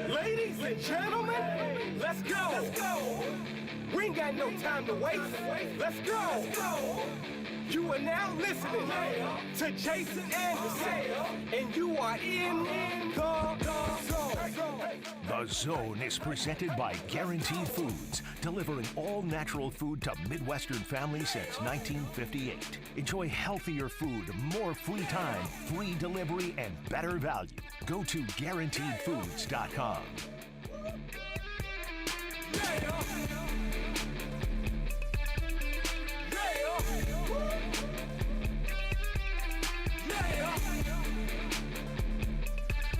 Ladies and gentlemen, let's go. Let's go. We ain't got no time to waste. Let's go. Let's go. You are now listening to Jason Anderson, and you are in the zone. The Zone is presented by Guaranteed Foods, delivering all natural food to Midwestern families since 1958. Enjoy healthier food, more free time, free delivery, and better value. Go to GuaranteedFoods.com.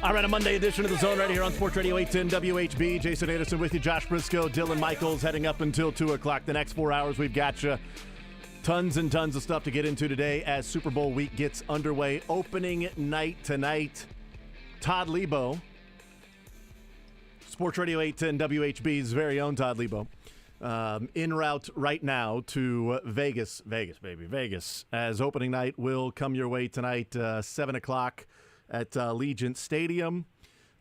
All right, a Monday edition of The Zone right here on Sports Radio 810 WHB. Jason Anderson with you, Josh Brisco, Dylan Michaels heading up until 2 o'clock. The next 4 hours, we've got you. Tons and tons of stuff to get into today as Super Bowl week gets underway. Opening night tonight, Todd Lebo, Sports Radio 810 WHB's very own Todd Lebo, en route right now to Vegas, as opening night will come your way tonight, 7 o'clock. At Allegiant Stadium,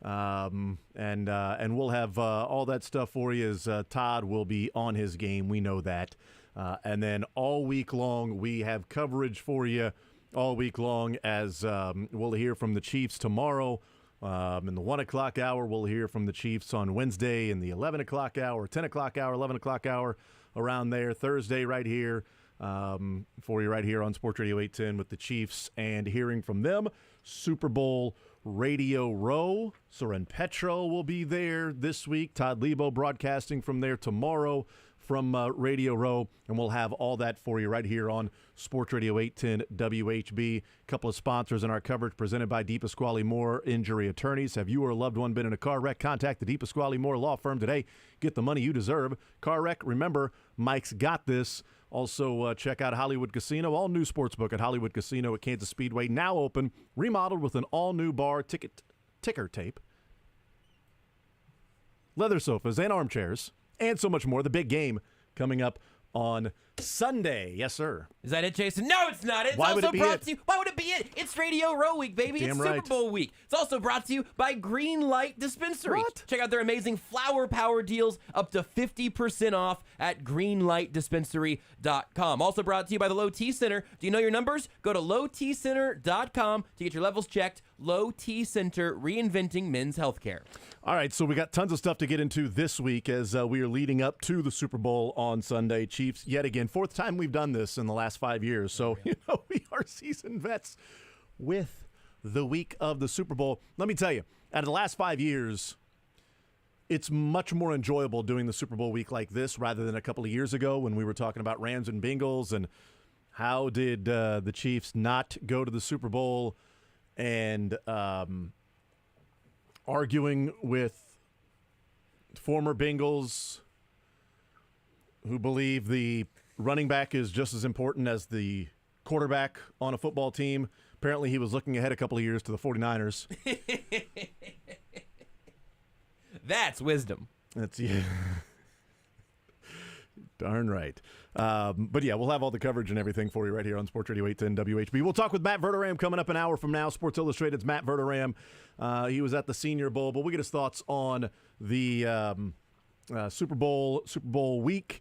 and we'll have all that stuff for you as Todd will be on his game. We know that. And then all week long, we have coverage for you all week long as we'll hear from the Chiefs tomorrow. In the 1 o'clock hour, we'll hear from the Chiefs on Wednesday in the 11 o'clock hour, 10 o'clock hour, 11 o'clock hour, around there. Thursday right here for you right here on Sports Radio 810 with the Chiefs and hearing from them. Super Bowl Radio Row. Soren Petro will be there this week. Todd Lebo broadcasting from there tomorrow from Radio Row. And we'll have all that for you right here on Sports Radio 810 WHB. A couple of sponsors in our coverage presented by DePasquale Moore Injury Attorneys. Have you or a loved one been in a car wreck? Contact the DePasquale Moore Law Firm today. Get the money you deserve. Car wreck, remember, Mike's got this. Also, check out Hollywood Casino, all new sportsbook at Hollywood Casino at Kansas Speedway, now open, remodeled with an all-new bar, ticker tape, leather sofas and armchairs, and so much more. The big game coming up on Sunday. Yes, sir. Is that it, Jason? No, it's not. It's Why would also it be brought it? to you. Why would it be it? It's Radio Row Week, baby. Damn it's right. Super Bowl week. It's also brought to you by Green Light Dispensary. What? Check out their amazing flower power deals, up to 50% off at greenlightdispensary.com. Also brought to you by the Low T Center. Do you know your numbers? Go to lowtcenter.com to get your levels checked. Low T Center, reinventing men's healthcare. All right, so we got tons of stuff to get into this week as we are leading up to the Super Bowl on Sunday. Chiefs, yet again, fourth time we've done this in the last 5 years. So, we are seasoned vets with the week of the Super Bowl. Let me tell you, out of the last 5 years, it's much more enjoyable doing the Super Bowl week like this rather than a couple of years ago when we were talking about Rams and Bengals and how did the Chiefs not go to the Super Bowl and arguing with former Bengals who believe the running back is just as important as the quarterback on a football team. Apparently he was looking ahead a couple of years to the 49ers. That's wisdom. That's yeah. Darn right. But yeah, we'll have all the coverage and everything for you right here on Sports Radio 810 WHB. We'll talk with Matt Verderam coming up an hour from now. Sports Illustrated's Matt Verderam. He was at the Senior Bowl, but we'll get his thoughts on the Super Bowl week.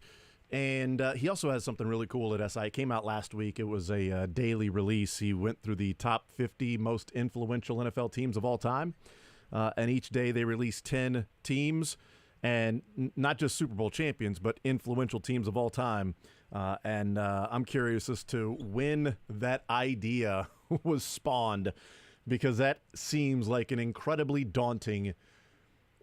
And he also has something really cool at SI. It came out last week. It was a daily release. He went through the top 50 most influential NFL teams of all time. And each day they release 10 teams. And not just Super Bowl champions, but influential teams of all time. And I'm curious as to when that idea was spawned, because that seems like an incredibly daunting,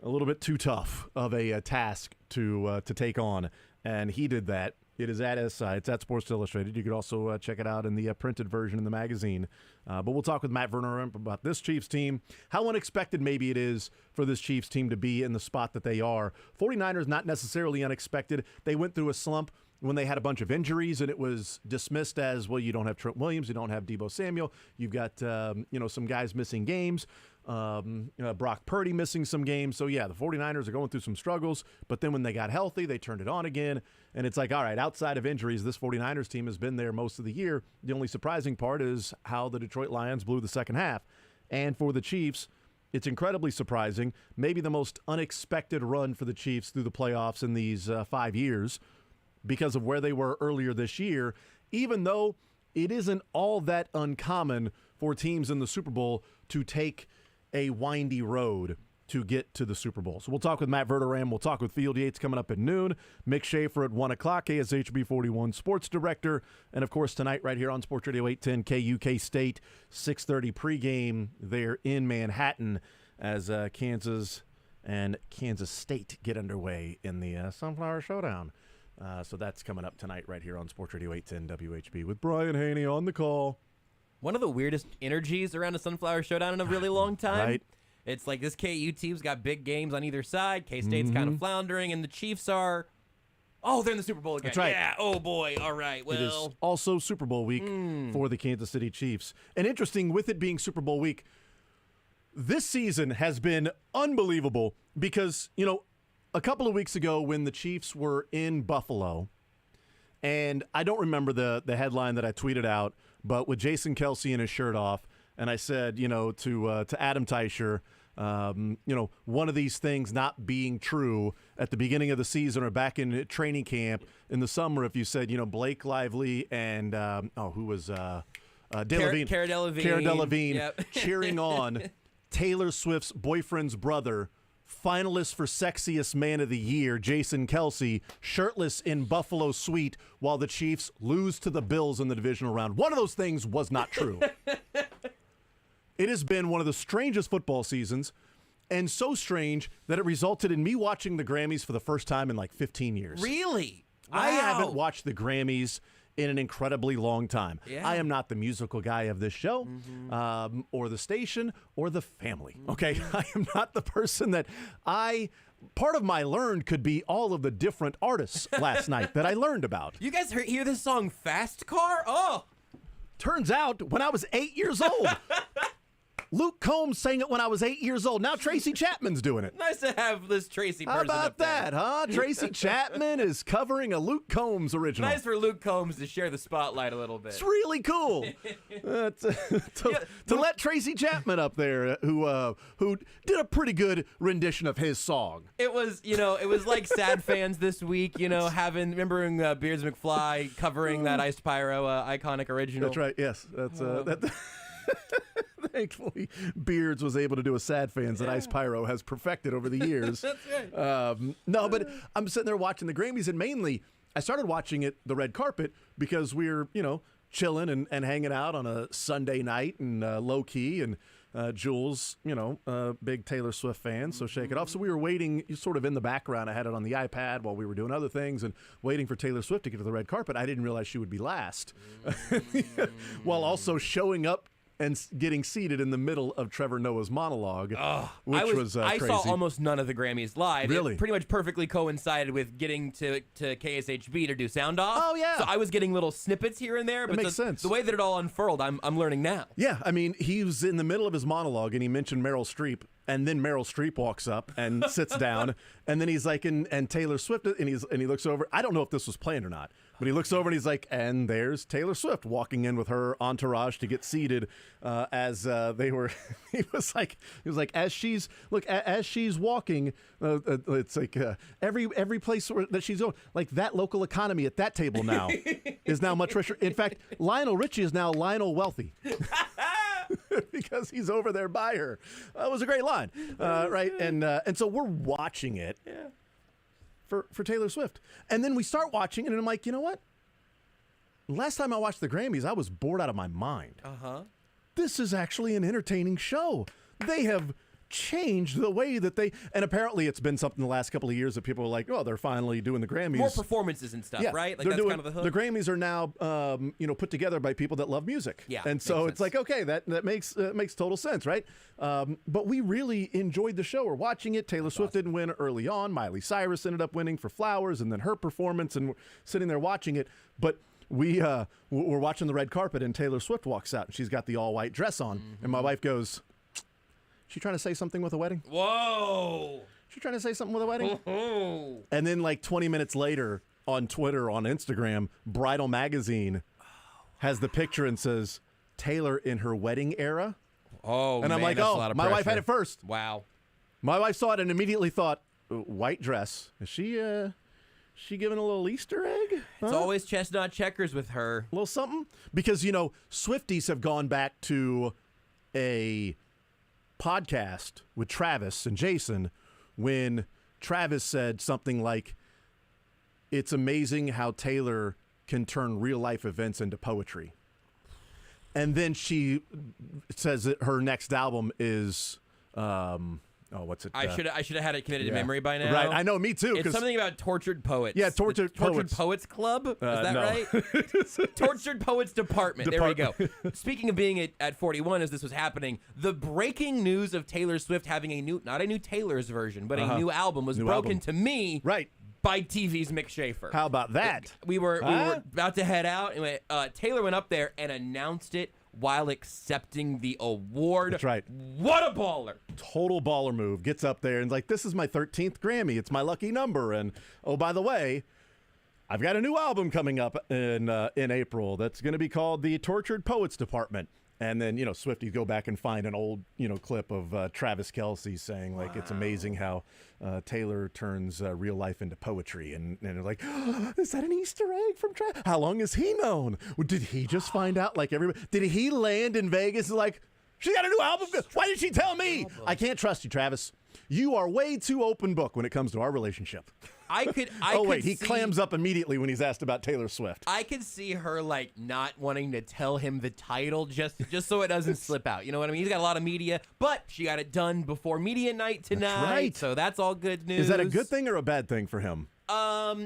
a little bit too tough of a task to take on. And he did that. It is at SI. It's at Sports Illustrated. You could also check it out in the printed version in the magazine. But we'll talk with Matt Verderam about this Chiefs team, how unexpected maybe it is for this Chiefs team to be in the spot that they are. 49ers, not necessarily unexpected. They went through a slump when they had a bunch of injuries and it was dismissed as, well, you don't have Trent Williams, you don't have Deebo Samuel, you've got some guys missing games, Brock Purdy missing some games. So, yeah, the 49ers are going through some struggles, but then when they got healthy, they turned it on again, and it's like, all right, outside of injuries, this 49ers team has been there most of the year. The only surprising part is how the Detroit Lions blew the second half. And for the Chiefs, it's incredibly surprising, maybe the most unexpected run for the Chiefs through the playoffs in these 5 years because of where they were earlier this year, even though it isn't all that uncommon for teams in the Super Bowl to take a windy road to get to the Super Bowl. So we'll talk with Matt Verderam. We'll talk with Field Yates coming up at noon. Mick Schaefer at 1 o'clock, KSHB 41 Sports Director. And, of course, tonight right here on Sports Radio 810 KUK State, 6:30 pregame there in Manhattan as Kansas and Kansas State get underway in the Sunflower Showdown. So that's coming up tonight right here on Sports Radio 810 WHB with Brian Haney on the call. One of the weirdest energies around a Sunflower Showdown in a really long time. Right. It's like this KU team's got big games on either side. K-State's kind of floundering, and the Chiefs are, they're in the Super Bowl again. That's right. Yeah, oh boy, all right, It is well. also Super Bowl week for the Kansas City Chiefs. And interesting, with it being Super Bowl week, this season has been unbelievable because, a couple of weeks ago when the Chiefs were in Buffalo, and I don't remember the headline that I tweeted out, but with Jason Kelce and his shirt off, and I said, to Adam Teicher, one of these things not being true at the beginning of the season or back in training camp in the summer, if you said, Blake Lively and, who was Cara Delevingne Yep. cheering on Taylor Swift's boyfriend's brother, finalist for Sexiest Man of the Year, Jason Kelce, shirtless in Buffalo suite while the Chiefs lose to the Bills in the divisional round. One of those things was not true. It has been one of the strangest football seasons, and so strange that it resulted in me watching the Grammys for the first time in like 15 years. Really? Wow. I haven't watched the Grammys in an incredibly long time. Yeah. I am not the musical guy of this show or the station or the family, okay? I am not the person that part of my learned could be all of the different artists last night that I learned about. You guys hear this song Fast Car? Oh! Turns out, when I was 8 years old, Luke Combs sang it when I was 8 years old. Now Tracy Chapman's doing it. Nice to have this Tracy person How about up there. that, huh? Tracy Chapman is covering a Luke Combs original. Nice for Luke Combs to share the spotlight a little bit. It's really cool to let Tracy Chapman up there, who did a pretty good rendition of his song. It was, it was like sad fans this week, remembering Beards McFly covering that Iced Pyro iconic original. That's right. Yes, that's that. Thankfully, Beards was able to do a sad fans that Ice Pyro has perfected over the years. That's right. No, but I'm sitting there watching the Grammys, and mainly I started watching it the red carpet because we're chilling and hanging out on a Sunday night and low key, and Jules, big Taylor Swift fan, so shake it off. So we were waiting sort of in the background. I had it on the iPad while we were doing other things and waiting for Taylor Swift to get to the red carpet. I didn't realize she would be last while also showing up and getting seated in the middle of Trevor Noah's monologue, which was I crazy. saw almost none of the Grammys live. Really? It pretty much perfectly coincided with getting to KSHB to do sound off. Oh, yeah. So I was getting little snippets here and there. But makes sense. The way that it all unfurled, I'm learning now. Yeah, I mean, he was in the middle of his monologue, and he mentioned Meryl Streep, and then Meryl Streep walks up and sits down, and then he's like, and Taylor Swift, and he looks over. I don't know if this was planned or not, but he looks over and he's like, and there's Taylor Swift walking in with her entourage to get seated as they were. He was like, as she's walking, it's like every place that she's going, like that local economy at that table now is now much richer. In fact, Lionel Richie is now Lionel Wealthy. Because he's over there by her. It was a great line, right? And so we're watching it for Taylor Swift. And then we start watching it, and I'm like, you know what? Last time I watched the Grammys, I was bored out of my mind. Uh-huh. This is actually an entertaining show. They have changed the way that they, and apparently it's been something the last couple of years that people are like, oh, they're finally doing the Grammys. More performances and stuff, right? Like they're that's doing, kind of the hook. The Grammys are now, put together by people that love music. Yeah, and so makes it's like, okay, that makes total sense, right? But we really enjoyed the show. We're watching it. Taylor Swift didn't win early on. Miley Cyrus ended up winning for Flowers, and then her performance, and we're sitting there watching it. But we're watching the red carpet, and Taylor Swift walks out, and she's got the all-white dress on, and my wife goes, she trying to say something with a wedding? Whoa. She trying to say something with a wedding? And then like 20 minutes later on Twitter, on Instagram, Bridal Magazine has the picture and says, Taylor in her wedding era. Oh, and I'm like, that's a lot of my wife pressure. had it first. Wow. My wife saw it and immediately thought, white dress. Is she giving a little Easter egg? It's always chestnut checkers with her. A little something? Because, Swifties have gone back to a podcast with Travis and Jason when Travis said something like, it's amazing how Taylor can turn real life events into poetry. And then she says that her next album is what's it? I should have had it committed to memory by now. Right, I know, me too. It's something about tortured poets. Yeah, tortured poets Club. Is that no. right? Tortured Poets Department. There we go. Speaking of being at 41, as this was happening, the breaking news of Taylor Swift having not a new Taylor's version, but a new album was broken to me. Right. By TV's Mick Schaefer. How about that? We were about to head out, and Taylor went up there and announced it while accepting the award. That's right. What a baller. Total baller move. Gets up there and like, this is my 13th Grammy. It's my lucky number. And, oh, by the way, I've got a new album coming up in April that's going to be called the Tortured Poets Department. And then, Swifties go back and find an old, clip of Travis Kelce saying, like, it's amazing how Taylor turns real life into poetry. And they're like, oh, is that an Easter egg from Travis? How long has he known? Did he just find out like everybody? Did he land in Vegas and like, she got a new album? Why did she tell me? I can't trust you, Travis. You are way too open book when it comes to our relationship. He clams up immediately when he's asked about Taylor Swift. I could see her like not wanting to tell him the title just so it doesn't slip out. You know what I mean? He's got a lot of media, but she got it done before media night tonight. That's right. So that's all good news. Is that a good thing or a bad thing for him?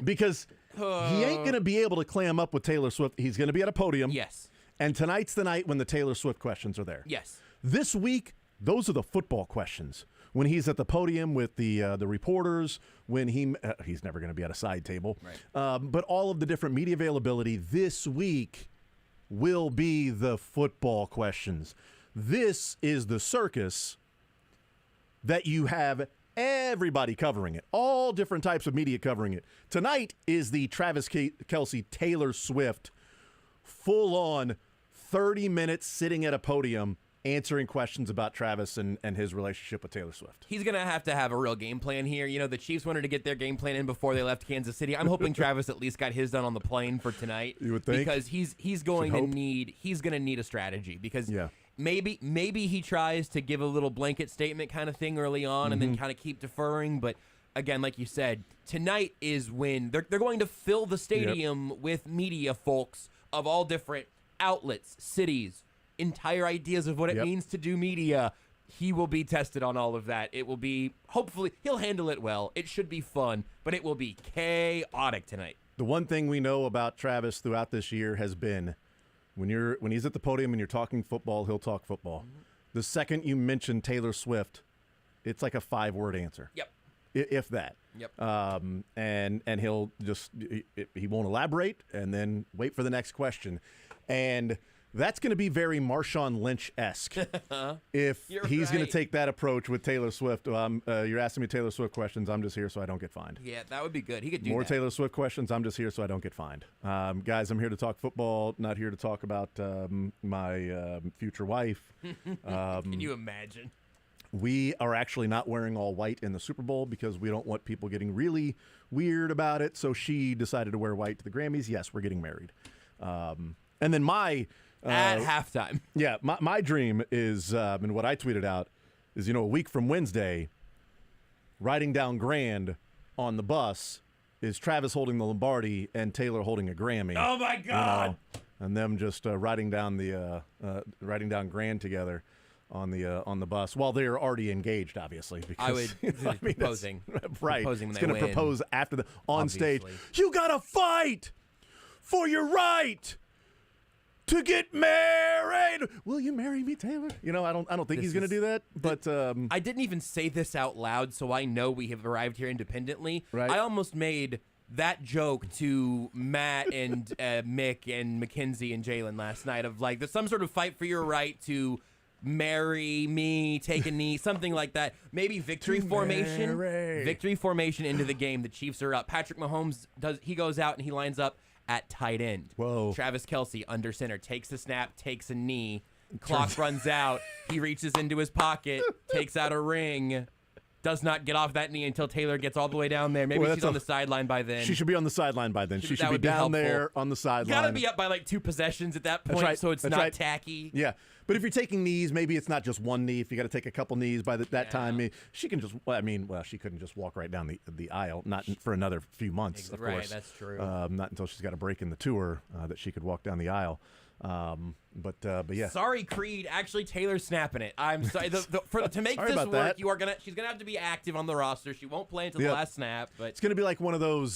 Because he ain't going to be able to clam up with Taylor Swift. He's going to be at a podium. Yes. And tonight's the night when the Taylor Swift questions are there. Yes. This week, those are the football questions. When he's at the podium with the reporters, when he's never going to be at a side table. Right. But all of the different media availability this week will be the football questions. This is the circus that you have everybody covering it, all different types of media covering it. Tonight is the Travis Kelce Taylor Swift full-on 30 minutes sitting at a podium answering questions about Travis and his relationship with Taylor Swift. He's going to have a real game plan here. The Chiefs wanted to get their game plan in before they left Kansas City. I'm hoping Travis at least got his done on the plane for tonight. You would think. Because he's going to need a strategy because maybe he tries to give a little blanket statement kind of thing early on and then kind of keep deferring, but again, like you said, tonight is when they're going to fill the stadium with media folks of all different outlets, cities, entire ideas of what it means to do media. He will be tested on all of that. It will be, hopefully, he'll handle it well. It should be fun, but it will be chaotic tonight. The one thing we know about Travis throughout this year has been when he's at the podium and you're talking football, he'll talk football. Mm-hmm. The second you mention Taylor Swift, it's like a 5-word answer. Yep. If that. Yep. And he'll just, he won't elaborate and then wait for the next question. And that's going to be very Marshawn Lynch-esque if he's going to take that approach with Taylor Swift. You're asking me Taylor Swift questions. I'm just here so I don't get fined. Yeah, that would be good. He could do more that. Taylor Swift questions. I'm just here so I don't get fined. Guys, I'm here to talk football, not here to talk about my future wife. Can you imagine? We are actually not wearing all white in the Super Bowl because we don't want people getting really weird about it. So she decided to wear white to the Grammys. Yes, we're getting married. And then at halftime. Yeah, my dream is, and what I tweeted out is, a week from Wednesday, riding down Grand on the bus is Travis holding the Lombardi and Taylor holding a Grammy. Oh my God! And them just riding down Grand together. on the bus while they're already engaged, obviously. Because, I would proposing. Right. Proposing He's when they going to win. propose after on Obviously. stage. You got to fight for your right to get married. Will you marry me, Taylor? You know, I don't think This he's going to is- do that. But I didn't even say this out loud, so I know we have arrived here independently. Right. I almost made that joke to Matt and Mick and Mackenzie and Jalen last night of like, there's some sort of fight for your right to marry me, take a knee, something like that. Maybe victory formation. marry. Victory formation into the game. The Chiefs are up. Patrick Mahomes he goes out and he lines up at tight end. Whoa. Travis Kelce under center takes the snap, takes a knee. Clock runs out. He reaches into his pocket, takes out a ring. Does not get off that knee until Taylor gets all the way down there. Maybe Well, she's on the sideline by then. she should be on the sideline by then. She That should be would be down helpful. there on the sideline. Got to be up by like 2 possessions at that point, right. so it's That's not right. tacky. Yeah, but if you're taking knees, maybe it's not just one knee. If you got to take a couple knees by that time, she can just. Well, she couldn't just walk right down the aisle. Not for another few months, of Right, course. that's true. Not until she's got a break in the tour that she could walk down the aisle. But yeah. Sorry, Creed. Actually, Taylor's snapping it. I'm sorry. To make Sorry this about work, that. she's gonna have to be active on the roster. She won't play until Yep. the last snap. But It's going to be like one of those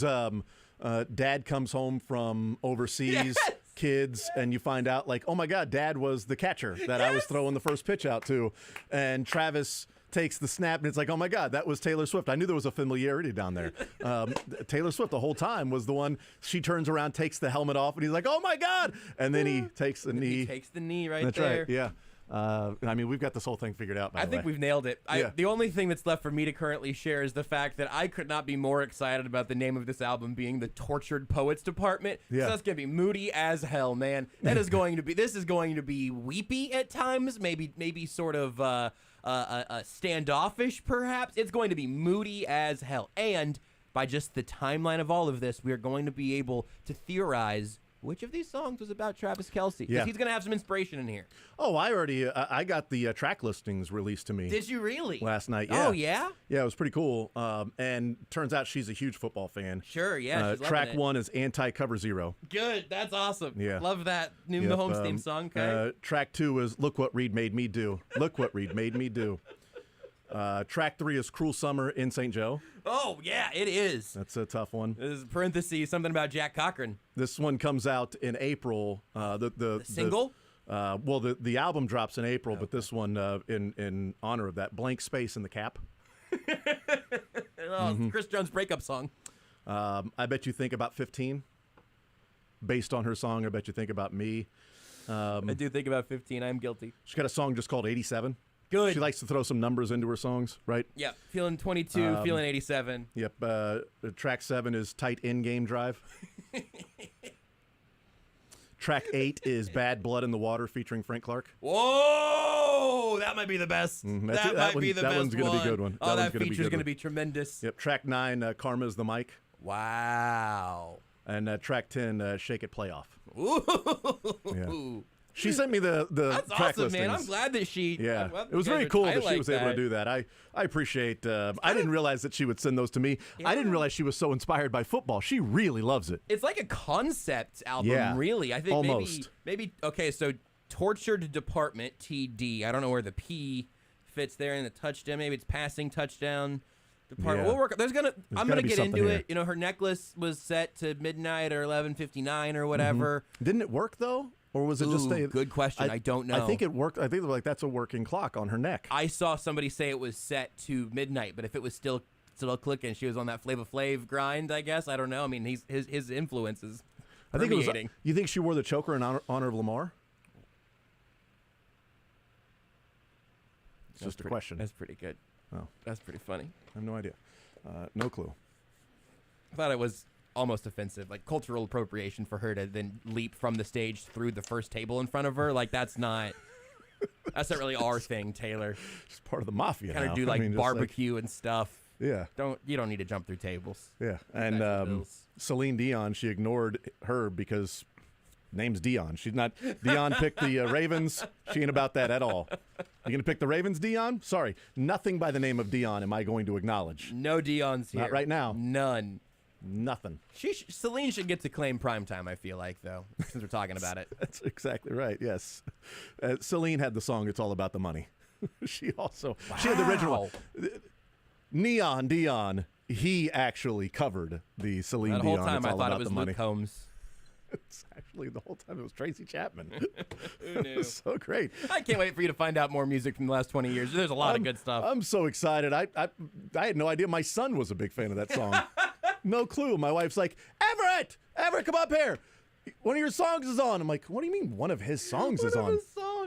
dad comes home from overseas Yes! kids, and you find out, like, oh, my God, Dad was the catcher that I was throwing the first pitch out to. And Travis takes the snap, and it's like, oh, my God, that was Taylor Swift. I knew there was a familiarity down there. Taylor Swift the whole time was the one. She turns around, takes the helmet off, and he's like, oh, my God. And then he takes the knee. he takes the knee right That's there. right, yeah. We've got this whole thing figured out, by I the think way. we've nailed it. Yeah. The only thing that's left for me to currently share is the fact that I could not be more excited about the name of this album being the Tortured Poets Department. Yeah. So that's gonna be moody as hell, man. This is going to be weepy at times, maybe sort of standoffish, perhaps. It's going to be moody as hell. And by just the timeline of all of this, we are going to be able to theorize which of these songs was about Travis Kelce. Because Yeah. he's going to have some inspiration in here. Oh, I got the track listings released to me. Did you really? Last night, yeah. Oh, yeah? Yeah, it was pretty cool. And turns out she's a huge football fan. Sure, yeah. she's loving Track it. 1 is Anti-Cover Zero. Good. That's awesome. Yeah. Love that. New Yep, Mahomes theme song. Okay. Track 2 is Look What Reed Made Me Do. Look What Reed Made Me Do. Track 3 is Cruel Summer in St. Joe. Oh, yeah, it is. That's a tough one. This is parentheses, something about Jack Cochran. This one comes out in April. The Single? The album drops in April, but this one in honor of that, Blank Space in the Cap. Oh, Chris Jones' breakup song. I bet you think about 15. Based on her song, I bet you think about me. I do think about 15. I'm guilty. She's got a song just called 87. Good. She likes to throw some numbers into her songs, right? Yeah, feeling 22, feeling 87. Yep. Track 7 is Tight In-Game Drive. Track 8 is Bad Blood in the Water featuring Frank Clark. Whoa, that might be the best. that's That it. might be the best that one's gonna be a one. good one. Oh, That that one's gonna be a feature's good going to one. be tremendous. Yep. Track 9, Karma's the Mic. Wow. And track 10, Shake It Play Off. Ooh. She sent me the That's track awesome, man. listings. I'm glad that she. Yeah, I'm glad it was you guys very are cool tight that she like was able to do that. I appreciate. I didn't realize that she would send those to me. I didn't Yeah. realize she was so inspired by football. She really loves it. It's like a concept album, Yeah, really. I think almost. maybe okay. So Tortured Department TD. I don't know where the P fits there in the touchdown. Maybe it's passing touchdown department. Yeah. We'll work. I'm gotta gonna be get something into here. it. You know, her necklace was set to midnight or 11:59 or whatever. Didn't it work though, or was it just a Good question. I don't know. I think it worked. I think like that's a working clock on her neck. I saw somebody say it was set to midnight, but if it was still clicking, she was on that Flava Flav grind. I guess I don't know. I mean, his influences. I think it was. permeating. You think she wore the choker in honor of Lamar? It's just a question. That's pretty good. Oh. That's pretty funny. I have no idea. No clue. I thought it was almost offensive, like cultural appropriation for her to then leap from the stage through the first table in front of her. Like that's not really our thing, Taylor. She's part of the mafia. Kind now. of do I like mean, just barbecue and stuff. yeah. You don't need to jump through tables. Yeah. Back And to the Bills. Celine Dion, she ignored her because name's Dion. She's not. Dion picked the Ravens. She ain't about that at all. You gonna pick the Ravens, Dion? Sorry, nothing by the name of Dion am I going to acknowledge. No Dion's here. Not right now. None. Nothing. Celine should get to claim primetime, I feel like, though, since we're talking about it. That's exactly right. Yes, Celine had the song "It's All About the Money." She had the original one. Neon Dion. He actually covered the Celine That Dion. whole time It's I all thought about it was the money. Luke Combs. It's actually the whole time it was Tracy Chapman. Who knew? So great. I can't wait for you to find out more music from the last 20 years. There's a lot of good stuff. I'm so excited. I had no idea my son was a big fan of that song. No clue. My wife's like, Everett, come up here. One of your songs is on. I'm like, what do you mean one of his songs is on?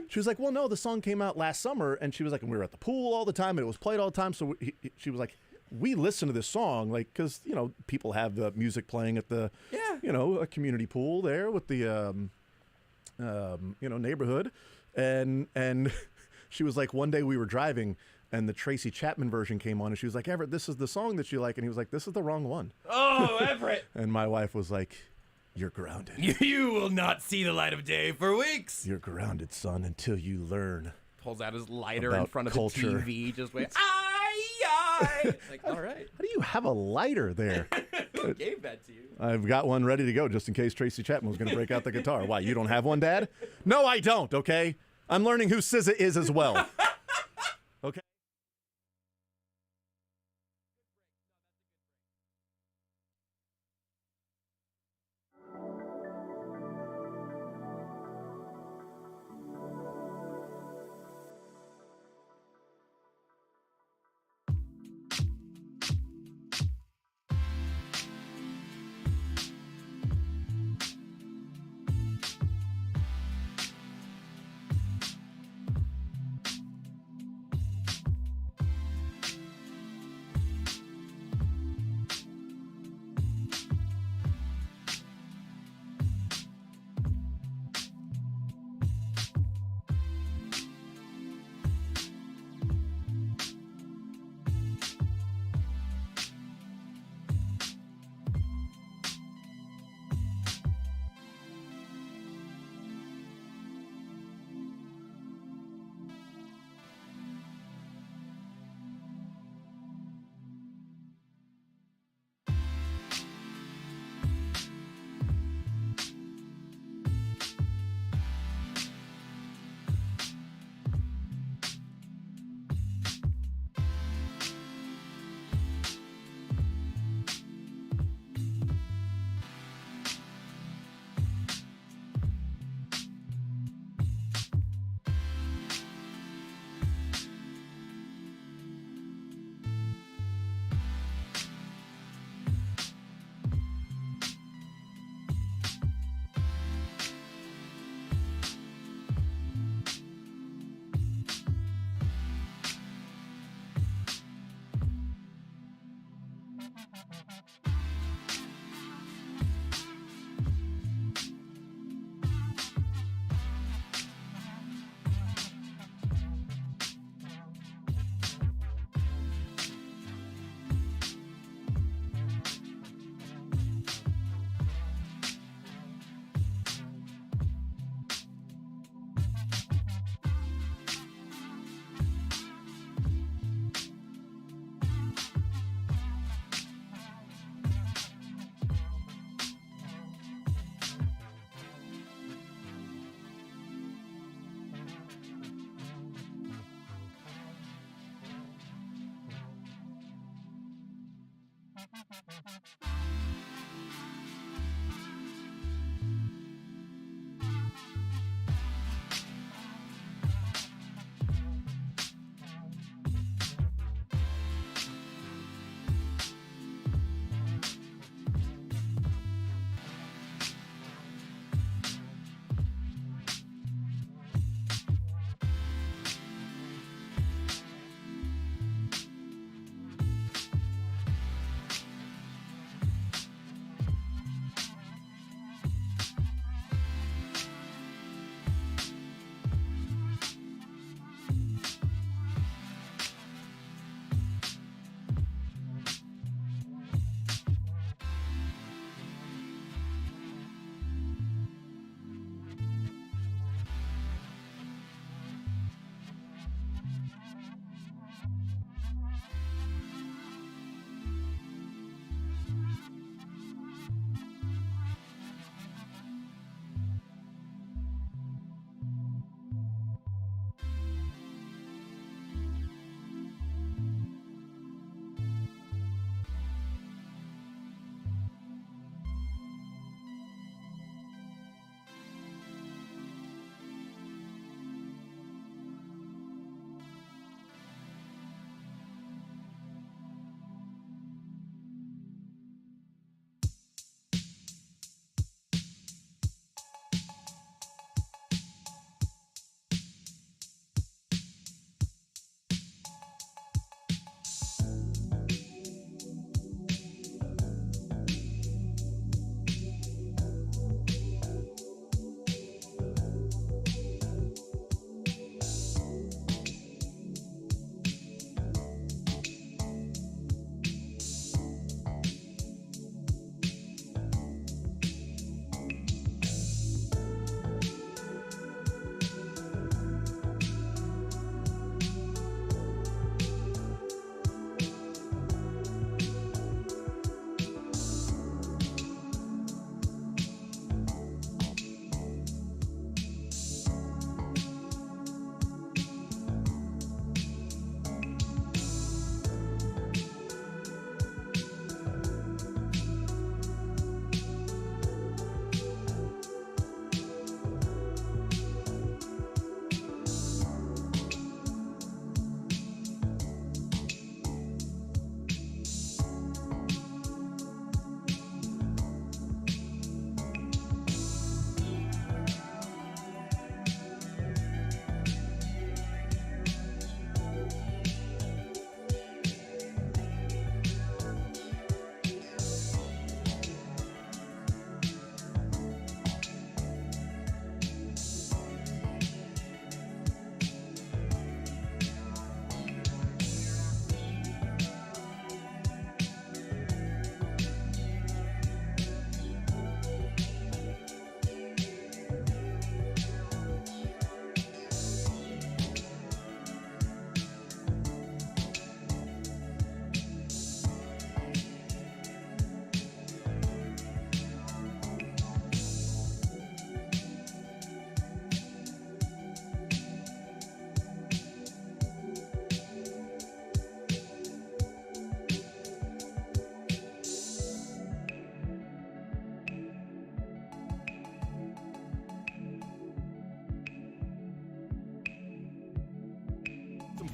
She was like, well, no, the song came out last summer, and she was like, and we were at the pool all the time, and it was played all the time. So she was like, we listen to this song, like, because, you know, people have the music playing at the, you know, a community pool there with the, you know, neighborhood. And she was like, one day we were driving, and the Tracy Chapman version came on, and she was like, Everett, this is the song that you like. And he was like, this is the wrong one. Oh, Everett. And my wife was like, you're grounded. You will not see the light of day for weeks. You're grounded, son, until you learn. Pulls out his lighter in About front of culture. the TV. Just wait. Like, all right. How do you have a lighter there? Who gave that to you? I've got one ready to go just in case Tracy Chapman was going to break out the guitar. Why, you don't have one, Dad? No, I don't, okay? I'm learning who SZA is as well. Okay?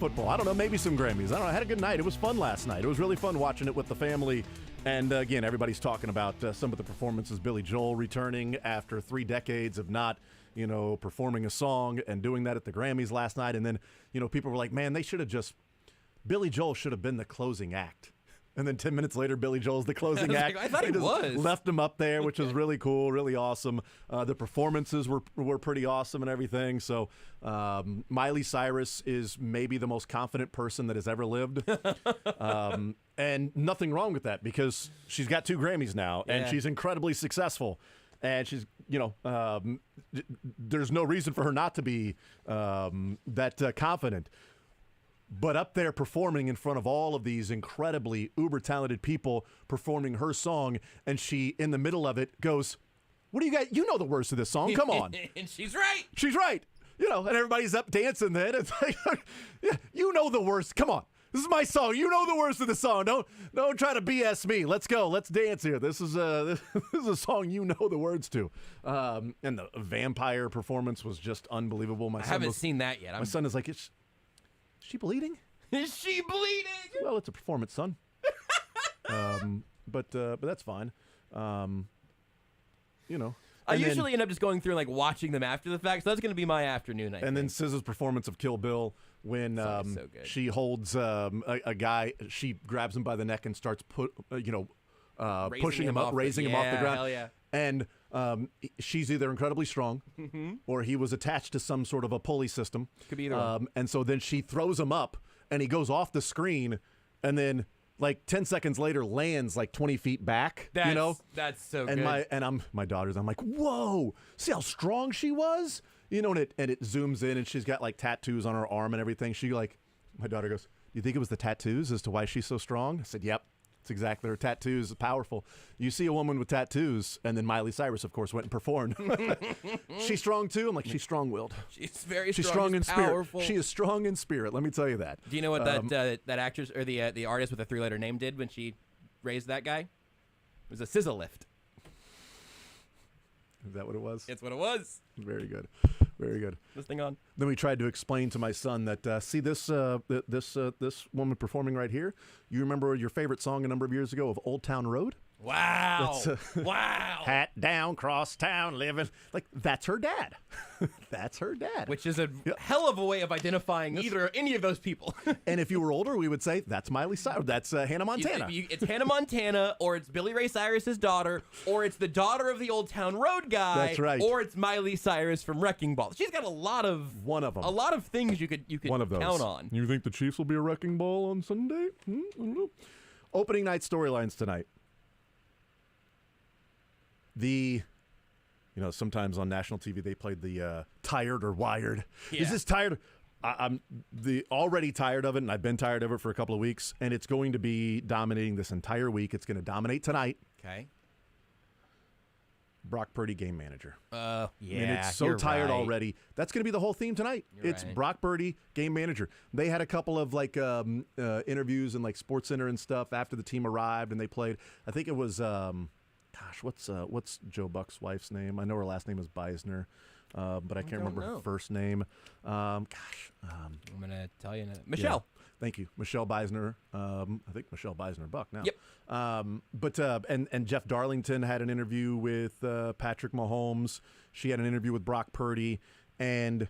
football. I don't know, maybe some Grammys. I don't know. I had a good night. It was fun last night. It was really fun watching it with the family. And again, everybody's talking about some of the performances. Billy Joel returning after 3 decades of not, performing a song and doing that at the Grammys last night. And then, people were like, man, Billy Joel should have been the closing act. And then 10 minutes later, Billy Joel's the closing act. I thought he was. Left him up there, which was really cool, really awesome. The performances were pretty awesome and everything. So Miley Cyrus is maybe the most confident person that has ever lived. And nothing wrong with that because she's got 2 Grammys now, and she's incredibly successful. And she's, there's no reason for her not to be that confident. But up there performing in front of all of these incredibly uber-talented people performing her song, and she, in the middle of it, goes, what do you guys, you know the words to this song, come on. And she's right. She's right. And everybody's up dancing then. It's like, yeah, you know the words, come on. This is my song. You know the words to the song. Don't try to BS me. Let's go. Let's dance here. This is a song you know the words to. And the vampire performance was just unbelievable. I haven't seen that yet. My son is like, Is she bleeding? Is she bleeding? Well, it's a performance, son. But that's fine. I usually end up just going through and watching them after the fact. So that's going to be my afternoon. Then SZA's performance of Kill Bill when so good. she holds a guy, she grabs him by the neck and starts pushing him up, raising him off the ground. Hell yeah. And she's either incredibly strong or he was attached to some sort of a pulley system. Could be either one. And so then she throws him up and he goes off the screen and then 10 seconds later lands 20 feet back. That's so and good. My daughter's, I'm like, whoa, see how strong she was? And it zooms in and she's got tattoos on her arm and everything. My daughter goes, do you think it was the tattoos as to why she's so strong? I said, yep. It's exactly her tattoos are powerful. You see a woman with tattoos, and then Miley Cyrus, of course, went and performed. She's strong too. I'm like, she's strong-willed. She's very She's strong. She's She's in powerful. spirit. She is strong in spirit. Let me tell you that. Do you know what that actress or the artist with a 3-letter name did when she raised that guy? It was a scissor lift. Is that what it was? It's what it was. Very good. Very good. This thing on. Then we tried to explain to my son that, see this woman performing right here? You remember your favorite song a number of years ago of Old Town Road? Wow. Wow. Hat down, cross town, living. That's her dad. That's her dad. Which is a hell of a way of identifying any of those people. And if you were older, we would say, that's Miley Cyrus. That's Hannah Montana. It's Hannah Montana, or it's Billy Ray Cyrus's daughter, or it's the daughter of the Old Town Road guy. That's right. Or it's Miley Cyrus from Wrecking Ball. She's got a lot of things you could one of those. count on. You think the Chiefs will be a Wrecking Ball on Sunday? I don't know. Opening night storylines tonight. Sometimes on national TV they played the tired or wired. Yeah. Is this tired? I'm already tired of it, and I've been tired of it for a couple of weeks, and it's going to be dominating this entire week. It's going to dominate tonight. Okay. Brock Purdy, game manager. Yeah, and it's so tired right. already. That's going to be the whole theme tonight. You're it's right. Brock Purdy, game manager. They had a couple of interviews in Sports Center and stuff after the team arrived, and they played. I think it was. What's Joe Buck's wife's name? I know her last name is Beisner, but I can't remember her first name. I'm gonna tell you now. Michelle. Yeah, thank you, Michelle Beisner. I think Michelle Beisner Buck now. Yep. And Jeff Darlington had an interview with Patrick Mahomes. She had an interview with Brock Purdy, and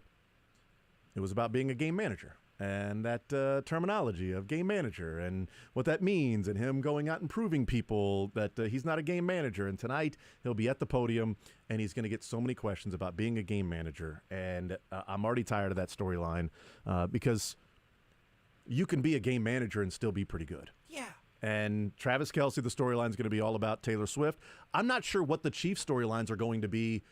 it was about being a game manager. And that terminology of game manager and what that means, and him going out and proving people that he's not a game manager. And tonight he'll be at the podium, and he's going to get so many questions about being a game manager. And I'm already tired of that storyline because you can be a game manager and still be pretty good. Yeah. And Travis Kelce, the storyline is going to be all about Taylor Swift. I'm not sure what the Chiefs storylines are going to be,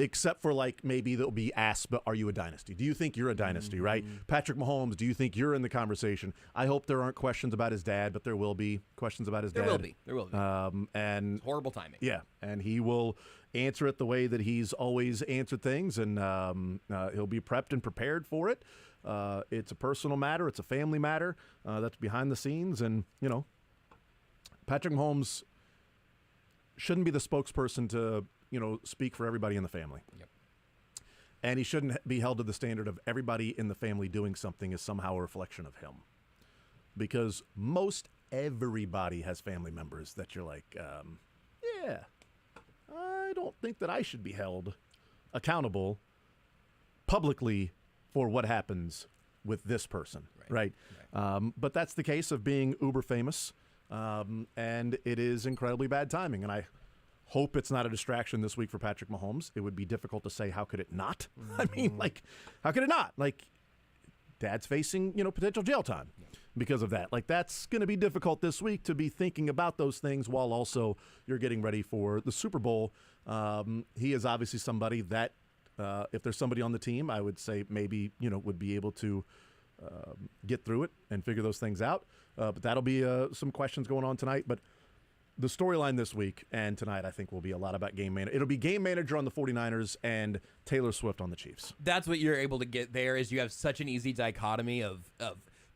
except for maybe they'll be asked, but are you a dynasty? Do you think you're a dynasty, right? Patrick Mahomes, do you think you're in the conversation? I hope there aren't questions about his dad, but there will be questions about his dad. There will be. And it's horrible timing. Yeah, and he will answer it the way that he's always answered things, and he'll be prepped and prepared for it. It's a personal matter. It's a family matter. That's behind the scenes, and, Patrick Mahomes shouldn't be the spokesperson to speak for everybody in the family. Yep. And he shouldn't be held to the standard of everybody in the family doing something is somehow a reflection of him. Because most everybody has family members that you're like, yeah, I don't think that I should be held accountable publicly for what happens with this person, right? But that's the case of being uber famous, and it is incredibly bad timing. And I hope it's not a distraction this week for Patrick Mahomes. It would be difficult to say, how could it not? I mean, like, how could it not? Like, dad's facing, potential jail time because of that. Like, that's going to be difficult this week to be thinking about those things while also you're getting ready for the Super Bowl. He is obviously somebody that, if there's somebody on the team, I would say maybe, would be able to get through it and figure those things out. But that'll be some questions going on tonight. But the storyline this week and tonight, I think, will be a lot about game manager. It'll be game manager on the 49ers and Taylor Swift on the Chiefs. That's what you're able to get there is you have such an easy dichotomy of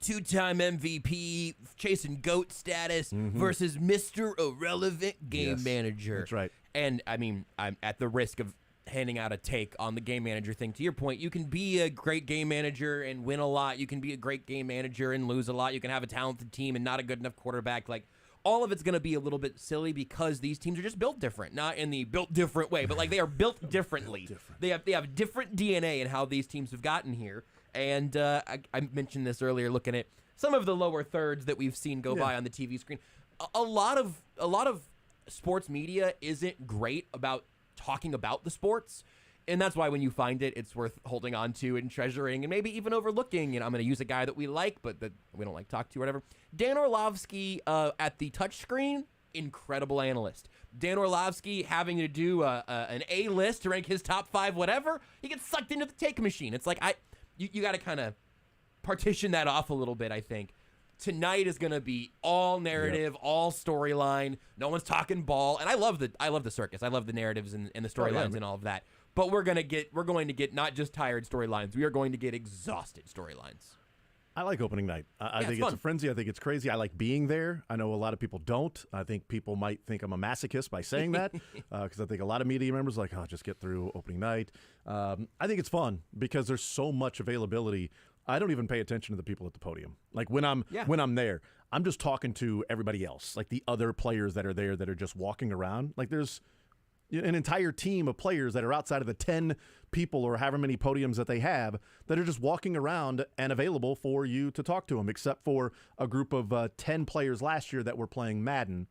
two-time MVP, chasing GOAT status versus Mr. Irrelevant game manager. That's right. And, I mean, I'm at the risk of handing out a take on the game manager thing. To your point, you can be a great game manager and win a lot. You can be a great game manager and lose a lot. You can have a talented team and not a good enough quarterback. Like, all of it's going to be a little bit silly because these teams are just built different. Not in the built different way, but like they are built differently. They have different DNA in how these teams have gotten here. And I mentioned this earlier, looking at some of the lower thirds that we've seen go by on the TV screen. A lot of sports media isn't great about talking about the sports. And that's why when you find it, it's worth holding on to and treasuring and maybe even overlooking. And I'm going to use a guy that we like, but that we don't like to talk to or whatever. Dan Orlovsky at the touchscreen, incredible analyst. Dan Orlovsky having to do an A list to rank his top 5, whatever. He gets sucked into the take machine. It's like you got to kind of partition that off a little bit, I think. Tonight is going to be all narrative, all storyline. No one's talking ball. And I love the circus. I love the narratives and the storylines and all of that. But we're going to get not just tired storylines. We are going to get exhausted storylines. I like opening night. I think it's a frenzy. I think it's crazy. I like being there. I know a lot of people don't. I think people might think I'm a masochist by saying that because I think a lot of media members are like, oh, just get through opening night. I think it's fun because there's so much availability. I don't even pay attention to the people at the podium. Like when I'm there, I'm just talking to everybody else, like the other players that are there that are just walking around. Like there's an entire team of players that are outside of the 10 people or however many podiums that they have that are just walking around and available for you to talk to them, except for a group of 10 players last year that were playing Madden,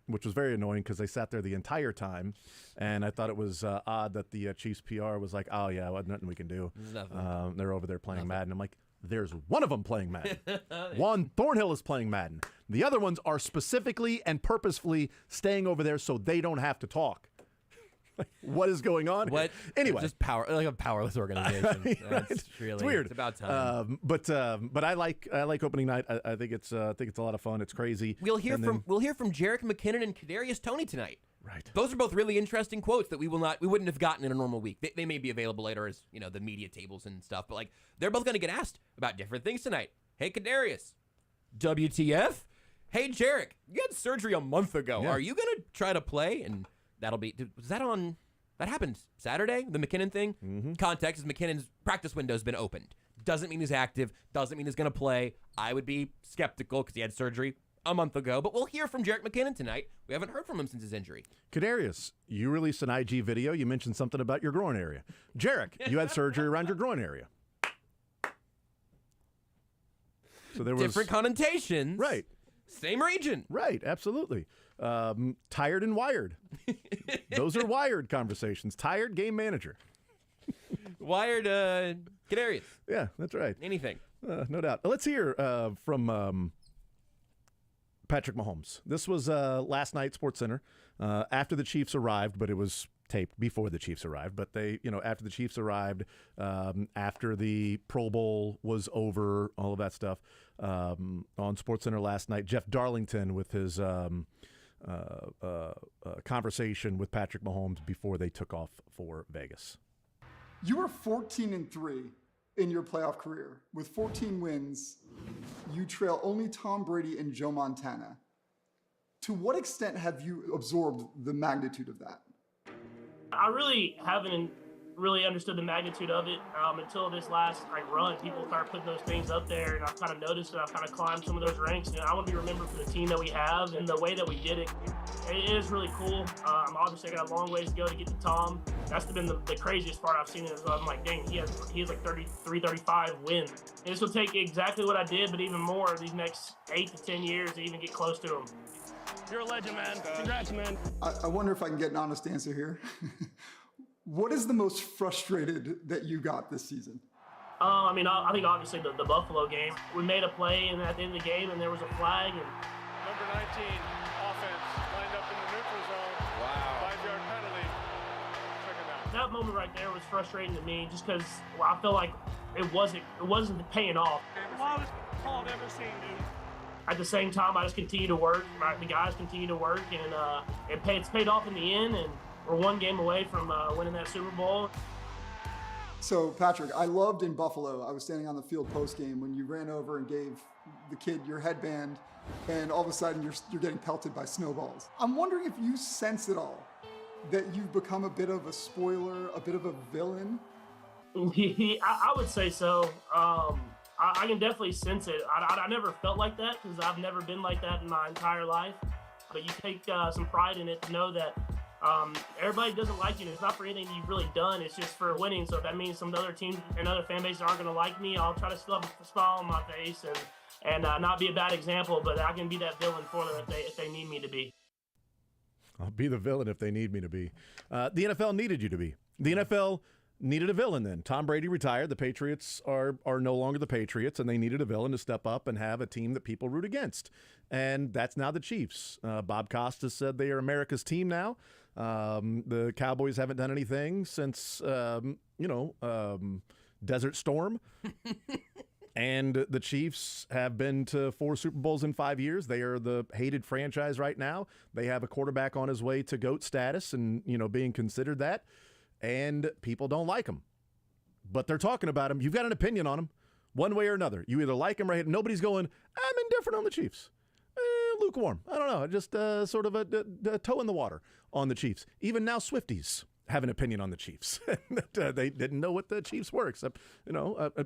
which was very annoying because they sat there the entire time. And I thought it was odd that the Chiefs PR was like, oh, yeah, well, nothing we can do. They're over there playing Madden. I'm like, there's one of them playing Madden. Juan Thornhill is playing Madden. The other ones are specifically and purposefully staying over there so they don't have to talk. Like, what is going on? What? Anyway, just a powerless organization. It's weird. It's about time. But I like opening night. I think it's a lot of fun. It's crazy. We'll hear from Jerick McKinnon and Kadarius Toney tonight. Right. Those are both really interesting quotes that we wouldn't have gotten in a normal week. They may be available later as, the media tables and stuff, but like they're both going to get asked about different things tonight. Hey, Kadarius, WTF? Hey, Jerick, you had surgery a month ago. Yeah. Are you going to try to play? And that'll be, that happened Saturday, the McKinnon thing? Mm-hmm. Context is McKinnon's practice window's been opened. Doesn't mean he's active. Doesn't mean he's going to play. I would be skeptical because he had surgery a month ago, but we'll hear from Jerick McKinnon tonight. We haven't heard from him since his injury. Kadarius, you released an IG video. You mentioned something about your groin area. Jerick, you had surgery around your groin area. So there was different connotations. Right. Same region. Right, absolutely. Tired and wired. Those are wired conversations. Tired game manager. Wired Kadarius. Yeah, that's right. Anything. No doubt. Let's hear from Patrick Mahomes. This was last night, SportsCenter, after the Chiefs arrived, but it was taped before the Chiefs arrived. But they, after the Chiefs arrived, after the Pro Bowl was over, all of that stuff, on SportsCenter last night, Jeff Darlington with his conversation with Patrick Mahomes before they took off for Vegas. You were 14-3 in your playoff career. With 14 wins, you trail only Tom Brady and Joe Montana. To what extent have you absorbed the magnitude of that? I really haven't really understood the magnitude of it until this last run. People started putting those things up there, and I've kind of noticed it. I've kind of climbed some of those ranks, and I want to be remembered for the team that we have and the way that we did it. It is really cool. Obviously, I got a long ways to go to get to Tom. That's been the craziest part I've seen. Is I'm like, dang, he has like 33, 35 wins. And this will take exactly what I did, but even more these next 8 to 10 years to even get close to him. You're a legend, man. Congrats, man. I wonder if I can get an honest answer here. What is the most frustrated that you got this season? I think obviously the Buffalo game. We made a play, and at the end of the game, and there was a flag. And Number 19, offense, lined up in the neutral zone. Wow. 5-yard penalty. Second down. That moment right there was frustrating to me, just because I felt like it wasn't paying off. Longest call I've ever seen, dude. At the same time, I just continue to work. The guys continue to work, and it's paid off in the end. And we're one game away from winning that Super Bowl. So, Patrick, I loved in Buffalo, I was standing on the field post-game when you ran over and gave the kid your headband, and all of a sudden you're getting pelted by snowballs. I'm wondering if you sense at all that you've become a bit of a spoiler, a bit of a villain? I would say so. I can definitely sense it. I never felt like that because I've never been like that in my entire life. But you take some pride in it to know that everybody doesn't like you. It's not for anything you've really done. It's just for winning. So if that means some other teams and other fan bases aren't going to like me, I'll try to still have a smile on my face and not be a bad example. But I can be that villain for them if they need me to be. I'll be the villain if they need me to be. The NFL needed you to be. The NFL needed a villain then. Tom Brady retired. The Patriots are no longer the Patriots, and they needed a villain to step up and have a team that people root against. And that's now the Chiefs. Bob Costas said they are America's team now. The Cowboys haven't done anything since, Desert Storm. And the Chiefs have been to 4 Super Bowls in 5 years. They are the hated franchise right now. They have a quarterback on his way to GOAT status and, being considered that. And people don't like him. But they're talking about him. You've got an opinion on him one way or another. You either like him or hate him. Nobody's going, I'm indifferent on the Chiefs. Lukewarm. I don't know. Just sort of a toe in the water on the Chiefs. Even now Swifties have an opinion on the Chiefs. They didn't know what the Chiefs were, except,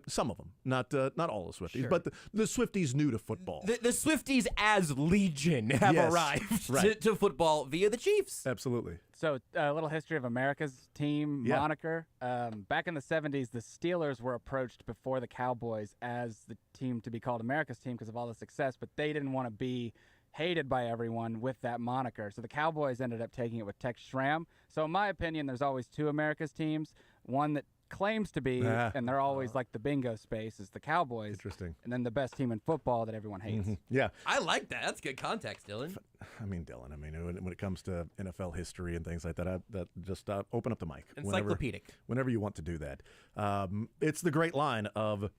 some of them. Not all the Swifties, sure. But the Swifties new to football. The Swifties as Legion have arrived to football via the Chiefs. Absolutely. So a little history of America's team moniker. Back in the 70s, the Steelers were approached before the Cowboys as the team to be called America's team because of all the success, but they didn't want to be hated by everyone with that moniker. So the Cowboys ended up taking it with Tex Schramm. So in my opinion, there's always 2 America's teams. One that claims to be, and they're always like the bingo space, is the Cowboys. Interesting. And then the best team in football that everyone hates. Mm-hmm. Yeah. I like that. That's good context, Dylan. Dylan, when it comes to NFL history and things like that, just open up the mic. Encyclopedic. Whenever you want to do that. It's the great line of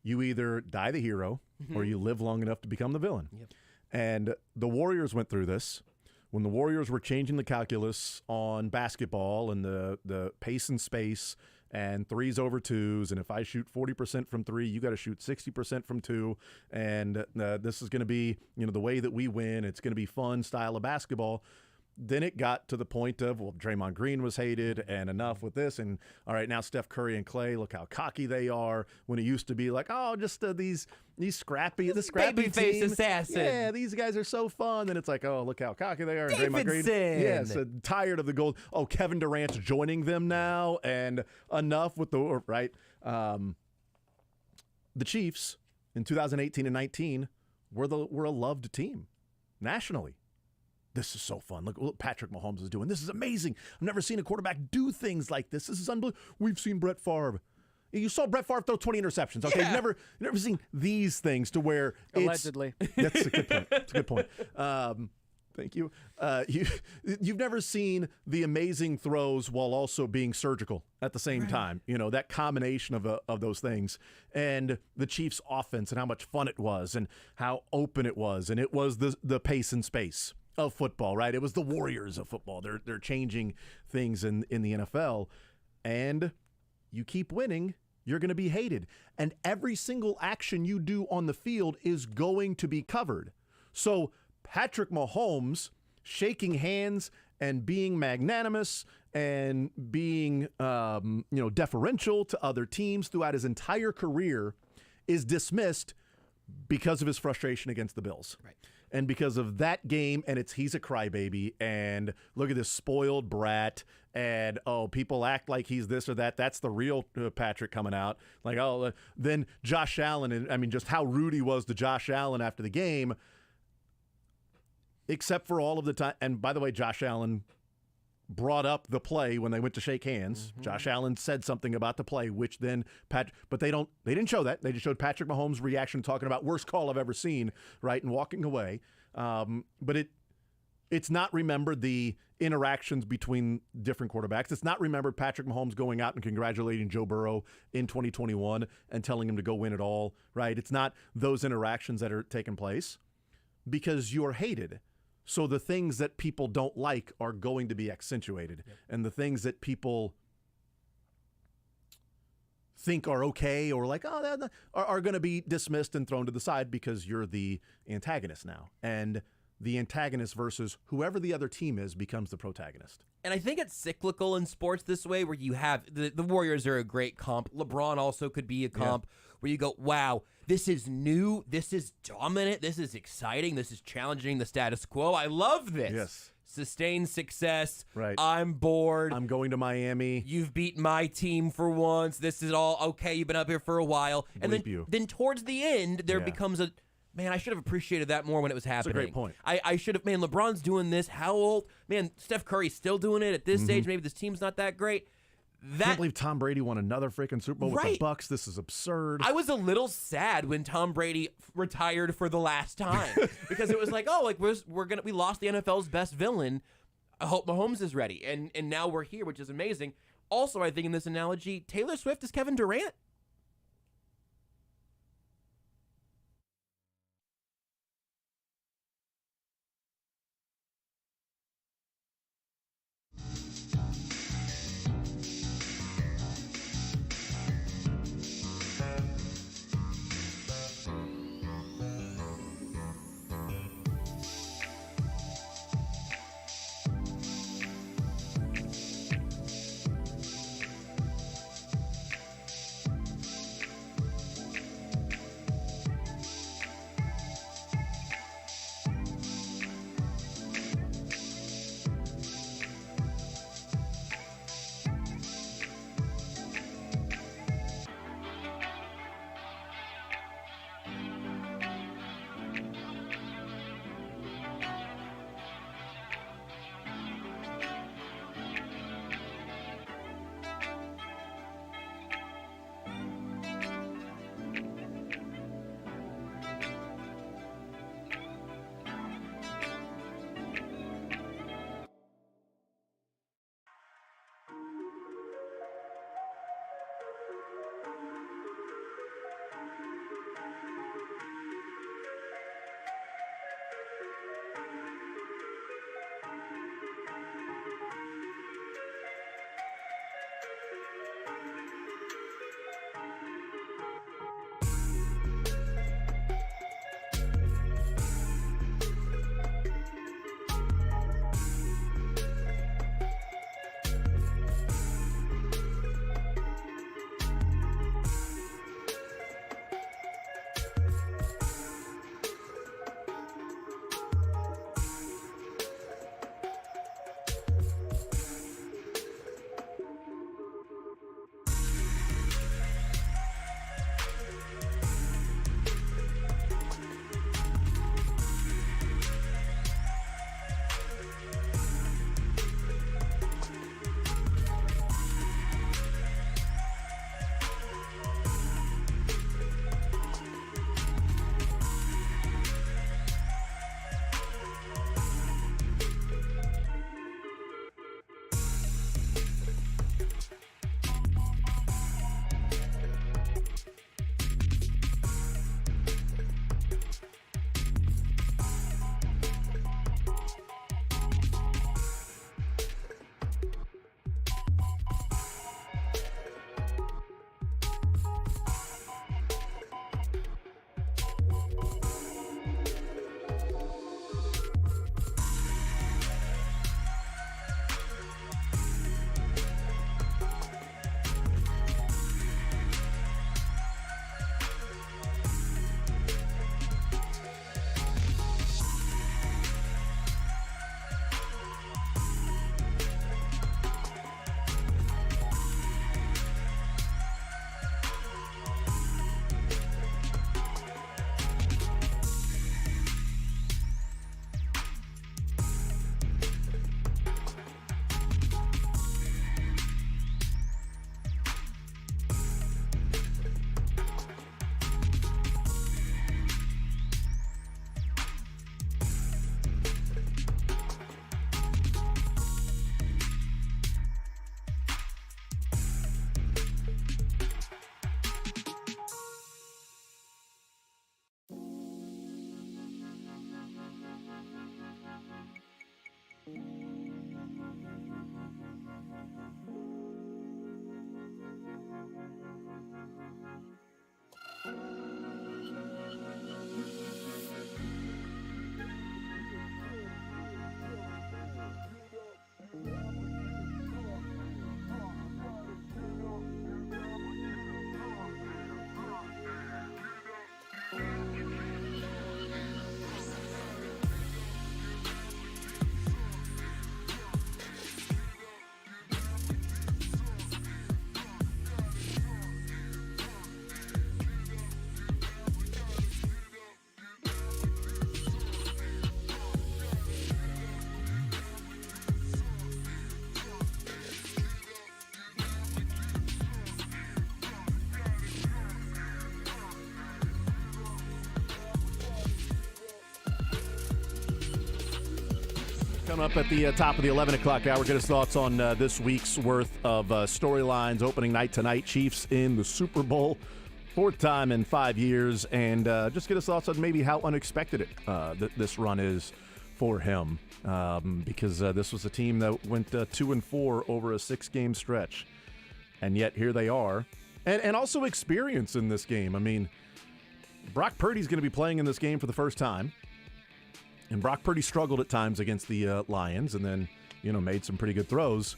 you either die the hero or you live long enough to become the villain. Yep. And the Warriors went through this when the Warriors were changing the calculus on basketball and the pace and space and 3s over 2s. And if I shoot 40% from 3, you got to shoot 60% from 2. And this is going to be, the way that we win. It's going to be fun style of basketball. Then it got to the point of, Draymond Green was hated and enough with this. And all right, now Steph Curry and Klay, look how cocky they are. When it used to be like, just these scrappy babyface assassin. Yeah, these guys are so fun. Then it's like, oh, look how cocky they are. And Davidson. Draymond Green. Yeah, so tired of the gold. Oh, Kevin Durant's joining them now. And enough with the, right? The Chiefs in 2018 and 19 were a loved team nationally. This is so fun. Look what Patrick Mahomes is doing. This is amazing. I've never seen a quarterback do things like this. This is unbelievable. We've seen Brett Favre. You saw Brett Favre throw 20 interceptions. Okay, Yeah. You've never seen these things to where Allegedly. That's a good point. That's a good point. Thank you. You've never seen the amazing throws while also being surgical at the same time. That combination of those things. And the Chiefs' offense and how much fun it was and how open it was. And it was the pace and space of football, right? It was the Warriors of football. They're changing things in the NFL. And you keep winning, you're going to be hated. And every single action you do on the field is going to be covered. So Patrick Mahomes shaking hands and being magnanimous and being deferential to other teams throughout his entire career is dismissed because of his frustration against the Bills. Right. And because of that game, and he's a crybaby, and look at this spoiled brat, and people act like he's this or that. That's the real Patrick coming out. Like, then Josh Allen, and I mean, just how rude he was to Josh Allen after the game, except for all of the time. And by the way, Josh Allen brought up the play when they went to shake hands. Mm-hmm. Josh Allen said something about the play, which then but they didn't show that. They just showed Patrick Mahomes' reaction, talking about worst call I've ever seen, right, and walking away. But it's not remembered the interactions between different quarterbacks. It's not remembered Patrick Mahomes going out and congratulating Joe Burrow in 2021 and telling him to go win it all, right? It's not those interactions that are taking place because you're hated. So the things that people don't like are going to be accentuated. Yep. And the things that people think are okay or like, are going to be dismissed and thrown to the side because you're the antagonist now. And the antagonist versus whoever the other team is becomes the protagonist. And I think it's cyclical in sports this way, where you have the Warriors are a great comp. LeBron also could be a comp where you go, wow, this is new, this is dominant, this is exciting, this is challenging the status quo. I love this. Yes. Sustained success. Right. I'm bored. I'm going to Miami. You've beat my team for once. This is all okay. You've been up here for a while. And then towards the end, there becomes a, man, I should have appreciated that more when it was happening. That's a great point. I should have, man, LeBron's doing this. How old? Man, Steph Curry's still doing it at this stage. Maybe this team's not that great. I can't believe Tom Brady won another freaking Super Bowl with the Bucs. This is absurd. I was a little sad when Tom Brady retired for the last time because it was like, we lost the NFL's best villain. I hope Mahomes is ready, and now we're here, which is amazing. Also, I think in this analogy, Taylor Swift is Kevin Durant. Coming up at the top of the 11 o'clock hour, get his thoughts on this week's worth of storylines. Opening night tonight, Chiefs in the Super Bowl, 4th time in 5 years, and just get his thoughts on maybe how unexpected this run is for him, because this was a team that went 2-4 over a 6-game stretch, and yet here they are, and also experience in this game. I mean, Brock Purdy's going to be playing in this game for the first time. And Brock Purdy struggled at times against the Lions and then, made some pretty good throws.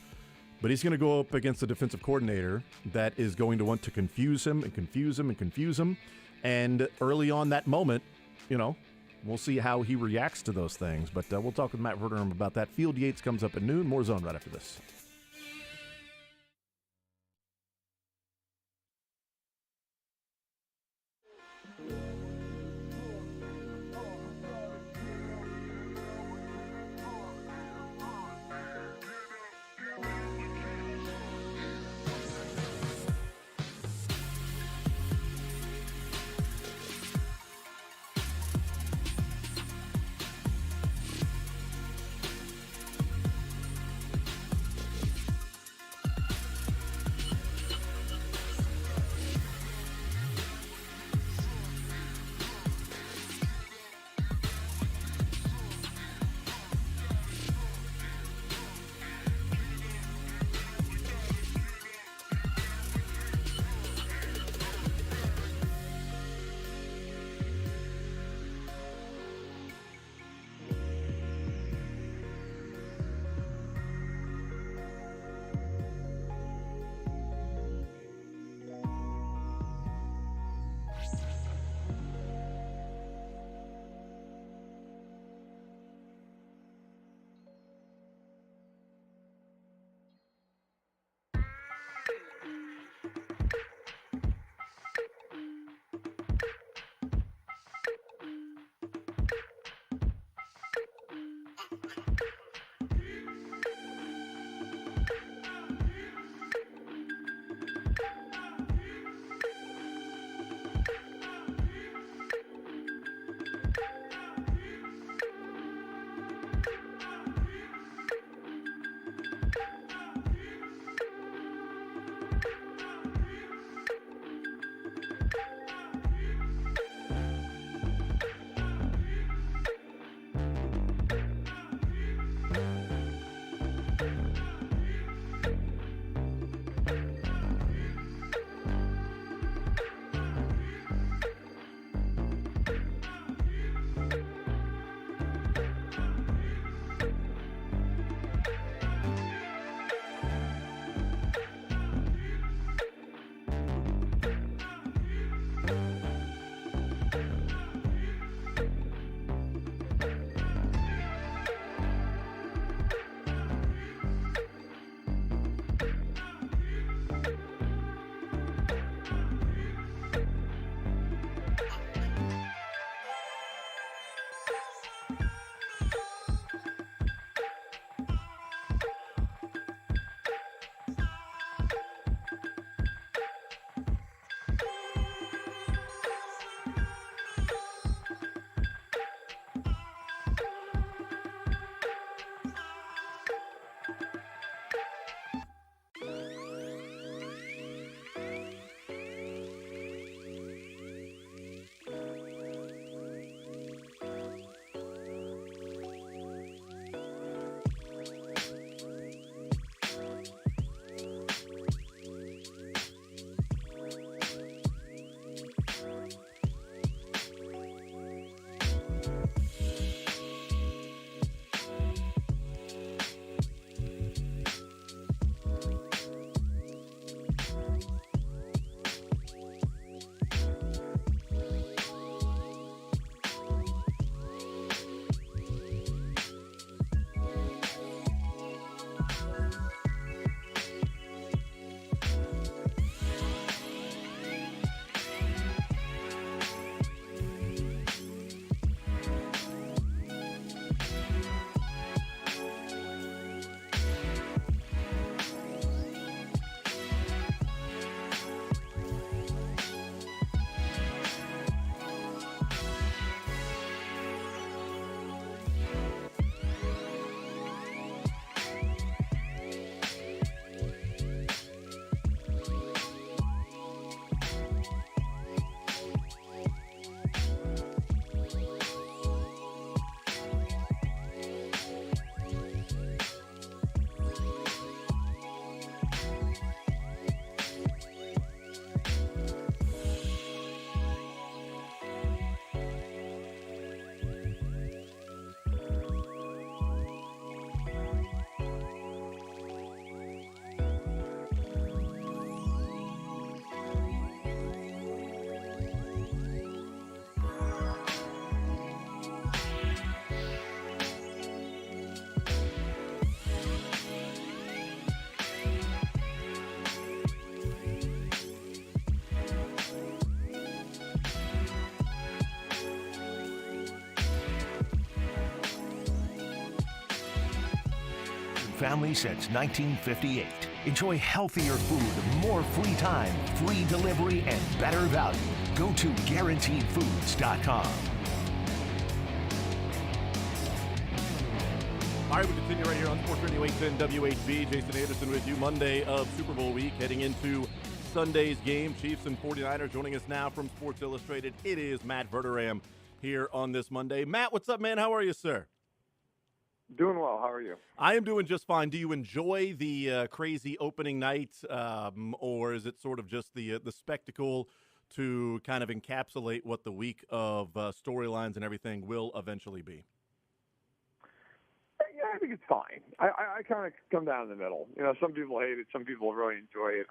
But he's going to go up against a defensive coordinator that is going to want to confuse him and confuse him and confuse him. And early on that moment, we'll see how he reacts to those things. But we'll talk with Matt Verderham about that. Field Yates comes up at noon. More Zone right after this. family since 1958. Enjoy healthier food, more free time, free delivery, and better value. Go to GuaranteedFoods.com. All right, we continue right here on Sports Radio 810 WHB. Jason Anderson with you. Monday of Super Bowl week, heading into Sunday's game. Chiefs and 49ers. Joining us now from Sports Illustrated, it is Matt Verderam here on this Monday. Matt, what's up, man? How are you, sir? Doing well. How are you? I am doing just fine. Do you enjoy the crazy opening night, or is it sort of just the spectacle to kind of encapsulate what the week of storylines and everything will eventually be? Yeah, I think it's fine. I kind of come down in the middle. You know, some people hate it, some people really enjoy it.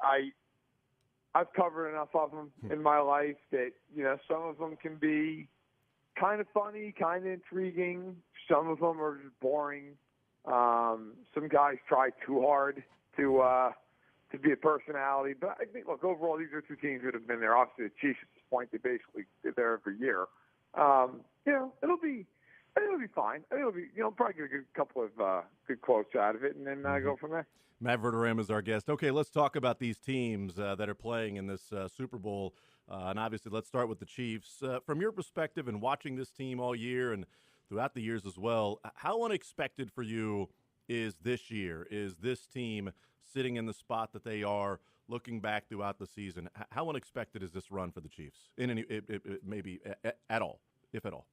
I've covered enough of them in my life that, you know, some of them can be kind of funny, kind of intriguing. Some of them are just boring. Some guys try too hard to be a personality. But I think, look, overall, these are two teams that have been there. Obviously, the Chiefs at this point, they basically get there every year. You know, I think it'll be fine. I think it'll be, you know, probably get a couple of good quotes out of it, and then go from there. Matt Verderam is our guest. Okay, let's talk about these teams that are playing in this Super Bowl. And obviously, let's start with the Chiefs. From your perspective and watching this team all year and throughout the years as well, how unexpected for you is this year? Is this team sitting in the spot that they are, looking back throughout the season? How unexpected is this run for the Chiefs? In any, maybe at all, if at all?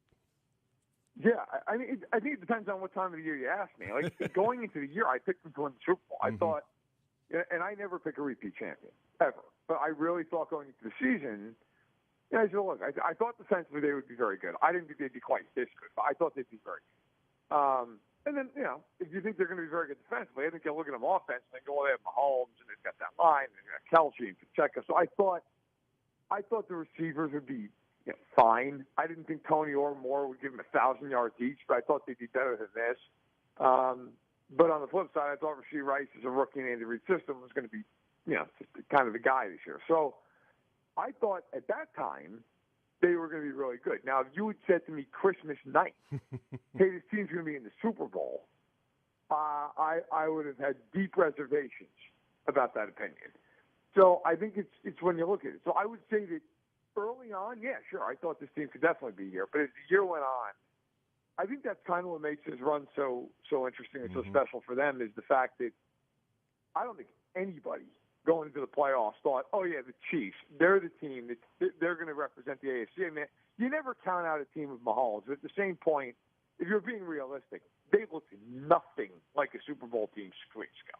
Yeah, I mean, I think it depends on what time of the year you ask me. Like, going into the year, I picked them to win the Super Bowl. I thought, and I never pick a repeat champion, ever. But I really thought going into the season, you know, I said, look, I thought defensively they would be very good. I didn't think they'd be quite this good, but I thought they'd be very good. And then, you know, if you think they're going to be very good defensively, I think you'll look at them offense and go, well, they have Mahomes, and they've got that line, and they've got Kelce and Pacheco. So I thought the receivers would be, you know, fine. I didn't think Tony or Moore would give them 1,000 yards each, but I thought they'd be better than this. But on the flip side, I thought Rashee Rice, as a rookie in Andy Reid's system, was going to be, you know, just kind of the guy this year. So I thought at that time they were going to be really good. Now, if you had said to me Christmas night, hey, this team's going to be in the Super Bowl, I would have had deep reservations about that opinion. So I think it's when you look at it. So I would say that early on, yeah, sure, I thought this team could definitely be here. But as the year went on, I think that's kind of what makes this run so interesting and so special for them, is the fact that I don't think anybody going into the playoffs thought, oh, yeah, the Chiefs, they're the team that they're going to represent the AFC. I mean, you never count out a team of Mahomes. But at the same point, if you're being realistic, they looked nothing like a Super Bowl team 2 weeks ago.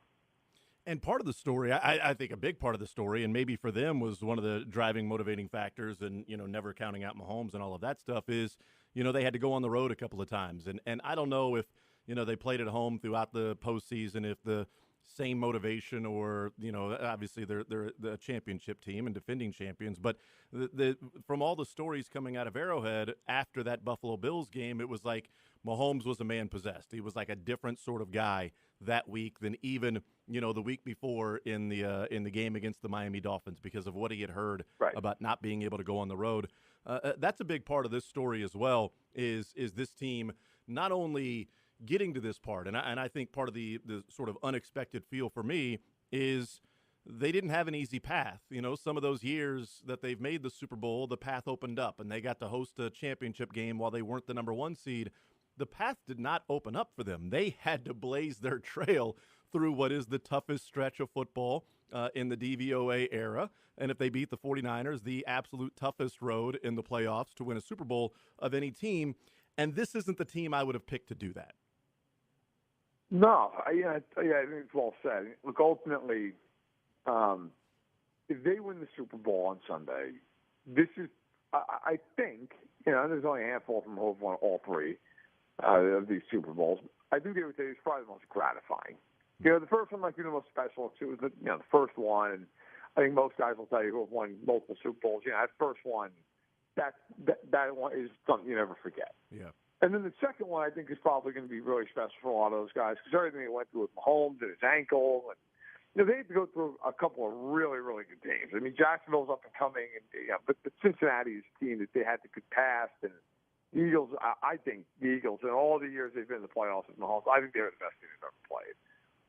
And part of the story, I think a big part of the story, and maybe for them was one of the driving, motivating factors, and, you know, never counting out Mahomes and all of that stuff, is, you know, they had to go on the road a couple of times. And I don't know if, you know, they played at home throughout the postseason, if the same motivation, or, you know, obviously they're the championship team and defending champions. But from all the stories coming out of Arrowhead after that Buffalo Bills game, it was like Mahomes was a man possessed. He was like a different sort of guy that week than even, you know, the week before in the game against the Miami Dolphins, because of what he had heard about not being able to go on the road. That's a big part of this story as well, is this team not only getting to this part, and I think part of the sort of unexpected feel for me is they didn't have an easy path. You know, some of those years that they've made the Super Bowl, the path opened up and they got to host a championship game while they weren't the number one seed. The path did not open up for them. They had to blaze their trail through what is the toughest stretch of football in the DVOA era. And if they beat the 49ers, the absolute toughest road in the playoffs to win a Super Bowl of any team. And this isn't the team I would have picked to do that. No, I think it's well said. Look, ultimately, if they win the Super Bowl on Sunday, this is, I think, you know, there's only a handful of them who have won all three of these Super Bowls. I think they would say it's probably the most gratifying. You know, the first one might be the most special, too. It was the first one, and I think most guys will tell you who have won multiple Super Bowls. You know, that first one, that one is something you never forget. Yeah. And then the second one, I think, is probably going to be really special for a lot of those guys, because everything they went through with Mahomes and his ankle, and, you know, they had to go through a couple of really, really good teams. I mean, Jacksonville's up and coming, and but Cincinnati is a team that they had to get past, and the Eagles, I think the Eagles, in all the years they've been in the playoffs with Mahomes, I think they're the best team they've ever played.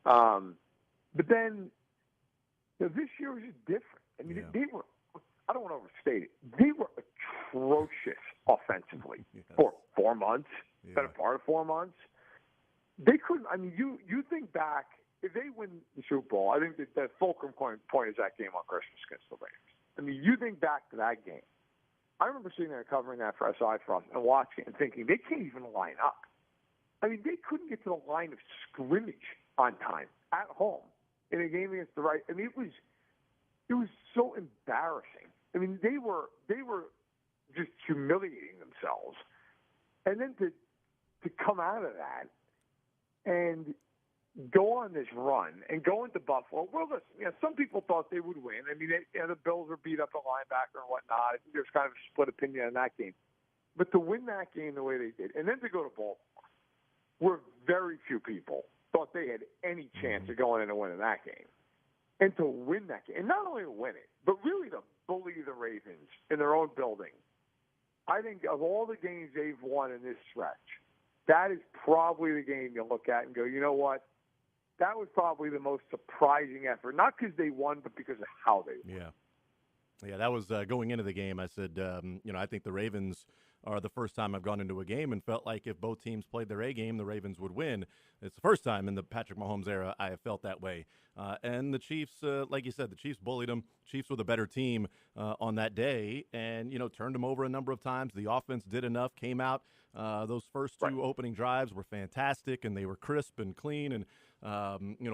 But then this year was just different. I mean, they were, I don't want to overstate it, they were atrocious offensively for 4 months, better part of 4 months. They couldn't, I mean, you think back, if they win the Super Bowl, I think that the fulcrum point is that game on Christmas against the Raiders. I mean, you think back to that game. I remember sitting there covering that for SI for us and watching it and thinking, they can't even line up. I mean, they couldn't get to the line of scrimmage on time at home in a game against the Raiders. I mean, it was so embarrassing. I mean, they were just humiliating themselves. And then to come out of that and go on this run and go into Buffalo. Well, listen, some people thought they would win. I mean, the Bills were beat up a linebacker and whatnot. I think there's kind of a split opinion on that game. But to win that game the way they did, and then to go to Baltimore, where very few people thought they had any chance of going in and winning that game. And to win that game, and not only to win it, but really to bully the Ravens in their own building. I think of all the games they've won in this stretch, that is probably the game you look at and go, you know what? That was probably the most surprising effort, not because they won, but because of how they won. Yeah, that was going into the game. I said, I think the Ravens are the first time I've gone into a game and felt like if both teams played their A game, the Ravens would win. It's the first time in the Patrick Mahomes era I have felt that way. And the Chiefs, like you said, the Chiefs bullied them. Chiefs were the better team on that day and, turned them over a number of times. The offense did enough, came out. Those first two opening drives were fantastic, and they were crisp and clean and,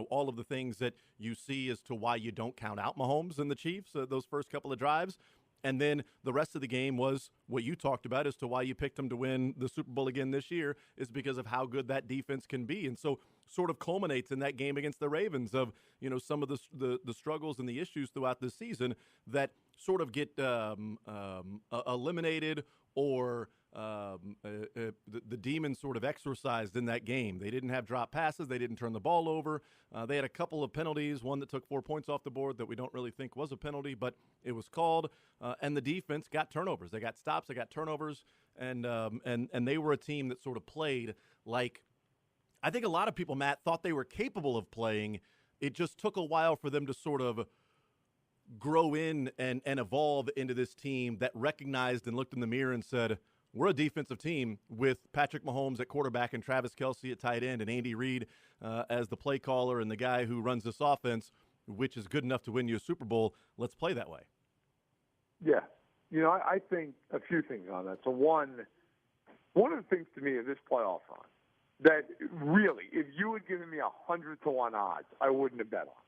all of the things that you see as to why you don't count out Mahomes and the Chiefs, those first couple of drives. And then the rest of the game was what you talked about as to why you picked them to win the Super Bowl again this year is because of how good that defense can be. And so sort of culminates in that game against the Ravens of, some of the struggles and the issues throughout the season that sort of get eliminated or the demons sort of exorcised in that game. They didn't have drop passes. They didn't turn the ball over. They had a couple of penalties, one that took 4 points off the board that we don't really think was a penalty, but it was called. And the defense got turnovers. They got stops. They got turnovers. And they were a team that sort of played like I think a lot of people, Matt, thought they were capable of playing. It just took a while for them to sort of grow in and evolve into this team that recognized and looked in the mirror and said, we're a defensive team with Patrick Mahomes at quarterback and Travis Kelce at tight end and Andy Reid as the play caller and the guy who runs this offense, which is good enough to win you a Super Bowl. Let's play that way. Yeah. I think a few things on that. So one of the things to me of this playoff run that really, if you had given me 100-1 odds, I wouldn't have bet on.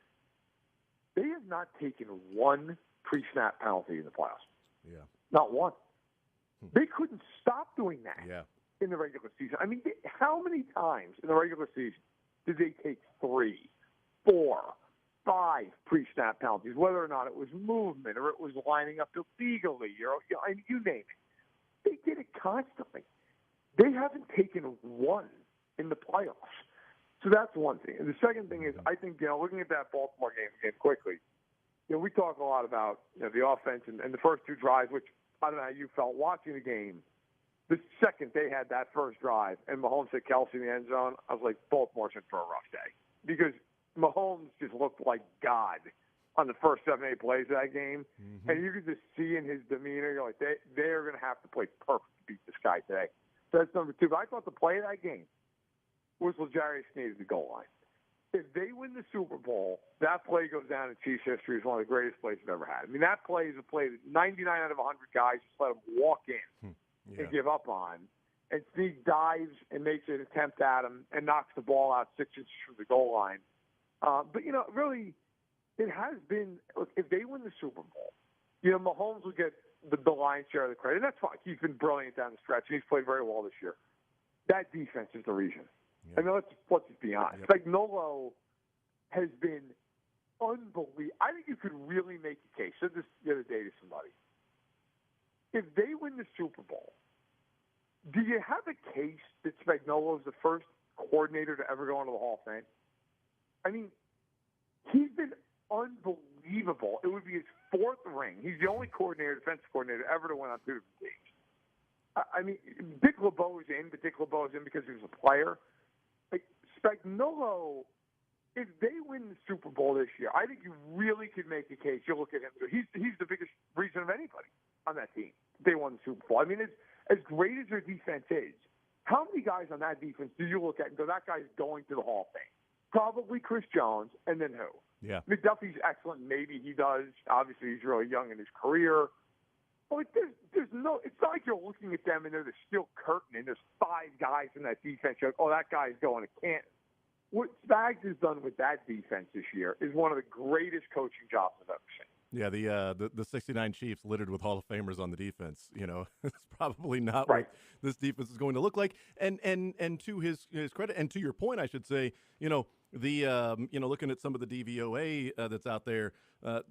They have not taken one pre-snap penalty in the playoffs. Yeah. Not one. They couldn't stop doing that in the regular season. I mean, how many times in the regular season did they take 3, 4, 5 pre-snap penalties, whether or not it was movement or it was lining up illegally or you name it? They did it constantly. They haven't taken one in the playoffs. So that's one thing. And the second thing is, I think, looking at that Baltimore game again quickly, we talk a lot about the offense and the first 2 drives, which I don't know how you felt watching the game. The second they had that first drive and Mahomes hit Kelce in the end zone, I was like, Baltimore's in for a rough day. Because Mahomes just looked like God on the first 7-8 plays of that game. Mm-hmm. And you could just see in his demeanor, you're like, they're going to have to play perfect to beat this guy today. So that's number 2. But I thought the play of that game was L'Jarius Sneed at the goal line. If they win the Super Bowl, that play goes down in Chiefs history as one of the greatest plays we've ever had. I mean, that play is a play that 99 out of 100 guys just let him walk in and give up on. And Sneed dives and makes an attempt at him and knocks the ball out 6 inches from the goal line. But, really, it has been – look, if they win the Super Bowl, Mahomes will get the lion's share of the credit. And that's fine. He's been brilliant down the stretch, and he's played very well this year. That defense is the reason. Yeah. I mean, let's just be honest. Like, Nolo has been unbelievable. I think you could really make a case. I said this the other day to somebody. If they win the Super Bowl, do you have a case that Spagnuolo is the first coordinator to ever go into the Hall of Fame? I mean, he's been unbelievable. It would be his 4th ring. He's the only defensive coordinator ever to win on 2 different teams. I mean, Dick LeBeau is in, but Dick LeBeau is in because he was a player. Like, Spagnuolo if they win the Super Bowl this year, I think you really could make a case. You look at him; he's the biggest reason of anybody on that team. They won the Super Bowl. I mean, it's, as great as their defense is, how many guys on that defense do you look at and go, that guy's going to the Hall of Fame? Probably Chris Jones, and then who? Yeah. McDuffie's excellent. Maybe he does. Obviously, he's really young in his career. But there's no. It's not like you're looking at them and they're the steel curtain and there's 5 guys in that defense. You're like, oh, that guy's going to Canton. What Spags has done with that defense this year is one of the greatest coaching jobs I've ever seen. Yeah, the 69 Chiefs littered with Hall of Famers on the defense. You know, it's probably not right. what this defense is going to look like. And to his credit, and to your point, I should say, you know, looking at some of the DVOA that's out there,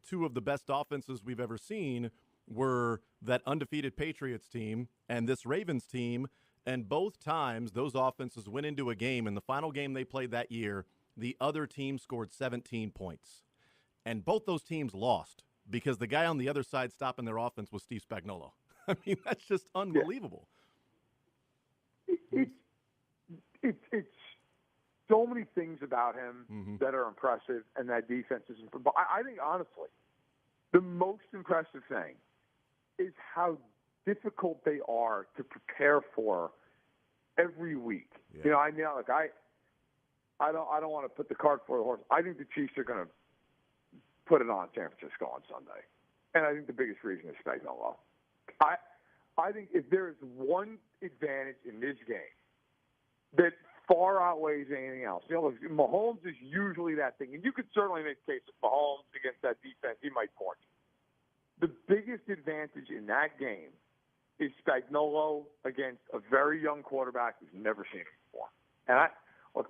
2 of the best offenses we've ever seen were that undefeated Patriots team and this Ravens team. And both times those offenses went into a game, in the final game they played that year, the other team scored 17 points. And both those teams lost because the guy on the other side stopping their offense was Steve Spagnuolo. I mean, that's just unbelievable. Yeah. It's so many things about him that are impressive, and that defense is impressive. But I think, honestly, the most impressive thing is how difficult they are to prepare for every week. Yeah. You know, I don't want to put the cart before the horse. I think the Chiefs are going to put it on San Francisco on Sunday, and I think the biggest reason is Spagnuolo. I think if there is one advantage in this game that far outweighs anything else, you know, Mahomes is usually that thing, and you could certainly make a case that Mahomes against that defense, he might torch. The biggest advantage in that game is Spagnuolo against a very young quarterback who's never seen him before. And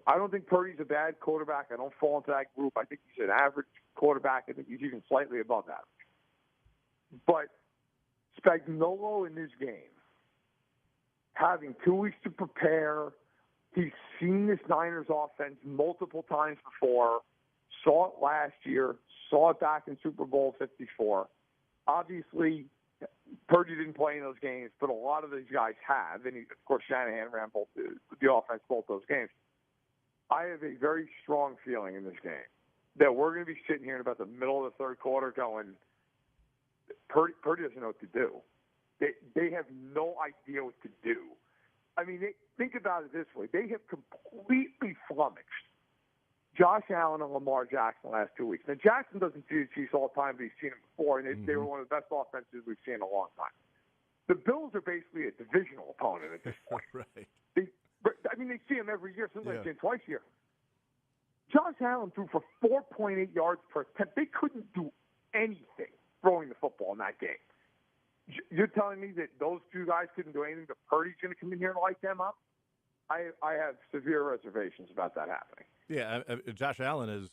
I don't think Purdy's a bad quarterback. I don't fall into that group. I think he's an average quarterback. I think he's even slightly above that. But Spagnuolo in this game, having 2 weeks to prepare, he's seen this Niners offense multiple times before, saw it last year, saw it back in Super Bowl 54. Obviously, Purdy didn't play in those games, but a lot of these guys have. And, of course, Shanahan ran both the offense both those games. I have a very strong feeling in this game that we're going to be sitting here in about the middle of the third quarter going, Purdy doesn't know what to do. They have no idea what to do. I mean, think about it this way. They have completely flummoxed Josh Allen and Lamar Jackson the last 2 weeks. Now, Jackson doesn't see the Chiefs all the time, but he's seen them before, and they were one of the best offenses we've seen in a long time. The Bills are basically a divisional opponent at this point. Right. They see them every year, sometimes they see them twice a year. Josh Allen threw for 4.8 yards per attempt. They couldn't do anything throwing the football in that game. You're telling me that those 2 guys couldn't do anything, but Purdy's going to come in here and light them up? I have severe reservations about that happening. Yeah, Josh Allen is,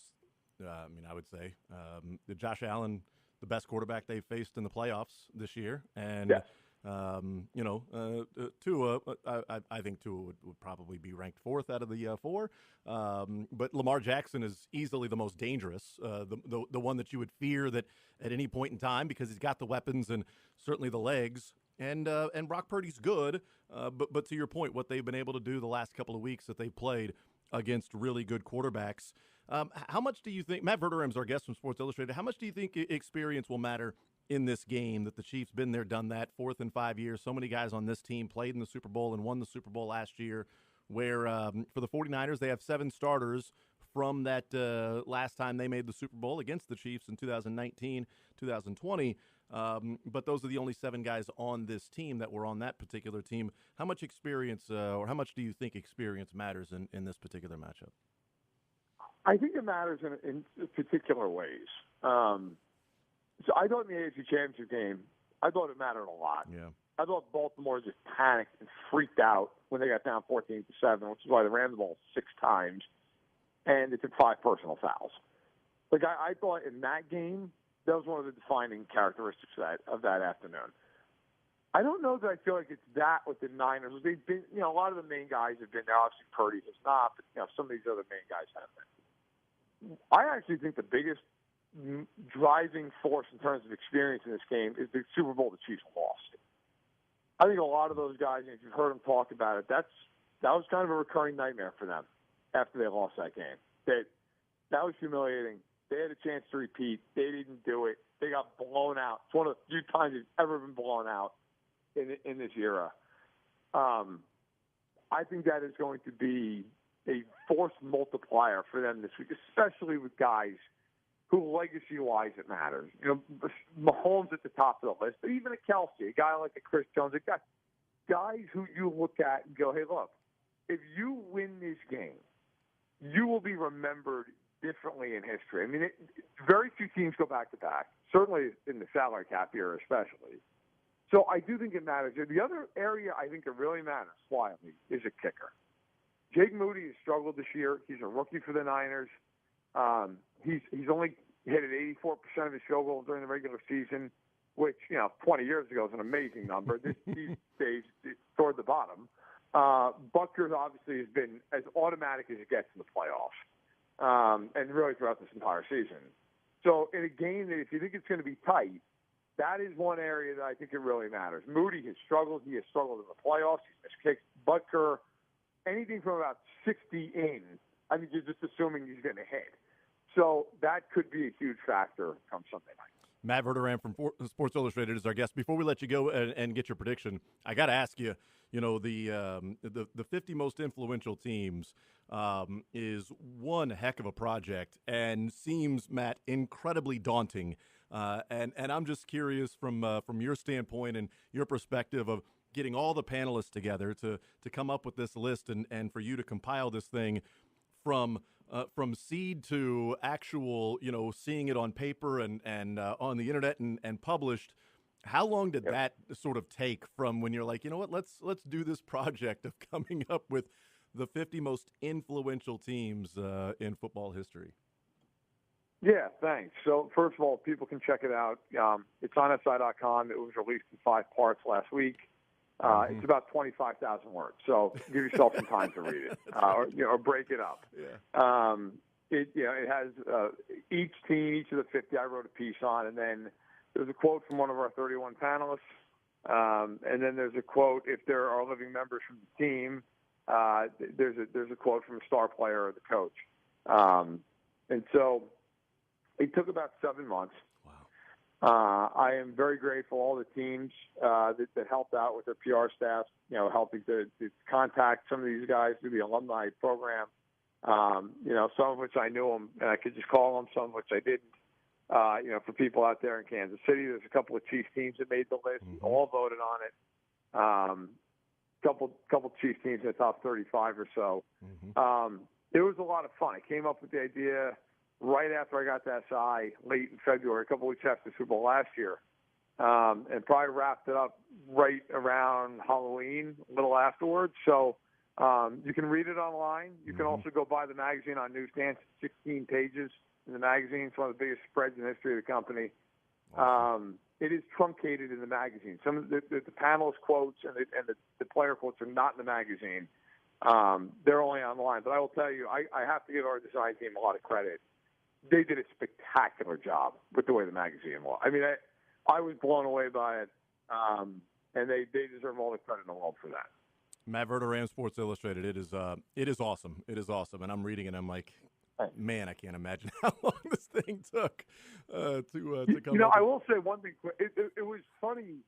I would say, Josh Allen, the best quarterback they've faced in the playoffs this year. And, yes. Tua, I think Tua would probably be ranked 4th out of the 4. But Lamar Jackson is easily the most dangerous, the one that you would fear that at any point in time, because he's got the weapons and certainly the legs. And Brock Purdy's good, but to your point, what they've been able to do the last couple of weeks that they've played against really good quarterbacks. How much do you think, Matt Verderem's our guest from Sports Illustrated, how much do you think experience will matter in this game, that the Chiefs been there, done that, 4th in 5 years? So many guys on this team played in the Super Bowl and won the Super Bowl last year, where for the 49ers, they have 7 starters from that last time they made the Super Bowl against the Chiefs in 2019, 2020. But those are the only 7 guys on this team that were on that particular team. How much experience, or how much do you think experience matters in this particular matchup? I think it matters in particular ways. So I thought in the AFC Championship game, I thought it mattered a lot. Yeah. I thought Baltimore just panicked and freaked out when they got down 14-7, which is why they ran the ball 6 times, and it took 5 personal fouls. Like I thought in that game, that was one of the defining characteristics of that afternoon. I don't know that I feel like it's that with the Niners. They've been, a lot of the main guys have been there. Obviously, Purdy has not, but some of these other main guys have been. I actually think the biggest driving force in terms of experience in this game is the Super Bowl the Chiefs lost. I think a lot of those guys, and if you've heard them talk about it, that was kind of a recurring nightmare for them after they lost that game. That That was humiliating. They had a chance to repeat. They didn't do it. They got blown out. It's one of the few times they've ever been blown out in this era. I think that is going to be a force multiplier for them this week, especially with guys who legacy-wise it matters. You know, Mahomes at the top of the list, but even a Kelsey, a guy like a Chris Jones, a guys who you look at and go, hey, look, if you win this game, you will be remembered differently in history. I mean, very few teams go back-to-back, certainly in the salary cap era especially. So I do think it matters. The other area I think it really matters, quietly, is a kicker. Jake Moody has struggled this year. He's a rookie for the Niners. He's only hit at 84% of his field goals during the regular season, which, 20 years ago is an amazing number. These days, it's toward the bottom. Butker obviously has been as automatic as it gets in the playoffs, and really throughout this entire season. So in a game that if you think it's going to be tight, that is one area that I think it really matters. Moody has struggled. He has struggled in the playoffs. He's missed kicks. Butker, anything from about 60 in, I mean, you're just assuming he's going to hit. So that could be a huge factor come Sunday night. Matt Verderam from Sports Illustrated is our guest. Before we let you go and get your prediction, I got to ask you, the 50 most influential teams is one heck of a project and seems, Matt, incredibly daunting. And I'm just curious from your standpoint and your perspective of getting all the panelists together to come up with this list and for you to compile this thing from seed to actual, seeing it on paper and on the internet and published. How long did that sort of take from when you're like, you know what, let's do this project of coming up with the 50 most influential teams in football history? Yeah, thanks. So first of all, people can check it out. It's on SI.com. It was released in 5 parts last week. It's about 25,000 words. So give yourself some time to read it, or break it up. Yeah. It has each team, each of the 50. I wrote a piece on, and then there's a quote from one of our 31 panelists, and then there's a quote if there are living members from the team. There's a quote from a star player or the coach, and so it took about 7 months. I am very grateful all the teams that helped out with their PR staff, helping to contact some of these guys through the alumni program. Some of which I knew them and I could just call them, some of which I didn't. For people out there in Kansas City, there's a couple of Chiefs teams that made the list. We all voted on it. Couple Chiefs teams in the top 35 or so. It was a lot of fun. I came up with the idea right after I got to SI, late in February, a couple weeks after the Super Bowl last year, and probably wrapped it up right around Halloween, a little afterwards. So you can read it online. You can also go buy the magazine on newsstands. 16 pages in the magazine. It's one of the biggest spreads in the history of the company. It is truncated in the magazine. Some of the panelist quotes and the player quotes are not in the magazine. They're only online. But I will tell you, I have to give our design team a lot of credit. They did a spectacular job with the way the magazine was. I mean, I was blown away by it, and they deserve all the credit in the world for that. Matt Verderam, Sports Illustrated. It is awesome. It is awesome, and I'm reading it. And I'm like, man, I can't imagine how long this thing took to come. I will say one thing. It was funny.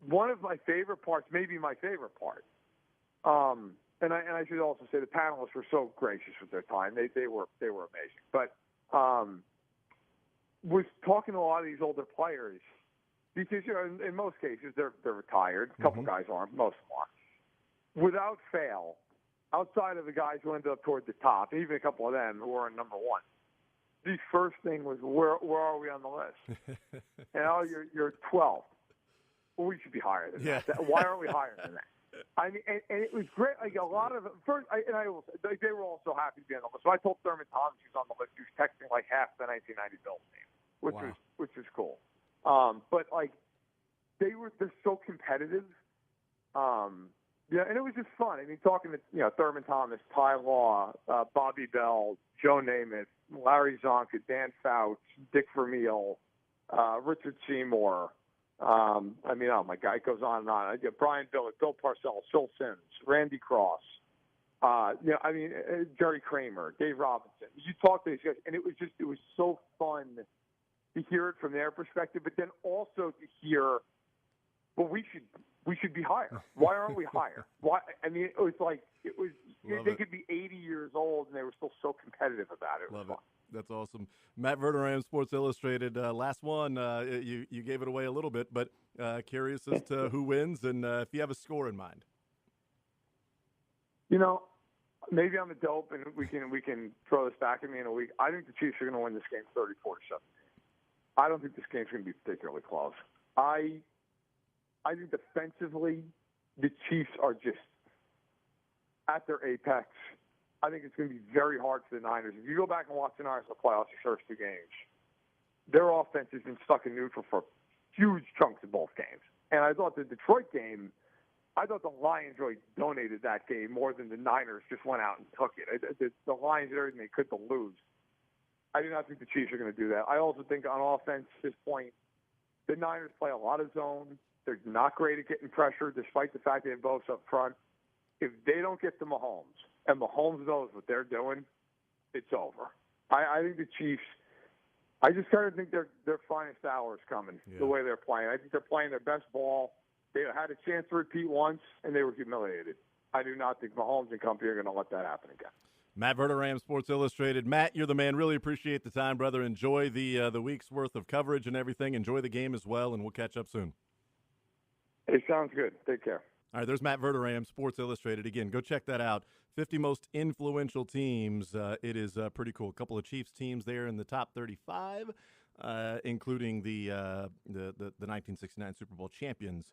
One of my favorite parts, maybe my favorite part. And I should also say the panelists were so gracious with their time. They were amazing. But was talking to a lot of these older players because in most cases they're retired. A couple guys aren't. Most of them aren't. Without fail, outside of the guys who ended up toward the top, even a couple of them who were in number one, the first thing was where are we on the list? You're 12. Well, we should be higher than that. Why aren't we higher than that? I mean, and it was great. Like a lot of first, they were all so happy to be on the list. So I told Thurman Thomas he was on the list. He was texting like half the 1990 Bills team, which was cool. But like they're so competitive. And it was just fun. I mean, talking to Thurman Thomas, Ty Law, Bobby Bell, Joe Namath, Larry Zonka, Dan Fouts, Dick Vermeil, Richard Seymour. I mean, oh my God, it goes on and on. Brian Billett, Bill Parcells, Phil Simms, Randy Cross, Jerry Kramer, Dave Robinson. You talk to these guys, and it was so fun to hear it from their perspective, but then also to hear, well, we should be higher. Why aren't we higher? Why? I mean, they could be 80 years old and they were still so competitive about it. Love it. That's awesome. Matt Verderam, Sports Illustrated. Last one, you gave it away a little bit, but curious as to who wins and if you have a score in mind. Maybe I'm a dope, and we can throw this back at me in a week. I think the Chiefs are going to win this game 34-17. I don't think this game's going to be particularly close. I think defensively, the Chiefs are just at their apex. I think it's going to be very hard for the Niners. If you go back and watch the Niners in the playoffs, the first two games, their offense has been stuck in neutral for huge chunks of both games. And I thought the Detroit game, I thought the Lions really donated that game more than the Niners just went out and took it. The Lions did everything they could to lose. I do not think the Chiefs are going to do that. I also think on offense at this point, the Niners play a lot of zone. They're not great at getting pressure, despite the fact they have both up front. If they don't get to Mahomes, and Mahomes knows what they're doing, it's over. I think the Chiefs, I just kind of think their finest hour is coming, the way they're playing. I think they're playing their best ball. They had a chance to repeat once, and they were humiliated. I do not think Mahomes and company are going to let that happen again. Matt Verderam, Sports Illustrated. Matt, you're the man. Really appreciate the time, brother. Enjoy the week's worth of coverage and everything. Enjoy the game as well, and we'll catch up soon. It sounds good. Take care. All right, there's Matt Verderam, Sports Illustrated. Again, go check that out. 50 most influential teams. It is pretty cool. A couple of Chiefs teams there in the top 35, including the 1969 Super Bowl champions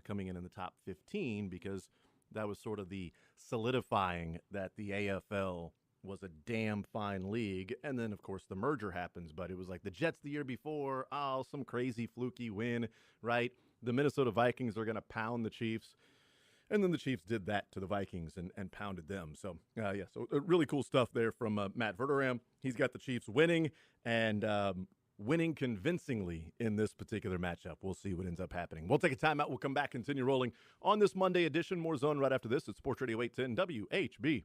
coming in the top 15, because that was sort of the solidifying that the AFL was a damn fine league. And then, of course, the merger happens. But it was like the Jets the year before. Oh, some crazy fluky win, right? The Minnesota Vikings are going to pound the Chiefs. And then the Chiefs did that to the Vikings and pounded them. So, so really cool stuff there from Matt Verderam. He's got the Chiefs winning and winning convincingly in this particular matchup. We'll see what ends up happening. We'll take a timeout. We'll come back, continue rolling on this Monday edition. More Zone right after this. It's Sports Radio 810 WHB.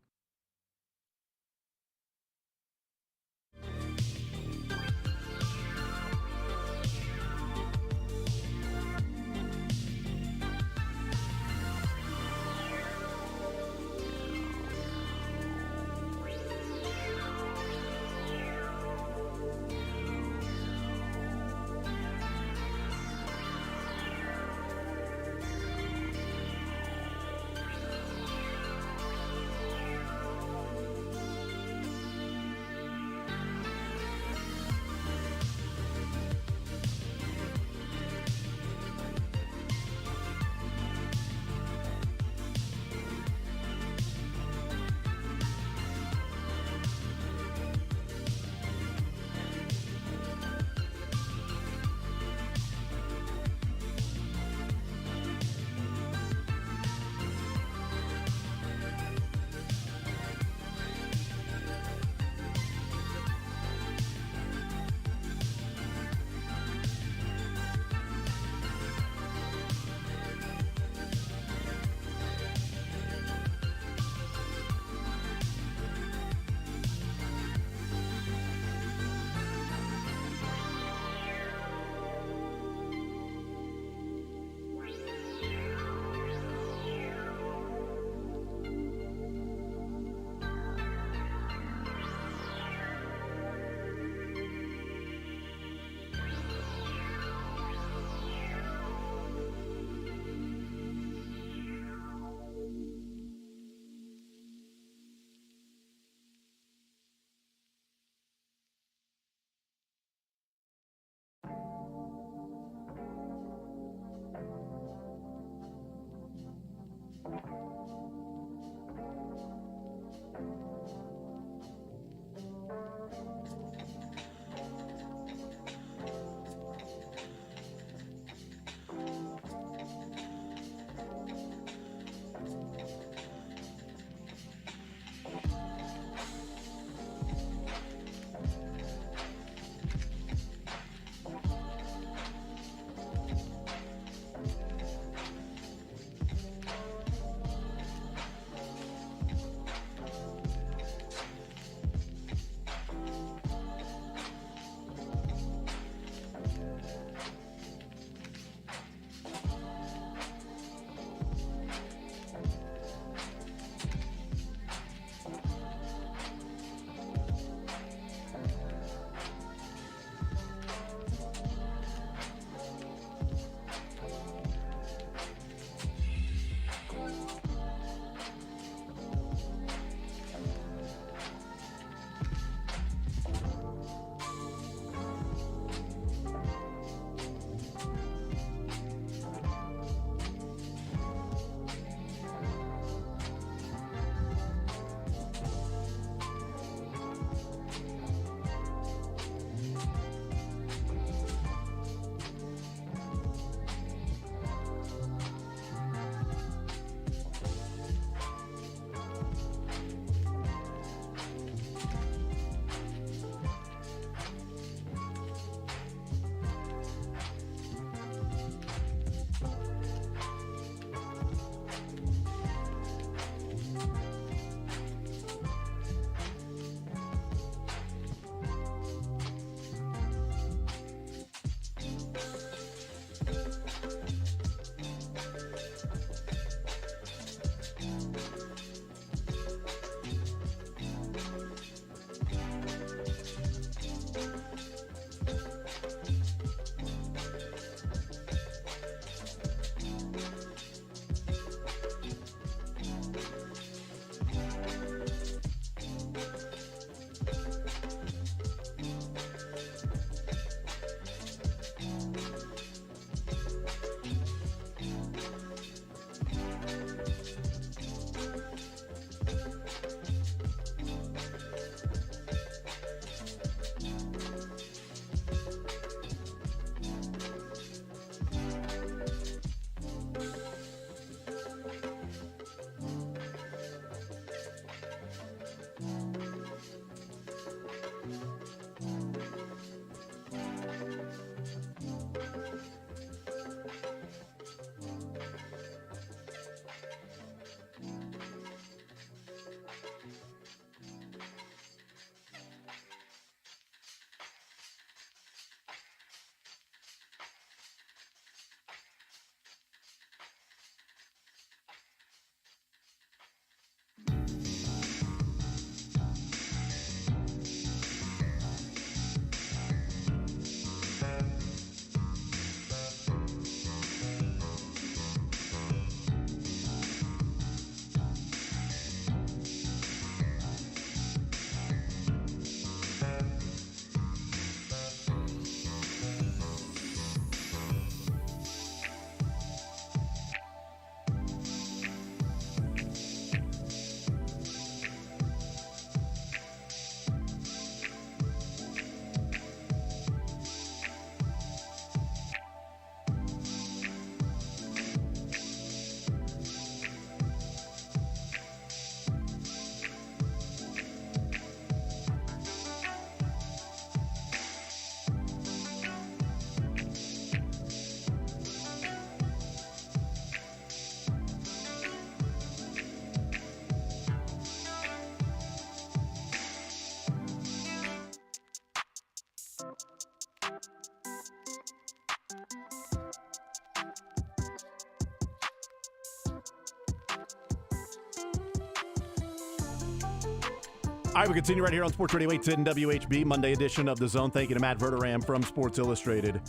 All right, we continue right here on Sports Radio 810 WHB, Monday edition of The Zone. Thank you to Matt Verderam from Sports Illustrated.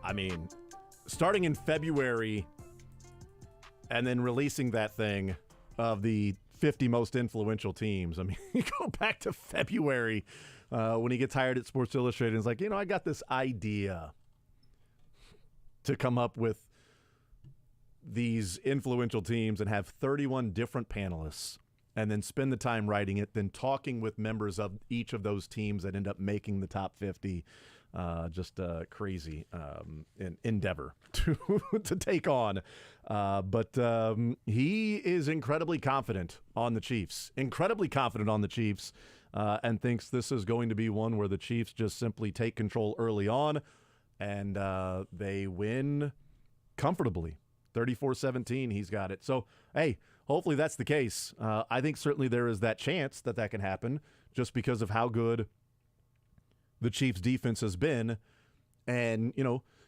I mean, starting in February and then releasing that thing of the 50 most influential teams. I mean, you go back to February when he gets hired at Sports Illustrated and is like, I got this idea to come up with these influential teams and have 31 different panelists and then spend the time writing it, then talking with members of each of those teams that end up making the top 50. Just a crazy endeavor to take on. But he is incredibly confident on the Chiefs, and thinks this is going to be one where the Chiefs just simply take control early on, and they win comfortably. 34-17, he's got it. So, hey, hopefully that's the case. I think certainly there is that chance that can happen just because of how good the Chiefs' defense has been. And,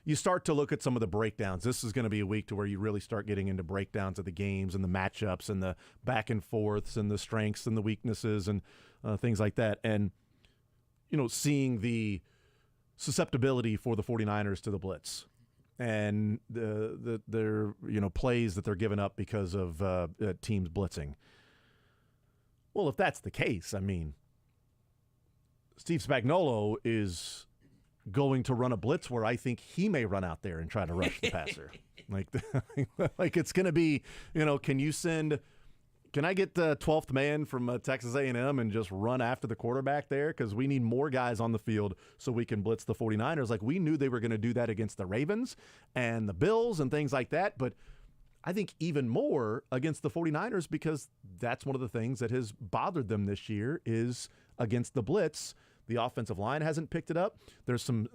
you start to look at some of the breakdowns. This is going to be a week to where you really start getting into breakdowns of the games and the matchups and the back and forths and the strengths and the weaknesses and things like that. And, seeing the susceptibility for the 49ers to the blitz and their plays that they're giving up because of teams blitzing. Well, if that's the case, I mean, Steve Spagnuolo is going to run a blitz where I think he may run out there and try to rush the passer. Like it's going to be, can I get the 12th man from Texas A&M and just run after the quarterback there? Because we need more guys on the field so we can blitz the 49ers. Like, we knew they were going to do that against the Ravens and the Bills and things like that. But I think even more against the 49ers, because that's one of the things that has bothered them this year is against the blitz. The offensive line hasn't picked it up. There's some,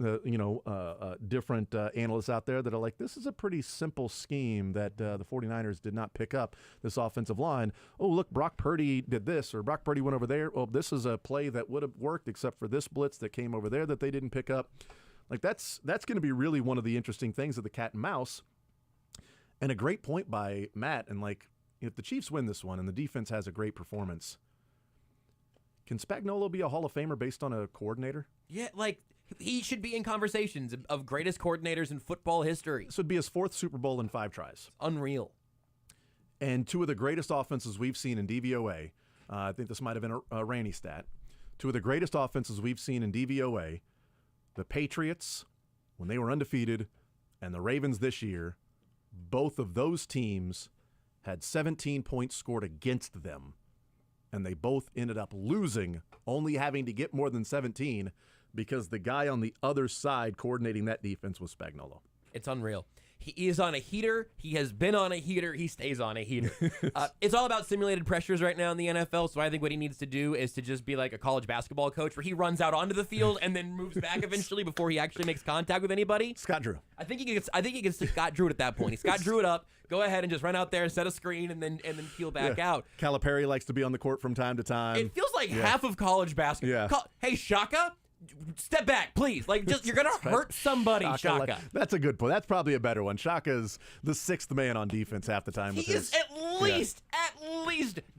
different analysts out there that are like, this is a pretty simple scheme that the 49ers did not pick up, this offensive line. Oh, look, Brock Purdy did this, or Brock Purdy went over there. Oh, this is a play that would have worked except for this blitz that came over there that they didn't pick up. Like, that's going to be really one of the interesting things of the cat and mouse. And a great point by Matt. And, like, if the Chiefs win this one and the defense has a great performance, can Spagnuolo be a Hall of Famer based on a coordinator? Yeah, like, he should be in conversations of greatest coordinators in football history. This would be his 4th Super Bowl in 5 tries. Unreal. And 2 of the greatest offenses we've seen in DVOA, I think this might have been a Randy stat, 2 of the greatest offenses we've seen in DVOA, the Patriots, when they were undefeated, and the Ravens this year, both of those teams had 17 points scored against them. And they both ended up losing, only having to get more than 17 because the guy on the other side coordinating that defense was Spagnuolo. It's unreal. He is on a heater. He has been on a heater. He stays on a heater. It's all about simulated pressures right now in the NFL, so I think what he needs to do is to just be like a college basketball coach where he runs out onto the field and then moves back eventually before he actually makes contact with anybody. Scott Drew. I think he gets Scott Drew at that point. He Scott Drew it up, go ahead and just run out there, set a screen, and then peel back out. Calipari likes to be on the court from time to time. It feels like half of college basketball. Yeah. Hey, Shaka, step back, please. Like, just you're gonna hurt somebody, Shaka. That's a good point. That's probably a better one. Shaka's the 6th man on defense half the time. He is at least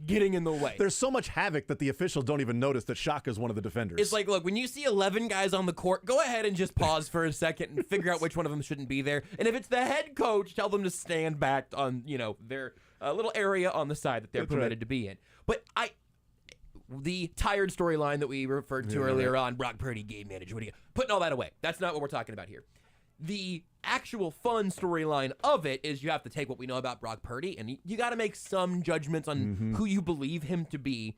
getting in the way. There's so much havoc that the officials don't even notice that Shaka's one of the defenders. It's like, look, when you see 11 guys on the court, go ahead and just pause for a second and figure out which one of them shouldn't be there. And if it's the head coach, tell them to stand back on, their little area on the side that they're permitted to be in. But the tired storyline that we referred to earlier on, Brock Purdy, game manager, putting all that away. That's not what we're talking about here. The actual fun storyline of it is you have to take what we know about Brock Purdy, and you got to make some judgments on who you believe him to be.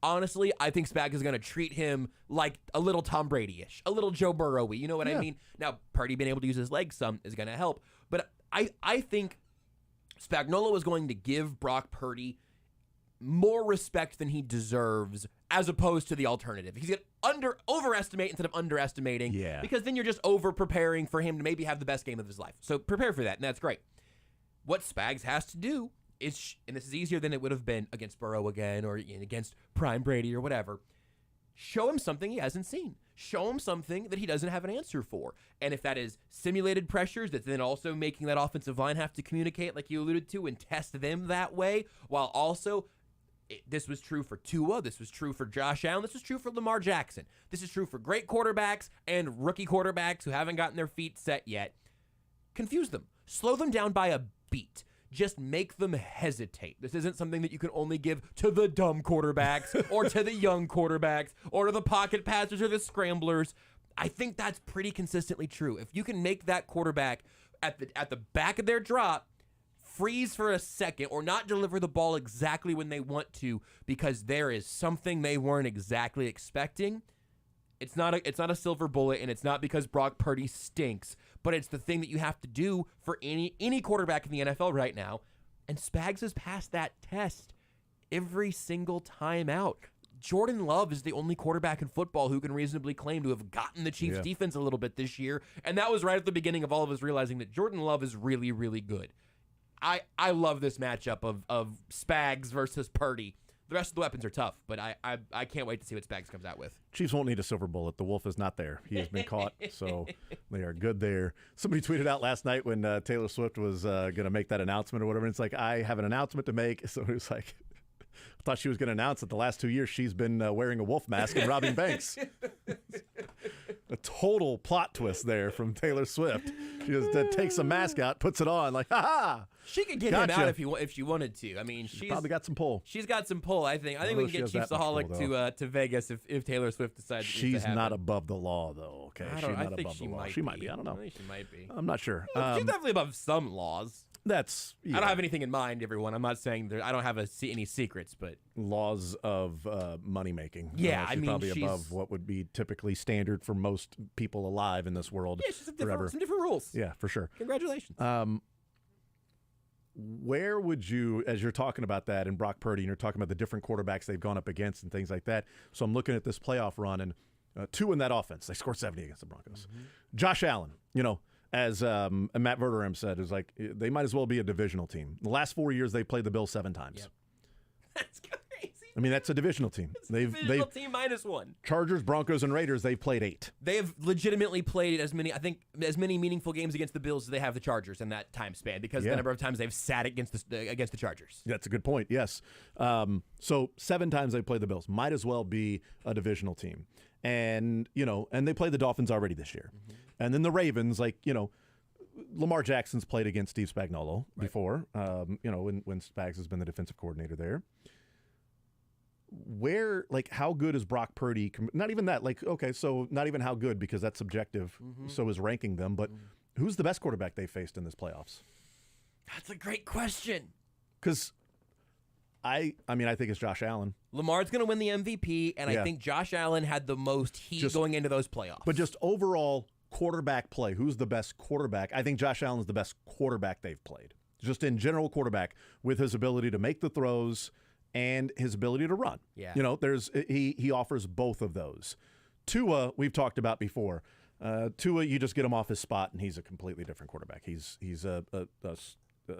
Honestly, I think Spag is going to treat him like a little Tom Brady-ish, a little Joe Burrow-y. You know what I mean? Now, Purdy being able to use his legs some is going to help, but I think Spagnuolo is going to give Brock Purdy more respect than he deserves as opposed to the alternative. He's going to overestimate instead of underestimating because then you're just over-preparing for him to maybe have the best game of his life. So prepare for that, and that's great. What Spags has to do is, and this is easier than it would have been against Burrow again or against Prime Brady or whatever, show him something he hasn't seen. show him something that he doesn't have an answer for. And if that is simulated pressures, that's then also making that offensive line have to communicate like you alluded to and test them that way, while also this was true for Tua, this was true for Josh Allen, this was true for Lamar Jackson. This is true for great quarterbacks and rookie quarterbacks who haven't gotten their feet set yet. Confuse them. Slow them down by a beat. Just make them hesitate. This isn't something that you can only give to the dumb quarterbacks or to the young quarterbacks or to the pocket passers or the scramblers. I think that's pretty consistently true. If you can make that quarterback at the back of their drop freeze for a second or not deliver the ball exactly when they want to because there is something they weren't exactly expecting, it's not a silver bullet, and it's not because Brock Purdy stinks, but it's the thing that you have to do for any quarterback in the NFL right now. And Spags has passed that test every single time out. Jordan Love is the only quarterback in football who can reasonably claim to have gotten the Chiefs' defense a little bit this year, and that was right at the beginning of all of us realizing that Jordan Love is really, really good. I love this matchup of Spags versus Purdy. The rest of the weapons are tough, but I can't wait to see what Spags comes out with. Chiefs won't need a silver bullet. The wolf is not there. He has been caught, so they are good there. Somebody tweeted out last night when Taylor Swift was going to make that announcement or whatever. And it's like, I have an announcement to make. So it was like, I thought she was going to announce that the last 2 years she's been wearing a wolf mask and robbing banks. A total plot twist there from Taylor Swift. She just takes a mask out, puts it on, like, ha-ha. She could get him out if she wanted to. I mean, she's probably got some pull. She's got some pull. I think we can get Chiefsaholic to Vegas if Taylor Swift decides. She's not above the law, though. Okay, she's not above the law. Might she might be. I don't know. I think she might be. I'm not sure. She's definitely above some laws. That's. Yeah. I don't have anything in mind, everyone. I'm not saying I don't have any secrets, but laws of money making. Yeah, she's probably above what would be typically standard for most people alive in this world. Yeah, she's some different rules. Yeah, for sure. Congratulations. Where would you, as you're talking about that and Brock Purdy, and you're talking about the different quarterbacks they've gone up against and things like that. So I'm looking at this playoff run and two in that offense. They scored 70 against the Broncos. Mm-hmm. Josh Allen, as Matt Verderame said, is like they might as well be a divisional team. The last 4 years, they played the Bills 7 times. Yep. That's crazy. I mean, that's a divisional team. They've team -1. Chargers, Broncos, and Raiders, they've played 8. They have legitimately played as many meaningful games against the Bills as they have the Chargers in that time span because the number of times they've sat against the Chargers. That's a good point, yes. So 7 times they've played the Bills. Might as well be a divisional team. And, and they played the Dolphins already this year. Mm-hmm. And then the Ravens, Lamar Jackson's played against Steve Spagnuolo before, when Spags has been the defensive coordinator there. How good is Brock Purdy? Not even that. So not even how good because that's subjective. Mm-hmm. So is ranking them. But who's the best quarterback they faced in this playoffs? That's a great question. Because I think it's Josh Allen. Lamar's going to win the MVP, and I think Josh Allen had the most heat going into those playoffs. But just overall quarterback play, who's the best quarterback? I think Josh Allen's the best quarterback they've played. Just in general quarterback with his ability to make the throws and his ability to run. Yeah. He offers both of those. Tua, we've talked about before. Tua, you just get him off his spot, and he's a completely different quarterback. He's a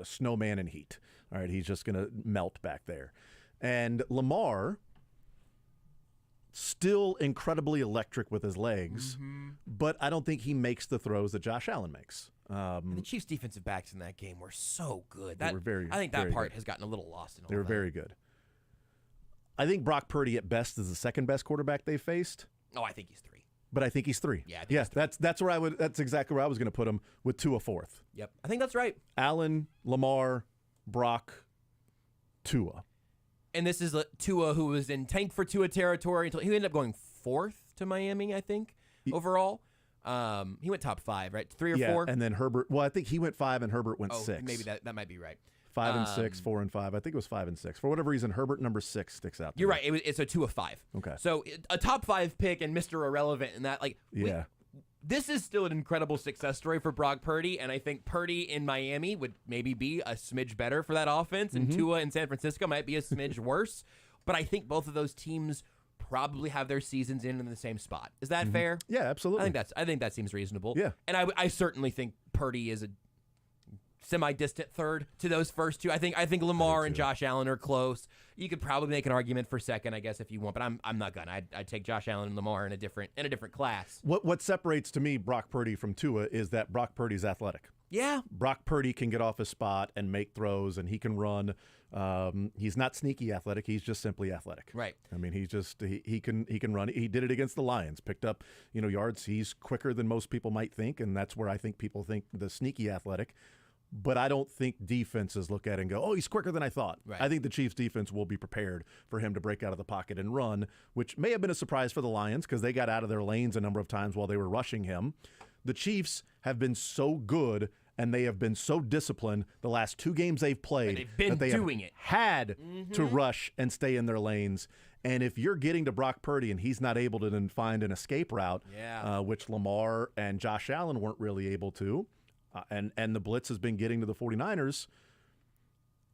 snowman in heat. All right, he's just going to melt back there. And Lamar, still incredibly electric with his legs, but I don't think he makes the throws that Josh Allen makes. And the Chiefs' defensive backs in that game were so good. They were very, I think that very part good. has gotten a little lost in all They were that. very good. I think Brock Purdy at best is the second best quarterback they faced. Oh, I think he's 3. But I think he's 3. Yeah, I think he's 3. That's exactly where I was going to put him with Tua 4th. Yep, I think that's right. Allen, Lamar, Brock, Tua. And this is Tua, who was in tank for Tua territory until he ended up going 4th to Miami, I think, overall. He went top 5, right? 3 or 4? And then Herbert. Well, I think he went 5 and Herbert went 6. Maybe that might be right. 5 and 6, 4 and 5. I think it was 5 and 6. For whatever reason, Herbert number 6 sticks out. You're right. It's a 2 of 5. Okay. So a top 5 pick and Mr. Irrelevant and that this is still an incredible success story for Brock Purdy, and I think Purdy in Miami would maybe be a smidge better for that offense, and Tua in San Francisco might be a smidge worse. But I think both of those teams probably have their seasons in the same spot. Is that fair? Yeah, absolutely. I think that seems reasonable. Yeah. And I certainly think Purdy is a semi-distant third to those first two. I think Lamar and Josh Allen are close. You could probably make an argument for second, I guess, if you want, but I'm not gonna. I'd take Josh Allen and Lamar in a different class. What separates to me Brock Purdy from Tua is that Brock Purdy's athletic. Yeah. Brock Purdy can get off his spot and make throws, and he can run. He's not sneaky athletic. He's just simply athletic. Right. I mean, he can run. He did it against the Lions. Picked up yards. He's quicker than most people might think, and that's where I think people think the sneaky athletic. But I don't think defenses look at it and go, oh, he's quicker than I thought. Right. I think the Chiefs defense will be prepared for him to break out of the pocket and run, which may have been a surprise for the Lions because they got out of their lanes a number of times while they were rushing him. The Chiefs have been so good and they have been so disciplined the last 2 games they've played that they had to rush and stay in their lanes. And if you're getting to Brock Purdy and he's not able to then find an escape route, which Lamar and Josh Allen weren't really able to, and the blitz has been getting to the 49ers,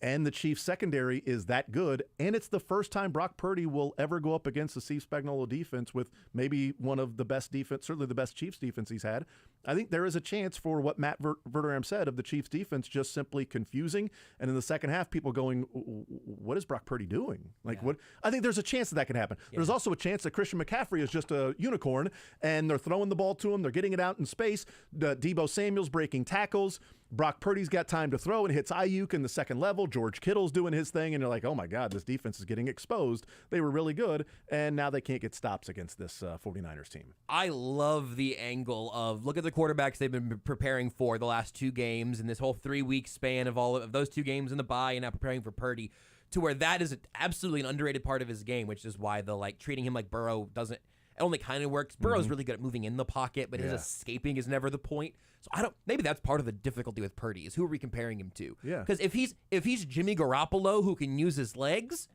and the Chiefs secondary is that good, and it's the first time Brock Purdy will ever go up against the Steve Spagnuolo defense with maybe one of the best defense, certainly the best Chiefs defense he's had. I think there is a chance for what Matt Verderame said of the Chiefs defense just simply confusing, and in the second half, people going, what is Brock Purdy doing? What? I think there's a chance that can happen. Yeah. There's also a chance that Christian McCaffrey is just a unicorn, and they're throwing the ball to him, they're getting it out in space. Deebo Samuel's breaking tackles. Brock Purdy's got time to throw and hits Ayuk in the second level. George Kittle's doing his thing, and you're like, oh, my God, this defense is getting exposed. They were really good, and now they can't get stops against this 49ers team. I love the angle of look at the quarterbacks they've been preparing for the last 2 games and this whole 3-week span of all of those 2 games in the bye and now preparing for Purdy, to where that is absolutely an underrated part of his game, which is why the treating him like Burrow doesn't – it only kind of works. Burrow's really good at moving in the pocket, but his escaping is never the point. So maybe that's part of the difficulty with Purdy is who are we comparing him to? Yeah. Because if he's Jimmy Garoppolo who can use his legs,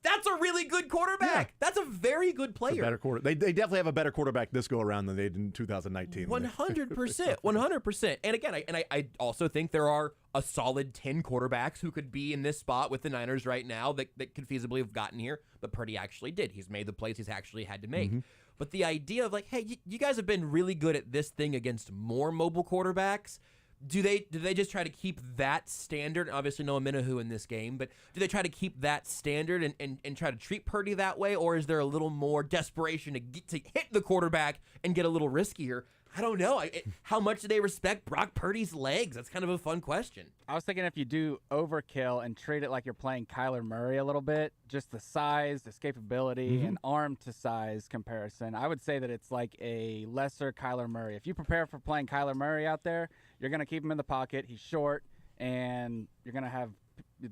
that's a really good quarterback. Yeah. That's a very good player. It's a better quarterback. They definitely have a better quarterback this go around than they did in 2019. 100%. 100%. And again, I also think there are a solid 10 quarterbacks who could be in this spot with the Niners right now that could feasibly have gotten here, but Purdy actually did. He's made the plays he's actually had to make. Mm-hmm. But the idea of hey, you guys have been really good at this thing against more mobile quarterbacks. Do they just try to keep that standard? Obviously, no Minahu in this game, but do they try to keep that standard and try to treat Purdy that way, or is there a little more desperation to hit the quarterback and get a little riskier? I don't know. How much do they respect Brock Purdy's legs? That's kind of a fun question. I was thinking if you do overkill and treat it like you're playing Kyler Murray a little bit, just the size, escapability, and arm to size comparison, I would say that it's like a lesser Kyler Murray. If you prepare for playing Kyler Murray out there, you're going to keep him in the pocket. He's short, and you're going to have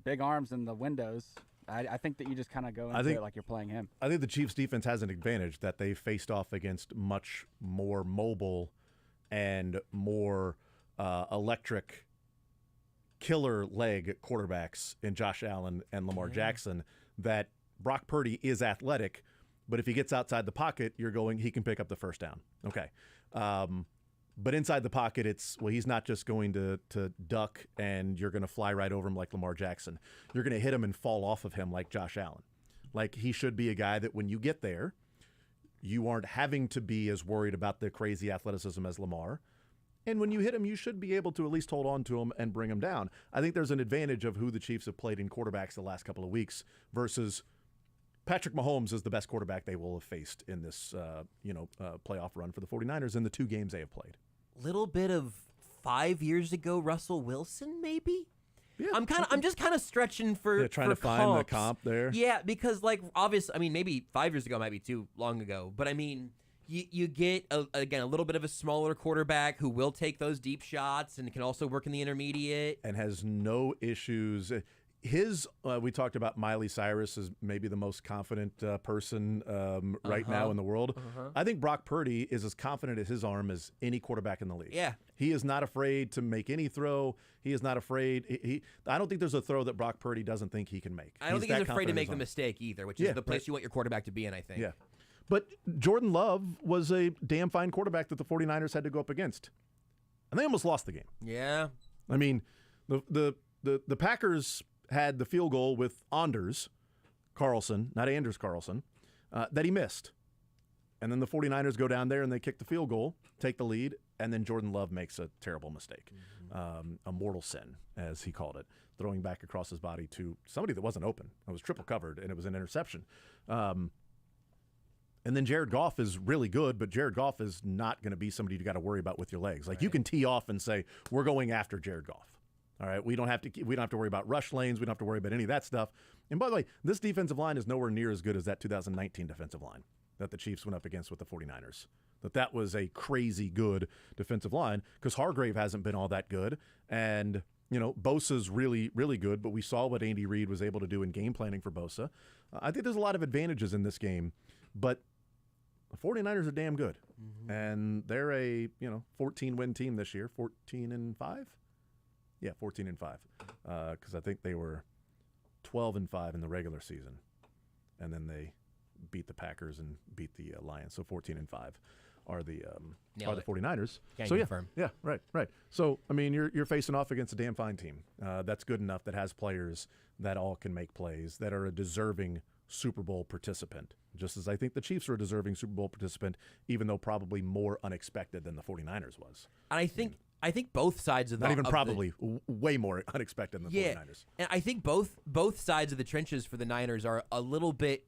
big arms in the windows. I think that you just kind of go into it like you're playing him. I think the Chiefs' defense has an advantage that they faced off against much more mobile and more electric killer leg quarterbacks in Josh Allen and Lamar Jackson, that Brock Purdy is athletic, but if he gets outside the pocket, he can pick up the first down. Okay. But inside the pocket, he's not just going to duck and you're going to fly right over him like Lamar Jackson. You're going to hit him and fall off of him like Josh Allen. Like, he should be a guy that when you get there, you aren't having to be as worried about the crazy athleticism as Lamar. And when you hit him, you should be able to at least hold on to him and bring him down. I think there's an advantage of who the Chiefs have played in quarterbacks the last couple of weeks versus Patrick Mahomes is the best quarterback they will have faced in this playoff run for the 49ers in the 2 games they have played. Little bit of 5 years ago Russell Wilson, maybe? Yeah, I'm just kind of stretching for trying to comps. Find the comp there. Yeah, because obviously, maybe 5 years ago might be too long ago, but you get a little bit of a smaller quarterback who will take those deep shots and can also work in the intermediate and has no issues. We talked about Miley Cyrus as maybe the most confident person right now in the world. I think Brock Purdy is as confident at his arm as any quarterback in the league. Yeah. He is not afraid to make any throw. He is not afraid. I don't think there's a throw that Brock Purdy doesn't think he can make. I don't think he's afraid to make the mistake either, which is the place you want your quarterback to be in, I think. Yeah. But Jordan Love was a damn fine quarterback that the 49ers had to go up against. And they almost lost the game. Yeah. I mean, the Packers had the field goal with Anders Carlson, not Anders Carlson, that he missed. And then the 49ers go down there and they kick the field goal, take the lead, and then Jordan Love makes a terrible mistake, a mortal sin, as he called it, throwing back across his body to somebody that wasn't open. It was triple covered, and it was an interception. And then Jared Goff is really good, but Jared Goff is not going to be somebody you got to worry about with your legs. Like, you can tee off and say, we're going after Jared Goff. All right, we don't have to worry about rush lanes. We don't have to worry about any of that stuff. And by the way, this defensive line is nowhere near as good as that 2019 defensive line that the Chiefs went up against with the 49ers. That was a crazy good defensive line, because Hargrave hasn't been all that good. And, Bosa's really, really good, but we saw what Andy Reid was able to do in game planning for Bosa. I think there's a lot of advantages in this game, but the 49ers are damn good. And they're a, 14-win team this year, 14-5? Yeah, 14-5. Because I think they were 12-5 in the regular season. And then they beat the Packers and beat the Lions. So 14-5 are the 49ers. Can't so confirm. Yeah, right. So I mean, you're facing off against a damn fine team that's good enough, that has players that all can make plays, that are a deserving Super Bowl participant. Just as I think the Chiefs are a deserving Super Bowl participant, even though probably more unexpected than the 49ers was. And I think both sides of the... Not even probably, way more unexpected than the 49ers. And I think both sides of the trenches for the Niners are a little bit...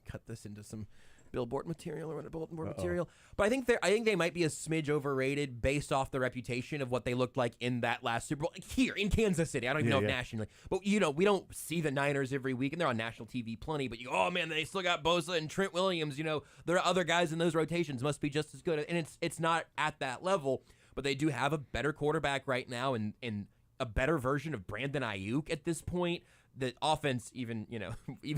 Cut this into some billboard material or bulletin board material. But I think they might be a smidge overrated based off the reputation of what they looked like in that last Super Bowl. Here in Kansas City. I don't even know if nationally. But, we don't see the Niners every week, and they're on national TV plenty. But, oh, man, they still got Bosa and Trent Williams. There are other guys in those rotations must be just as good. And it's not at that level. But they do have a better quarterback right now and a better version of Brandon Ayuk at this point. The offense, even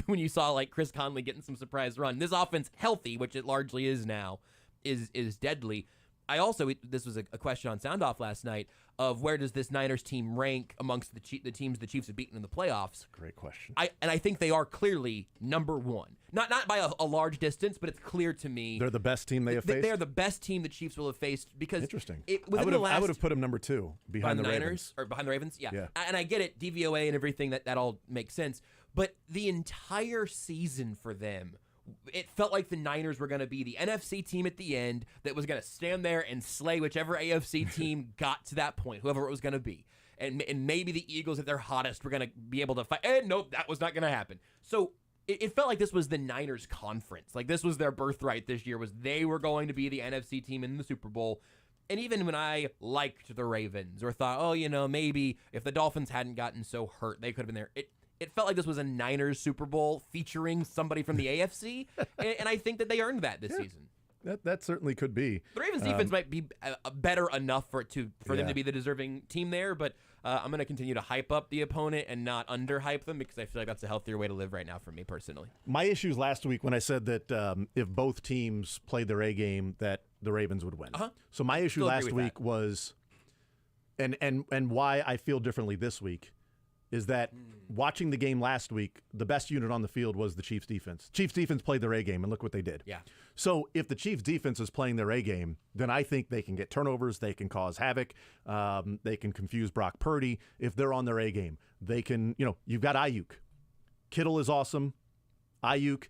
when you saw like Chris Conley getting some surprise run, this offense, healthy, which it largely is now, is deadly. I also, this was a question on Sound Off last night, of where does this Niners team rank amongst the teams the Chiefs have beaten in the playoffs? Great question. I think they are clearly number one. Not by a large distance, but it's clear to me. They're the best team they have faced? They're the best team the Chiefs will have faced because... Interesting. I would have put them number 2 behind the Niners, Ravens. or behind the Ravens? Yeah. And I get it, DVOA and everything, that all makes sense. But the entire season for them, it felt like the Niners were going to be the NFC team at the end that was going to stand there and slay whichever AFC team got to that point, whoever it was going to be. And maybe the Eagles at their hottest were going to be able to fight. And nope, that was not going to happen. So it felt like this was the Niners conference. Like, this was their birthright this year, was they were going to be the NFC team in the Super Bowl. And even when I liked the Ravens or thought, maybe if the Dolphins hadn't gotten so hurt, they could have been there. It felt like this was a Niners Super Bowl featuring somebody from the AFC, and I think that they earned that this season. That certainly could be. The Ravens defense might be better enough for them to be the deserving team there, but I'm going to continue to hype up the opponent and not underhype them, because I feel like that's a healthier way to live right now for me personally. My issues last week when I said that if both teams played their A game, that the Ravens would win. So my issue last week was, and why I feel differently this week, is that watching the game last week, the best unit on the field was the Chiefs defense. Chiefs defense played their A game, and look what they did. Yeah. So if the Chiefs defense is playing their A game, then I think they can get turnovers, they can cause havoc, they can confuse Brock Purdy. If they're on their A game, they can, you've got Ayuk. Kittle is awesome. Ayuk,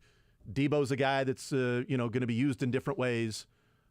Debo's a guy that's, going to be used in different ways.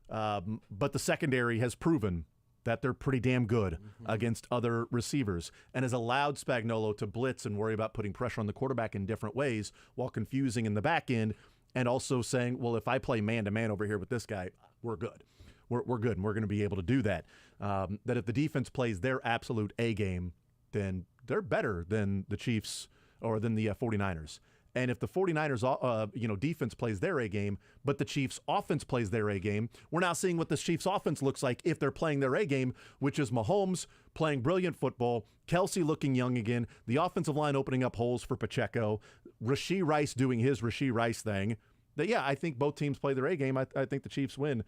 But the secondary has proven that they're pretty damn good against other receivers, and has allowed Spagnuolo to blitz and worry about putting pressure on the quarterback in different ways while confusing in the back end, and also saying, well, if I play man-to-man over here with this guy, we're good. We're good, and we're going to be able to do that. That if the defense plays their absolute A game, then they're better than the Chiefs or than the 49ers. And if the 49ers, defense plays their A game, but the Chiefs offense plays their A game, we're now seeing what the Chiefs offense looks like if they're playing their A game, which is Mahomes playing brilliant football, Kelsey looking young again, the offensive line opening up holes for Pacheco, Rashee Rice doing his Rashee Rice thing. I think both teams play their A game. I think the Chiefs win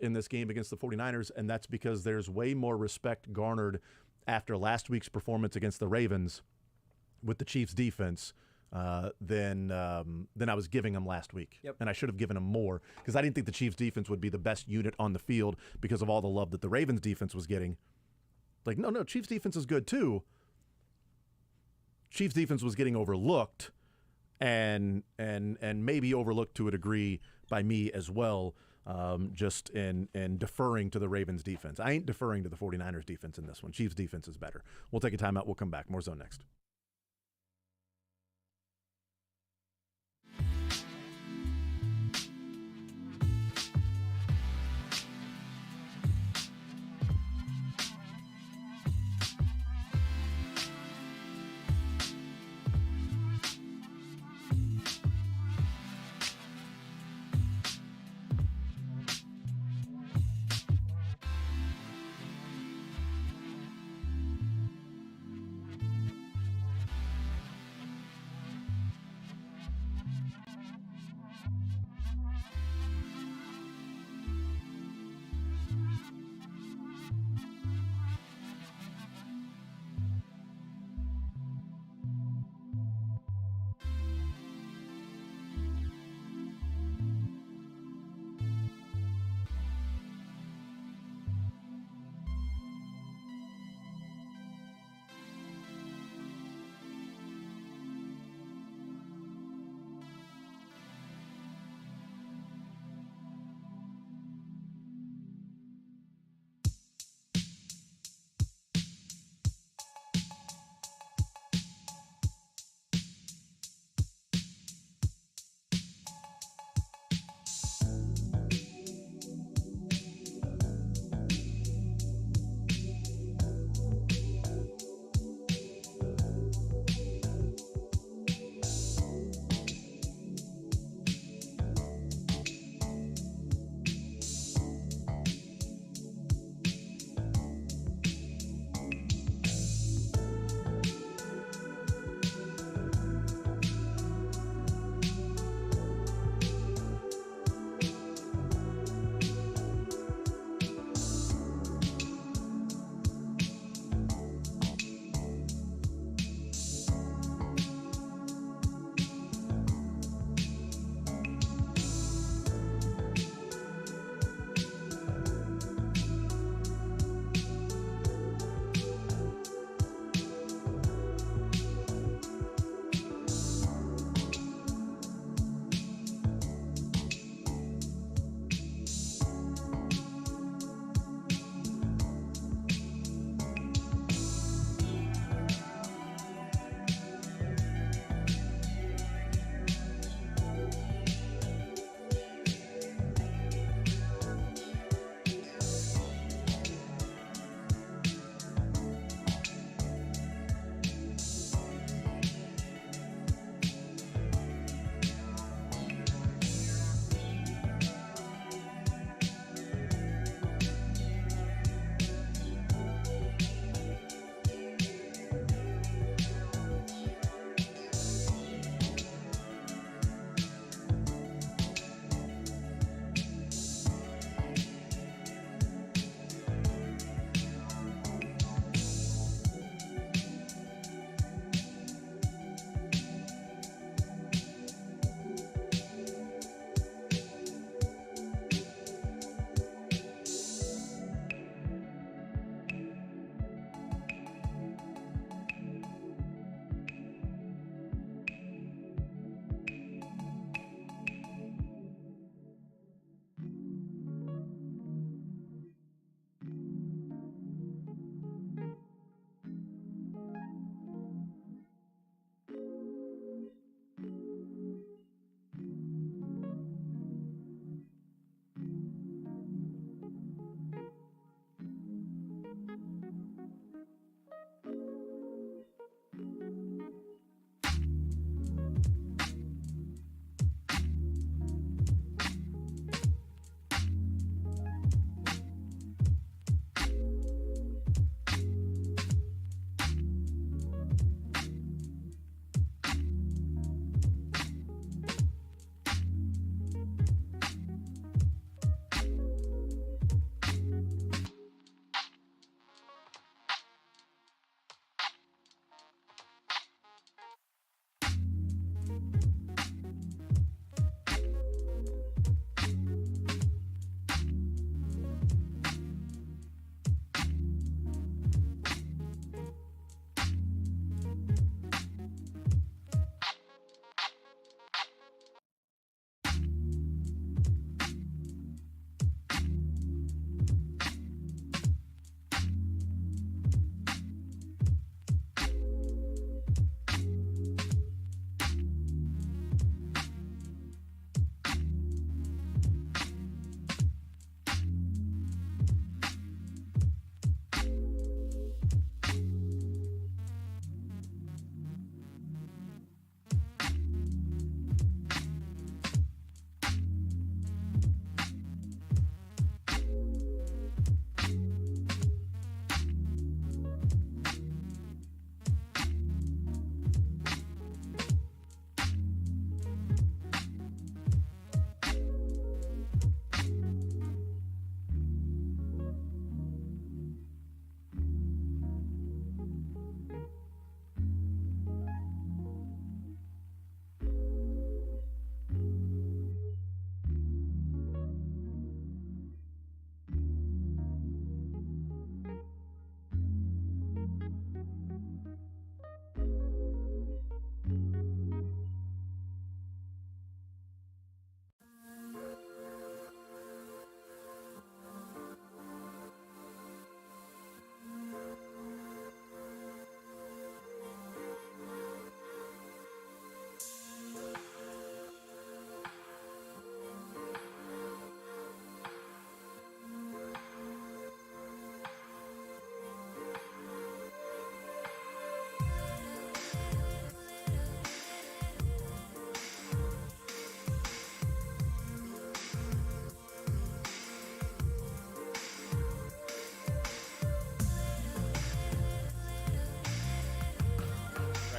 in this game against the 49ers, and that's because there's way more respect garnered after last week's performance against the Ravens with the Chiefs defense than I was giving them last week. Yep. And I should have given them more, because I didn't think the Chiefs defense would be the best unit on the field because of all the love that the Ravens defense was getting. Like, no, Chiefs defense is good too. Chiefs defense was getting overlooked and maybe overlooked to a degree by me as well. just in deferring to the Ravens defense. I ain't deferring to the 49ers defense in this one. Chiefs defense is better. We'll take a timeout. We'll come back. More Zone next.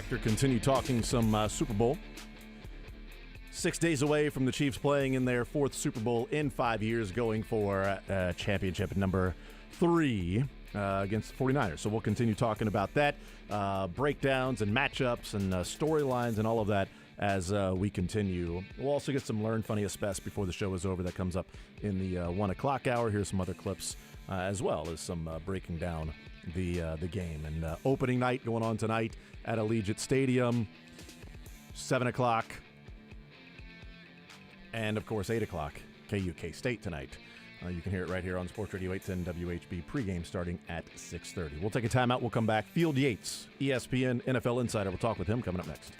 after, continue talking some Super Bowl. 6 days away from the Chiefs playing in their 4th Super Bowl in 5 years, going for championship number 3 against the 49ers. So we'll continue talking about that, breakdowns and matchups and storylines and all of that as we continue. We'll also get some Learn Funniest Best before the show is over. That comes up in the 1 o'clock hour. Here's some other clips as well as some breaking down the game. And opening night going on tonight at Allegiant Stadium, 7 o'clock. And, of course, 8 o'clock, KUK State tonight. You can hear it right here on Sports Radio 810 WHB pregame starting at 6:30. We'll take a timeout. We'll come back. Field Yates, ESPN NFL Insider. We'll talk with him coming up next.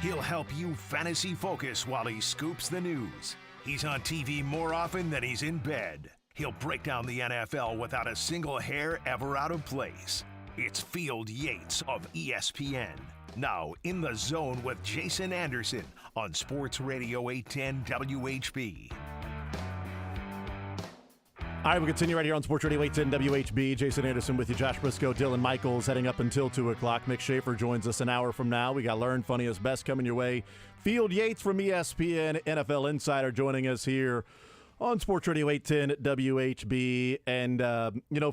He'll help you fantasy focus while he scoops the news. He's on TV more often than he's in bed. He'll break down the NFL without a single hair ever out of place. It's Field Yates of ESPN. Now in the zone with Jason Anderson on Sports Radio 810 WHB. All right, we'll continue right here on Sports Radio 810 WHB. Jason Anderson with you, Josh Brisco, Dylan Michaels heading up until 2 o'clock. Mick Schaefer joins us an hour from now. We got Learn Funniest Best coming your way. Field Yates from ESPN, NFL Insider, joining us here on Sports Radio 810 WHB. And,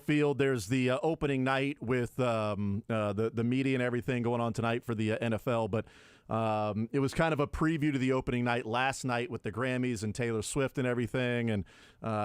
Field, there's the opening night with the media and everything going on tonight for the NFL. But it was kind of a preview to the opening night last night with the Grammys and Taylor Swift and everything, and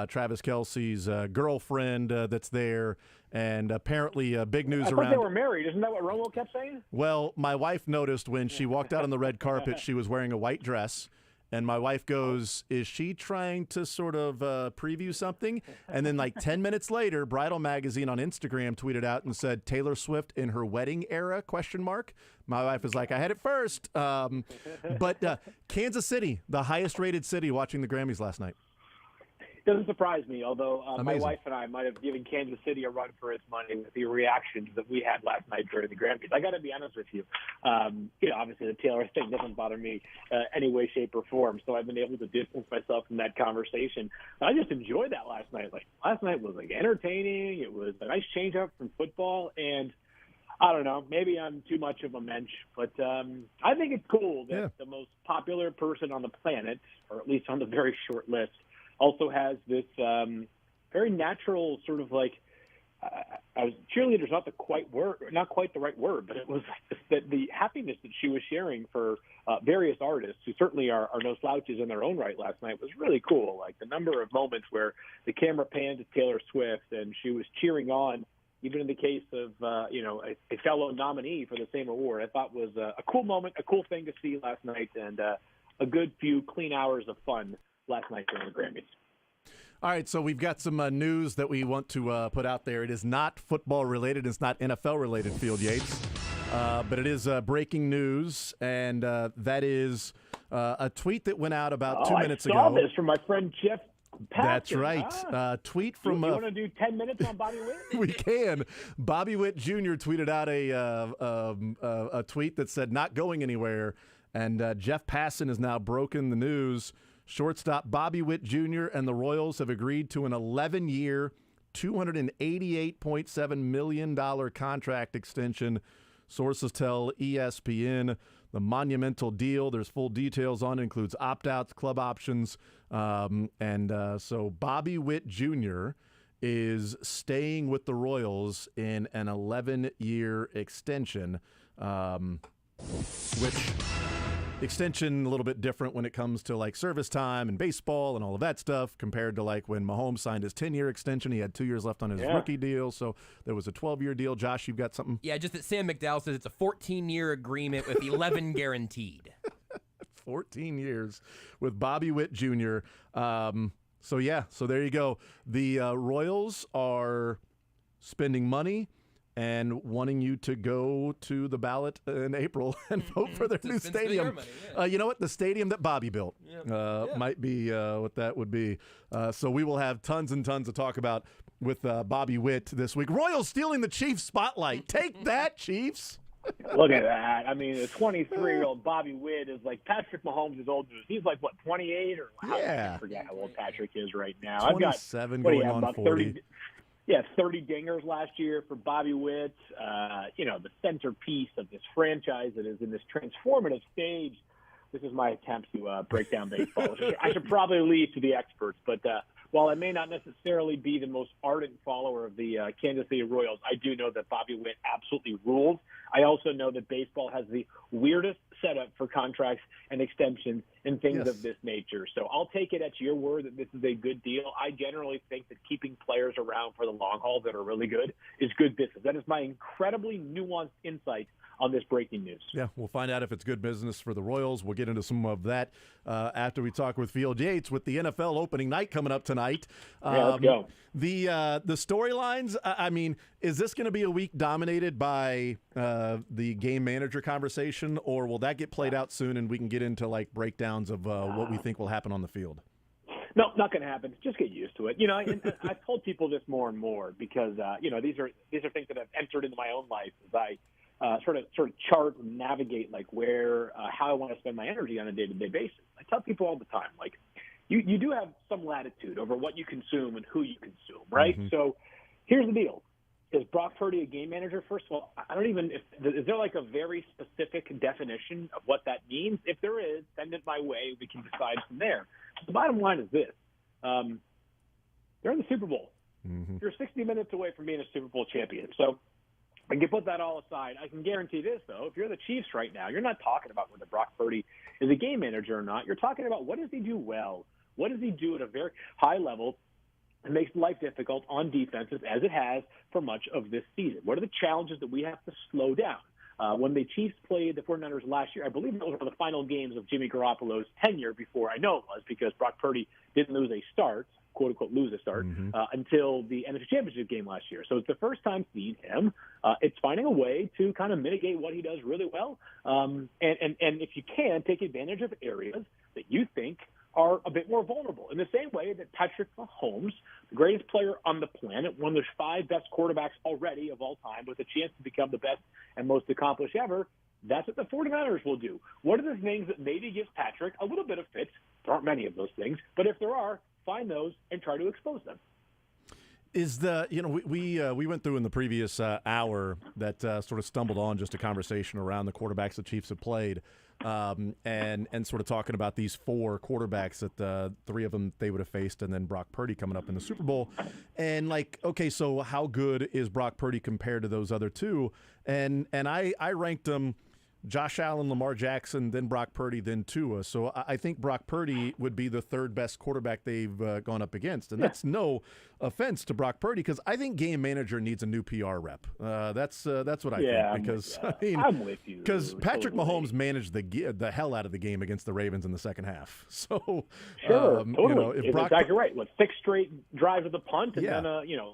Travis Kelce's girlfriend that's there. And apparently big news around. I thought they were married. Isn't that what Romo kept saying? Well, my wife noticed when she walked out on the red carpet, she was wearing a white dress. And my wife goes, is she trying to sort of preview something? And then like 10 minutes later, Bridal Magazine on Instagram tweeted out and said, Taylor Swift in her wedding era, ? My wife was like, I had it first. But Kansas City, the highest rated city, watching the Grammys last night. Doesn't surprise me, although my wife and I might have given Kansas City a run for its money with the reactions that we had last night during the Grammys. I got to be honest with you. Obviously the Taylor thing doesn't bother me any way, shape, or form, so I've been able to distance myself from that conversation. I just enjoyed that last night. Last night was entertaining. It was a nice change up from football, and I don't know, maybe I'm too much of a mensch, but I think it's cool that the most popular person on the planet, or at least on the very short list, also has this very natural sort of cheerleader's not quite the right word, but it was that the happiness that she was sharing for various artists who certainly are no slouches in their own right last night was really cool. Like the number of moments where the camera panned to Taylor Swift and she was cheering on, even in the case of a fellow nominee for the same award, I thought was a cool moment, a cool thing to see last night, and a good few clean hours of fun last night during the Grammys. All right, so we've got some news that we want to put out there. It is not football related. It's not NFL related, Field Yates, but it is breaking news, and that is a tweet that went out about 2 minutes ago. I saw this from my friend Jeff Paskin. That's right. Tweet from. You want to do 10 minutes on Bobby Witt? We can. Bobby Witt Jr. tweeted out a tweet that said "not going anywhere," and Jeff Passan has now broken the news. Shortstop Bobby Witt Jr. and the Royals have agreed to an 11-year, $288.7 million contract extension. Sources tell ESPN the monumental deal. There's full details on it. Includes opt-outs, club options. So Bobby Witt Jr. is staying with the Royals in an 11-year extension, which... extension a little bit different when it comes to service time and baseball and all of that stuff compared to when Mahomes signed his 10-year extension. He had 2 years left on his rookie deal, so there was a 12-year deal. Josh, you've got something? Yeah, just that Sam McDowell says it's a 14-year agreement with 11 guaranteed. 14 years with Bobby Witt Jr. So there you go. The Royals are spending money and wanting you to go to the ballot in April and vote for their new stadium. Money, you know what? The stadium that Bobby built might be what that would be. So we will have tons and tons to talk about with Bobby Witt this week. Royals stealing the Chiefs spotlight. Take that, Chiefs. Look at that. I mean, a 23-year-old Bobby Witt is like Patrick Mahomes' old news. He's 28 or I forget how old Patrick is right now. 27 going on 40. 30 dingers last year for Bobby Witt. The centerpiece of this franchise that is in this transformative stage. This is my attempt to break down baseball. I should probably leave to the experts, but while I may not necessarily be the most ardent follower of the Kansas City Royals, I do know that Bobby Witt absolutely rules. I also know that baseball has the weirdest setup for contracts and extensions and things of this nature. So I'll take it at your word that this is a good deal. I generally think that keeping players around for the long haul that are really good is good business. That is my incredibly nuanced insight on this breaking news. Yeah, we'll find out if it's good business for the Royals. We'll get into some of that after we talk with Field Yates with the NFL opening night coming up tonight. Let's go. The storylines, I mean, is this going to be a week dominated by the game manager conversation, or will that get played out soon and we can get into like breakdowns of what we think will happen on the field? No, not going to happen. Just get used to it. You know, and I've told people this more and more because you know, these are things that have entered into my own life as I sort of chart and navigate like where how I want to spend my energy on a day-to-day basis. I tell people all the time, like you do have some latitude over what you consume and who you consume, right? Mm-hmm. So here's the deal. Is Brock Purdy a game manager? First of all, I don't even – is there like a very specific definition of what that means? If there is, send it my way. We can decide from there. The bottom line is this. They're in the Super Bowl. Mm-hmm. You're 60 minutes away from being a Super Bowl champion. So I can put that all aside. I can guarantee this, though. If you're the Chiefs right now, you're not talking about whether Brock Purdy is a game manager or not. You're talking about what does he do well? What does he do at a very high level? It makes life difficult on defenses, as it has for much of this season. What are the challenges that we have to slow down? When the Chiefs played the 49ers last year, I believe those were the final games of Jimmy Garoppolo's tenure before I know it was because Brock Purdy didn't lose a start, quote-unquote lose a start, until the NFC Championship game last year. So it's the first time seeing him. It's finding a way to kind of mitigate what he does really well. And if you can, take advantage of areas that you think are a bit more vulnerable. In the same way that Patrick Mahomes, the greatest player on the planet, one of the 5 best quarterbacks already of all time, with a chance to become the best and most accomplished ever, that's what the 49ers will do. What are the things that maybe gives Patrick a little bit of fits? There aren't many of those things, but if there are, find those and try to expose them. Is we went through in the previous hour that sort of stumbled on just a conversation around the quarterbacks the Chiefs have played, and sort of talking about these 4 quarterbacks that 3 of them they would have faced, and then Brock Purdy coming up in the Super Bowl, and like, okay, so how good is Brock Purdy compared to those other 2? And I ranked them. Josh Allen, Lamar Jackson, then Brock Purdy, then Tua. So I think Brock Purdy would be the 3rd best quarterback they've gone up against. And that's no offense to Brock Purdy because I think game manager needs a new PR rep. That's what I think. Because I'm with you. Because Patrick Mahomes managed the hell out of the game against the Ravens in the second half. So sure, totally. You know, if it's Brock, exactly right. 6 straight drives of the punt, and then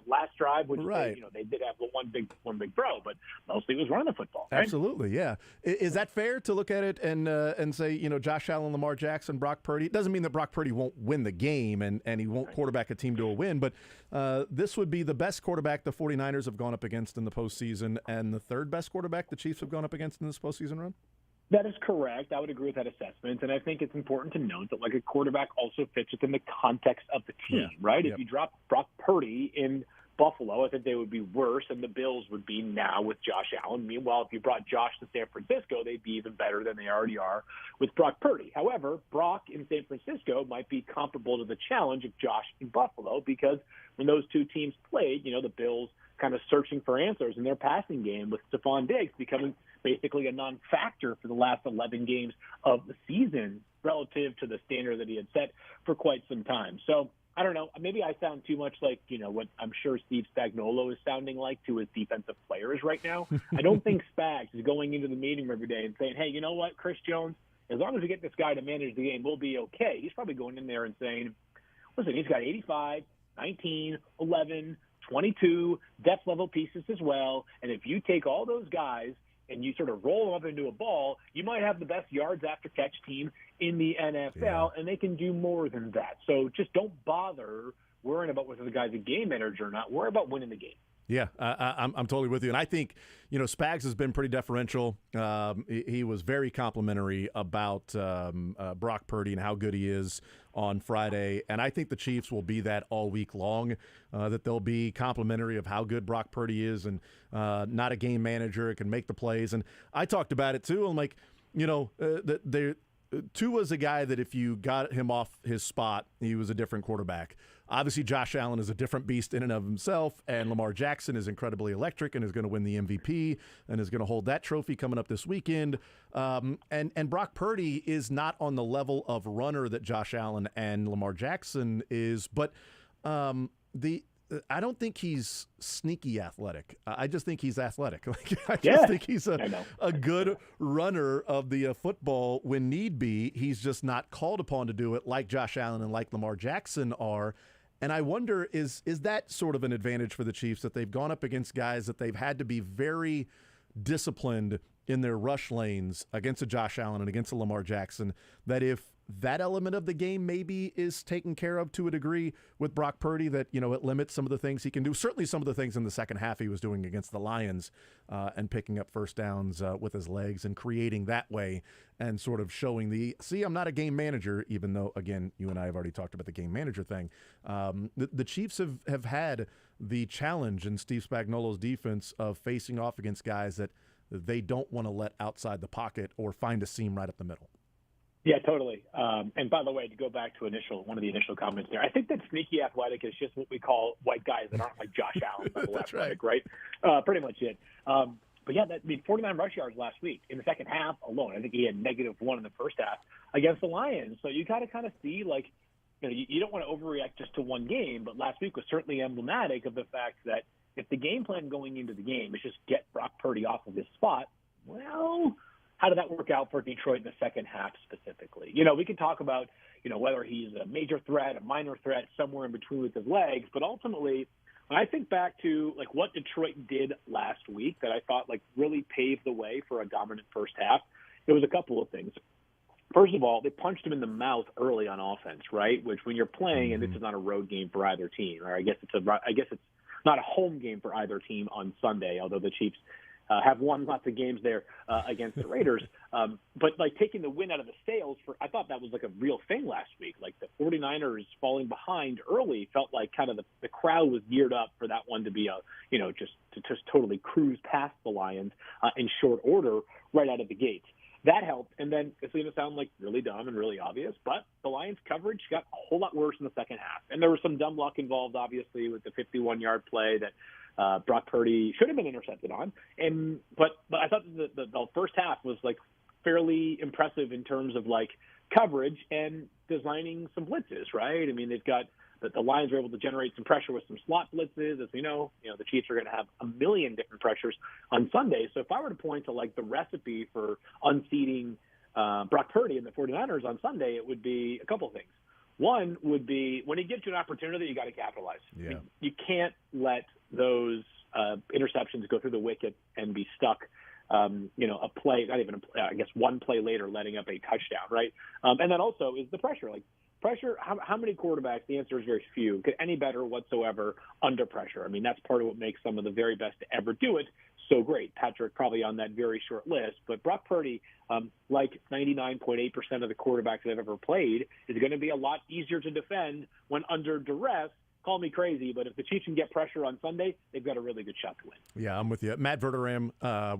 last drive, which they did have one big throw, but mostly it was running the football. Right? Absolutely, yeah. Is that fair to look at it and say, Josh Allen, Lamar Jackson, Brock Purdy? It doesn't mean that Brock Purdy won't win the game and he won't quarterback a team to a win, but this would be the best quarterback the 49ers have gone up against in the postseason and the 3rd best quarterback the Chiefs have gone up against in this postseason run? That is correct. I would agree with that assessment, and I think it's important to note that like a quarterback also fits within the context of the team, right? If you drop Brock Purdy in Buffalo, I think they would be worse, and the Bills would be now with Josh Allen. Meanwhile, if you brought Josh to San Francisco, they'd be even better than they already are with Brock Purdy. However, Brock in San Francisco might be comparable to the challenge of Josh in Buffalo because when those 2 teams played, the Bills kind of searching for answers in their passing game with Stephon Diggs becoming basically a non-factor for the last 11 games of the season relative to the standard that he had set for quite some time. So I don't know. Maybe I sound too much like, what I'm sure Steve Spagnuolo is sounding like to his defensive players right now. I don't think Spags is going into the meeting every day and saying, hey, you know what, Chris Jones, as long as we get this guy to manage the game, we'll be okay. He's probably going in there and saying, listen, he's got 85, 19, 11, 22 depth level pieces as well. And if you take all those guys and you sort of roll them up into a ball, you might have the best yards after catch team in the NFL, and they can do more than that. So just don't bother worrying about whether the guy's a game manager or not. Worry about winning the game. Yeah, I'm totally with you. And I think, Spags has been pretty deferential. He was very complimentary about Brock Purdy and how good he is on Friday. And I think the Chiefs will be that all week long, that they'll be complimentary of how good Brock Purdy is and not a game manager. It can make the plays. And I talked about it, too. I'm like, Tua's a guy that if you got him off his spot, he was a different quarterback. Obviously, Josh Allen is a different beast in and of himself, and Lamar Jackson is incredibly electric and is going to win the MVP and is going to hold that trophy coming up this weekend. And Brock Purdy is not on the level of runner that Josh Allen and Lamar Jackson is, but I don't think he's sneaky athletic. I just think he's athletic. I just think he's a good runner of the football when need be. He's just not called upon to do it like Josh Allen and like Lamar Jackson are. And I wonder, is that sort of an advantage for the Chiefs, that they've gone up against guys that they've had to be very disciplined in their rush lanes against a Josh Allen and against a Lamar Jackson, that if that element of the game maybe is taken care of to a degree with Brock Purdy, that, it limits some of the things he can do. Certainly some of the things in the second half he was doing against the Lions and picking up first downs with his legs and creating that way and sort of showing I'm not a game manager, even though, again, you and I have already talked about the game manager thing. The Chiefs have had the challenge in Steve Spagnuolo's defense of facing off against guys that they don't want to let outside the pocket or find a seam right up the middle. Yeah, totally. And by the way, to go back to one of the initial comments there, I think that sneaky athletic is just what we call white guys that aren't like Josh Allen. That's athletic, right? Pretty much it. But yeah, 49 rush yards last week in the second half alone. I think he had -1 in the first half against the Lions. So you got to kind of see, you don't want to overreact just to one game, but last week was certainly emblematic of the fact that if the game plan going into the game is just get Brock Purdy off of his spot, well, how did that work out for Detroit in the second half specifically? We can talk about, whether he's a major threat, a minor threat, somewhere in between with his legs. But ultimately, when I think back to what Detroit did last week that I thought really paved the way for a dominant first half, it was a couple of things. First of all, they punched him in the mouth early on offense, right? Which when you're playing, and this is not a road game for either team, or I guess it's not a home game for either team on Sunday, although the Chiefs have won lots of games there against the Raiders. But taking the win out of the sails, I thought that was a real thing last week. The 49ers falling behind early felt like kind of the crowd was geared up for that one to be just totally cruise past the Lions in short order right out of the gates. That helped. And then it's going to sound really dumb and really obvious, but the Lions coverage got a whole lot worse in the second half. And there was some dumb luck involved, obviously, with the 51-yard play that Brock Purdy should have been intercepted on. But I thought the first half was fairly impressive in terms of coverage and designing some blitzes, right? I mean, they've got the Lions are able to generate some pressure with some slot blitzes. As we know, the Chiefs are going to have a million different pressures on Sunday. So if I were to point to the recipe for unseating Brock Purdy and the 49ers on Sunday, it would be a couple of things. One would be when he gives you an opportunity, you got to capitalize. Yeah. I mean, you can't let those interceptions go through the wicket and be stuck. A play, not even one play later, letting up a touchdown, right? And then also is the pressure. Pressure, how many quarterbacks, the answer is very few, get any better whatsoever under pressure. I mean, that's part of what makes some of the very best to ever do it so great. Patrick probably on that very short list. But Brock Purdy, 99.8% of the quarterbacks that have ever played, is going to be a lot easier to defend when under duress. Call me crazy, but if the Chiefs can get pressure on Sunday, they've got a really good shot to win. Yeah, I'm with you. Matt Verderame,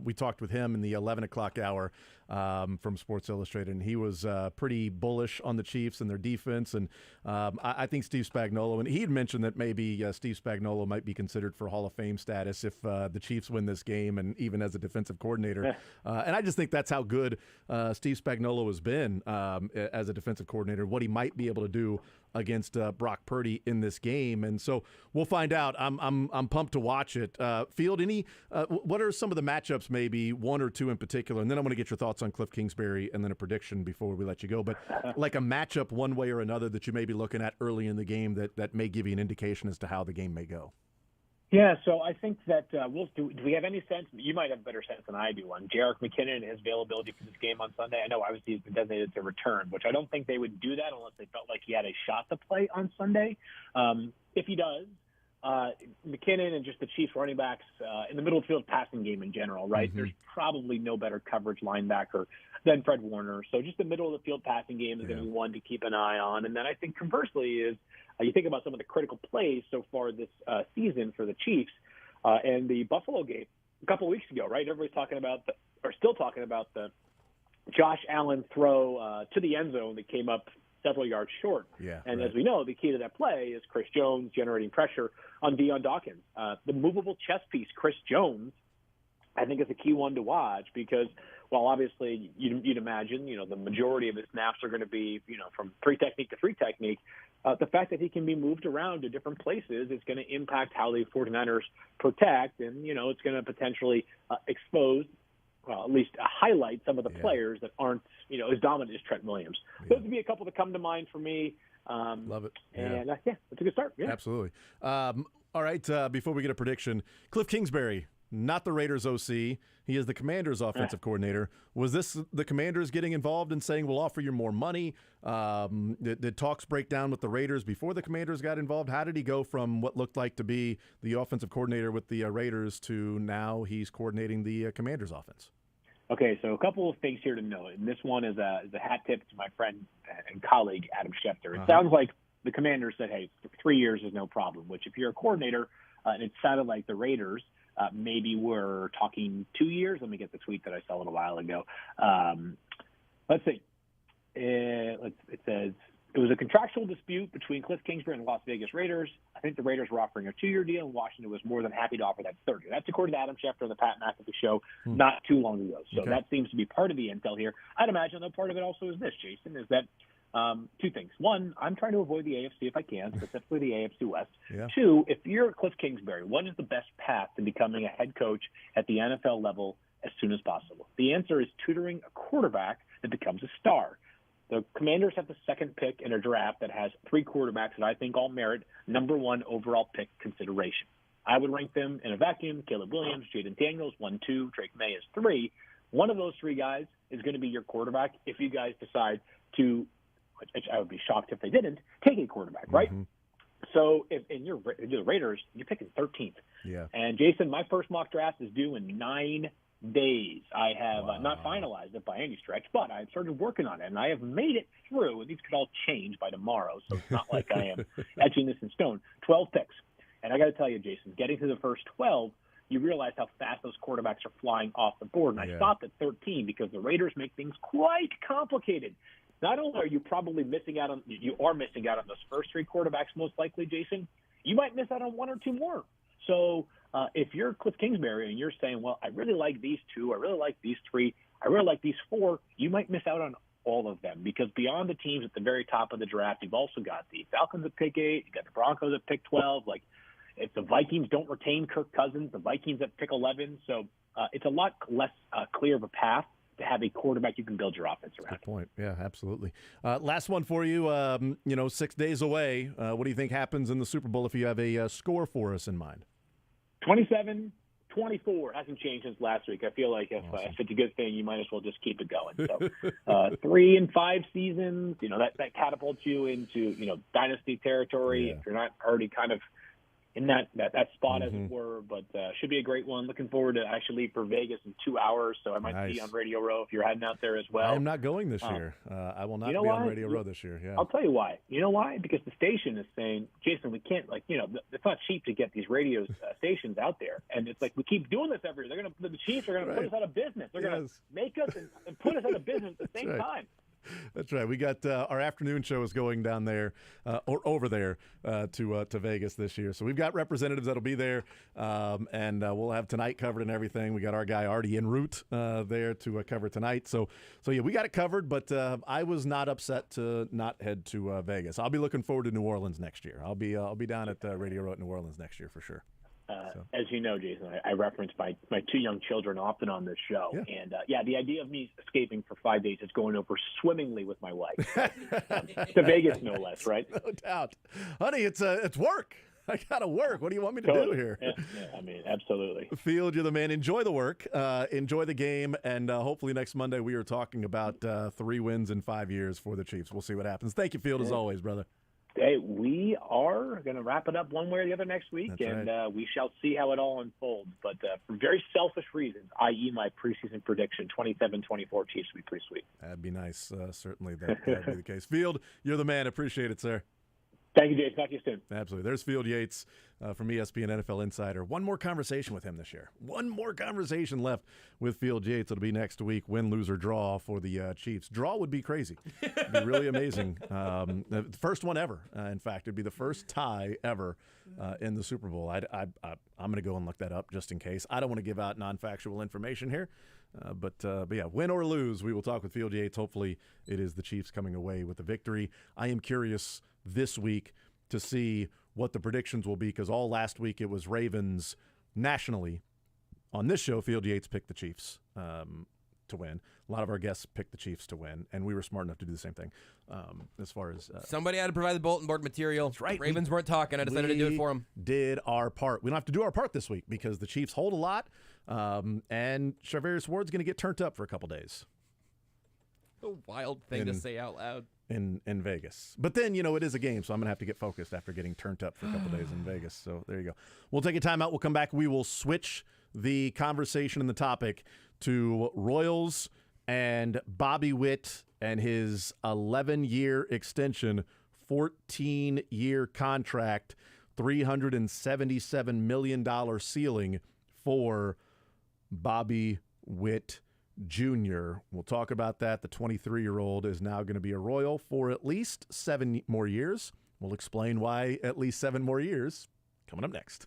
we talked with him in the 11 o'clock hour from Sports Illustrated, and he was pretty bullish on the Chiefs and their defense. And I think Steve Spagnuolo, and he had mentioned that maybe Steve Spagnuolo might be considered for Hall of Fame status if the Chiefs win this game, and even as a defensive coordinator. And I just think that's how good Steve Spagnuolo has been as a defensive coordinator, what he might be able to do against Brock Purdy in this game. And so we'll find out. I'm pumped to watch it. Field, what are some of the matchups, maybe one or two in particular? And then I want to get your thoughts on Cliff Kingsbury and then a prediction before we let you go. But like a matchup one way or another that you may be looking at early in the game that may give you an indication as to how the game may go. Yeah, so I think that do we have any sense? You might have better sense than I do on Jerick McKinnon and his availability for this game on Sunday. I know obviously he's been designated to return, which I don't think they would do that unless they felt like he had a shot to play on Sunday. If he does, McKinnon and just the Chiefs running backs in the middle of the field passing game in general, right? Mm-hmm. There's probably no better coverage linebacker than Fred Warner. So just the middle of the field passing game is going to be one to keep an eye on. And then I think conversely is you think about some of the critical plays so far this season for the Chiefs and the Buffalo game a couple of weeks ago, right? Everybody's still talking about the Josh Allen throw to the end zone that came up several yards short. Yeah, and right. As we know, the key to that play is Chris Jones generating pressure on Deion Dawkins. The movable chess piece, Chris Jones, I think is a key one to watch because while obviously you'd imagine, the majority of his snaps are going to be, from three technique to three technique, the fact that he can be moved around to different places is going to impact how the 49ers protect. And, it's going to potentially expose, at least highlight some of the players that aren't, as dominant as Trent Williams. Those would be a couple that come to mind for me. Love it. And, it's a good start. Yeah. Absolutely. All right, before we get a prediction, Cliff Kingsbury, not the Raiders OC. He is the Commanders offensive coordinator. Was this the Commanders getting involved and saying, we'll offer you more money? Did talks break down with the Raiders before the Commanders got involved? How did he go from what looked like to be the offensive coordinator with the Raiders to now he's coordinating the Commanders offense? Okay, so a couple of things here to note. And this one is a hat tip to my friend and colleague, Adam Schefter. It sounds like the Commanders said, hey, 3 years is no problem, which if you're a coordinator, and it sounded like the Raiders maybe were talking 2 years. Let me get the tweet that I saw a little while ago. Let's see. It says, it was a contractual dispute between Cliff Kingsbury and the Las Vegas Raiders. I think the Raiders were offering a 2-year deal, and Washington was more than happy to offer that third year. That's according to Adam Schefter on the Pat McAfee show not too long ago. So that seems to be part of the intel here. I'd imagine, though, part of it also is this, Jason, is that two things. One, I'm trying to avoid the AFC if I can, specifically the AFC West. Yeah. Two, if you're Cliff Kingsbury, what is the best path to becoming a head coach at the NFL level as soon as possible? The answer is tutoring a quarterback that becomes a star. The Commanders have the second pick in a draft that has 3 quarterbacks that I think all merit number 1 overall pick consideration. I would rank them in a vacuum: Caleb Williams, Jaden Daniels, 1, 2, Drake May is 3. One of those 3 guys is going to be your quarterback if you guys decide to, which I would be shocked if they didn't, take a quarterback, right? So if you're the Raiders, you're picking 13th. Yeah. And Jason, my first mock draft is due in 9 days. I have not finalized it by any stretch, but I've started working on it, and I have made it through. And these could all change by tomorrow, so it's not like I am etching this in stone. 12 picks. And I got to tell you, Jason, getting to the first 12, you realize how fast those quarterbacks are flying off the board. And I stopped at 13 because the Raiders make things quite complicated. Not only are you probably missing out on – you are missing out on those first 3 quarterbacks most likely, Jason. You might miss out on 1 or 2 more. So if you're Cliff Kingsbury and you're saying, well, I really like these 2, I really like these 3, I really like these 4, you might miss out on all of them because beyond the teams at the very top of the draft, you've also got the Falcons at pick 8, you've got the Broncos at pick 12. Like, if the Vikings don't retain Kirk Cousins, the Vikings at pick 11. So it's a lot less clear of a path to have a quarterback you can build your offense around. Good point. Yeah, absolutely. Last one for you. 6 days away. What do you think happens in the Super Bowl if you have a score for us in mind? 27-24 hasn't changed since last week. I feel like if it's a good thing, you might as well just keep it going. So 3 and 5 seasons, that catapults you into, dynasty territory. If you're not already kind of in that spot, as it were, but should be a great one. Looking forward to actually leave for Vegas in 2 hours, so I might be on Radio Row if you're heading out there as well. I am not going this year. I will not be on Radio Row this year. Yeah, I'll tell you why. You know why? Because the station is saying, Jason, we can't, it's not cheap to get these radio stations out there, and it's like we keep doing this every year. The Chiefs are going to put us out of business. They're going to make us and put us out of business at the same time. That's right. We got our afternoon show is going down there or over there to Vegas this year. So we've got representatives that'll be there, and we'll have tonight covered and everything. We got our guy Artie en route there to cover tonight. So yeah, we got it covered. But I was not upset to not head to Vegas. I'll be looking forward to New Orleans next year. I'll be down at Radio Row at New Orleans next year for sure. As you know, Jason, I reference my 2 young children often on this show. Yeah. And, the idea of me escaping for 5 days is going over swimmingly with my wife. To Vegas, no less, right? No doubt. Honey, it's work. I got to work. What do you want me to do here? Yeah, absolutely. Field, you're the man. Enjoy the work. Enjoy the game. And hopefully next Monday we are talking about 3 wins in 5 years for the Chiefs. We'll see what happens. Thank you, Field, as always, brother. Hey, we are going to wrap it up one way or the other next week, we shall see how it all unfolds. But for very selfish reasons, i.e. my preseason prediction, 27-24 Chiefs will be pretty sweet. That'd be nice. Certainly that'd be the case. Field, you're the man. Appreciate it, sir. Thank you, Jason. Talk to you soon. Absolutely. There's Field Yates from ESPN NFL Insider. One more conversation with him this year. One more conversation left with Field Yates. It'll be next week. Win, lose, or draw for the Chiefs. Draw would be crazy. It'd be really amazing. The first one ever. In fact, it'd be the first tie ever in the Super Bowl. I'm going to go and look that up just in case. I don't want to give out non-factual information here. But yeah, win or lose, we will talk with Field Yates. Hopefully it is the Chiefs coming away with a victory. I am curious this week to see what the predictions will be, because all last week it was Ravens nationally. On this show, Field Yates picked the Chiefs to win. A lot of our guests picked the Chiefs to win, and we were smart enough to do the same thing. As far as somebody had to provide the bulletin board material. That's right. Ravens weren't talking. I decided to do it for them. Did our part. We don't have to do our part this week because the Chiefs hold a lot, and Charvarius Ward's going to get turned up for a couple days. A wild thing to say out loud. In Vegas. But then, it is a game, so I'm going to have to get focused after getting turned up for a couple days in Vegas. So there you go. We'll take a timeout. We'll come back. We will switch the conversation and the topic to Royals and Bobby Witt and his 11-year extension, 14-year contract, $377 million ceiling for Bobby Witt Jr. We'll talk about that. The 23-year-old is now going to be a Royal for at least 7 more years. We'll explain why at least 7 more years coming up next.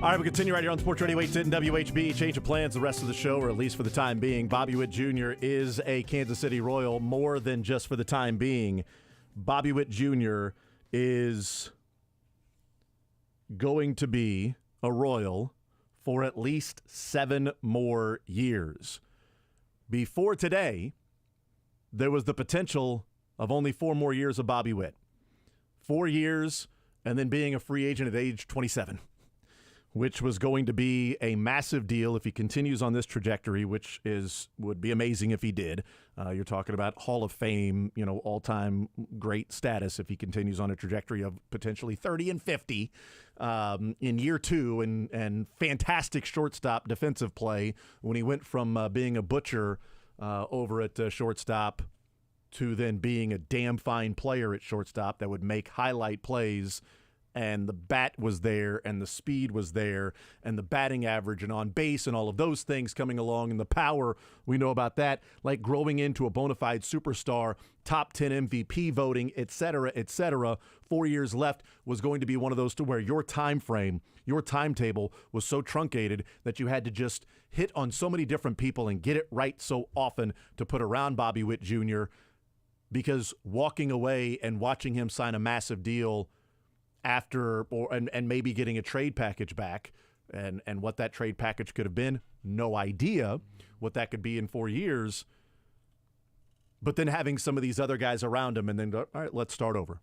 All right, we continue right here on Sports Radio 810 WHB. Change of plans the rest of the show, or at least for the time being. Bobby Witt Jr. is a Kansas City Royal more than just for the time being. Bobby Witt Jr. is going to be a Royal for at least 7 more years. Before today, there was the potential of only 4 more years of Bobby Witt. 4 years and then being a free agent at age 27. Which was going to be a massive deal if he continues on this trajectory, which would be amazing if he did. You're talking about Hall of Fame, all-time great status if he continues on a trajectory of potentially 30 and 50 in year 2, and fantastic shortstop defensive play when he went from being a butcher over at shortstop to then being a damn fine player at shortstop that would make highlight plays. And the bat was there, and the speed was there, and the batting average and on base and all of those things coming along, and the power, we know about that, like growing into a bona fide superstar, top 10 MVP voting, et cetera, et cetera. 4 years left was going to be one of those to where your time frame, your timetable was so truncated that you had to just hit on so many different people and get it right so often to put around Bobby Witt Jr., because walking away and watching him sign a massive deal after and maybe getting a trade package back and what that trade package could have been, no idea what that could be in 4 years. But then having some of these other guys around him and then go, all right, let's start over.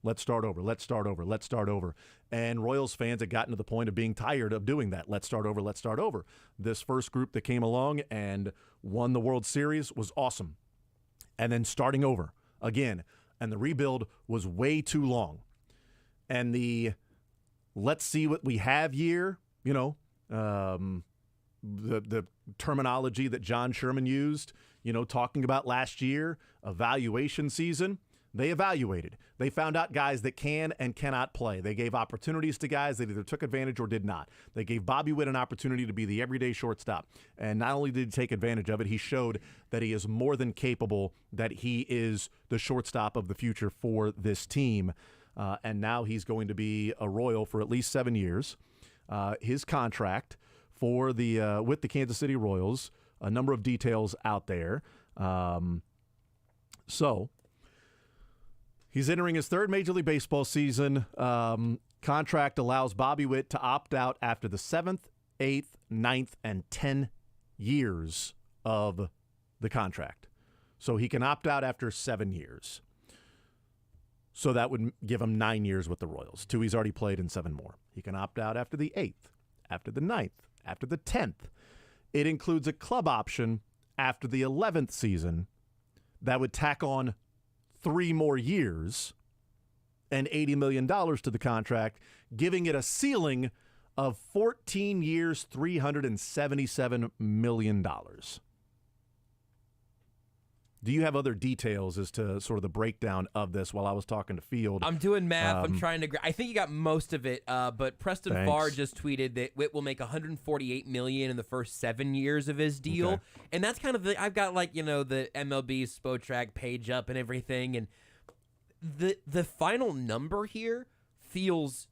And Royals fans had gotten to the point of being tired of doing that. Let's start over. This first group that came along and won the World Series was awesome. And then starting over again. And the rebuild was way too long. And the let's see what we have year, the terminology that John Sherman used, talking about last year, evaluation season, they evaluated. They found out guys that can and cannot play. They gave opportunities to guys that either took advantage or did not. They gave Bobby Witt an opportunity to be the everyday shortstop. And not only did he take advantage of it, he showed that he is more than capable, that he is the shortstop of the future for this team. And now he's going to be a Royal for at least 7 years. His contract for with the Kansas City Royals, a number of details out there. So he's entering his 3rd Major League Baseball season. Contract allows Bobby Witt to opt out after the 7th, 8th, 9th, and 10 years of the contract. So he can opt out after 7 years. So that would give him 9 years with the Royals. 2 he's already played and 7 more. He can opt out after the 8th, after the 9th, after the 10th. It includes a club option after the 11th season that would tack on 3 more years and $80 million to the contract, giving it a ceiling of 14 years, $377 million. Do you have other details as to sort of the breakdown of this while I was talking to Field? I'm doing math. I'm trying to. I think you got most of it. But Preston Farr just tweeted that Witt will make $148 million in the first 7 years of his deal, and that's kind of I've got the MLB Spotrac page up and everything, and the final number here feels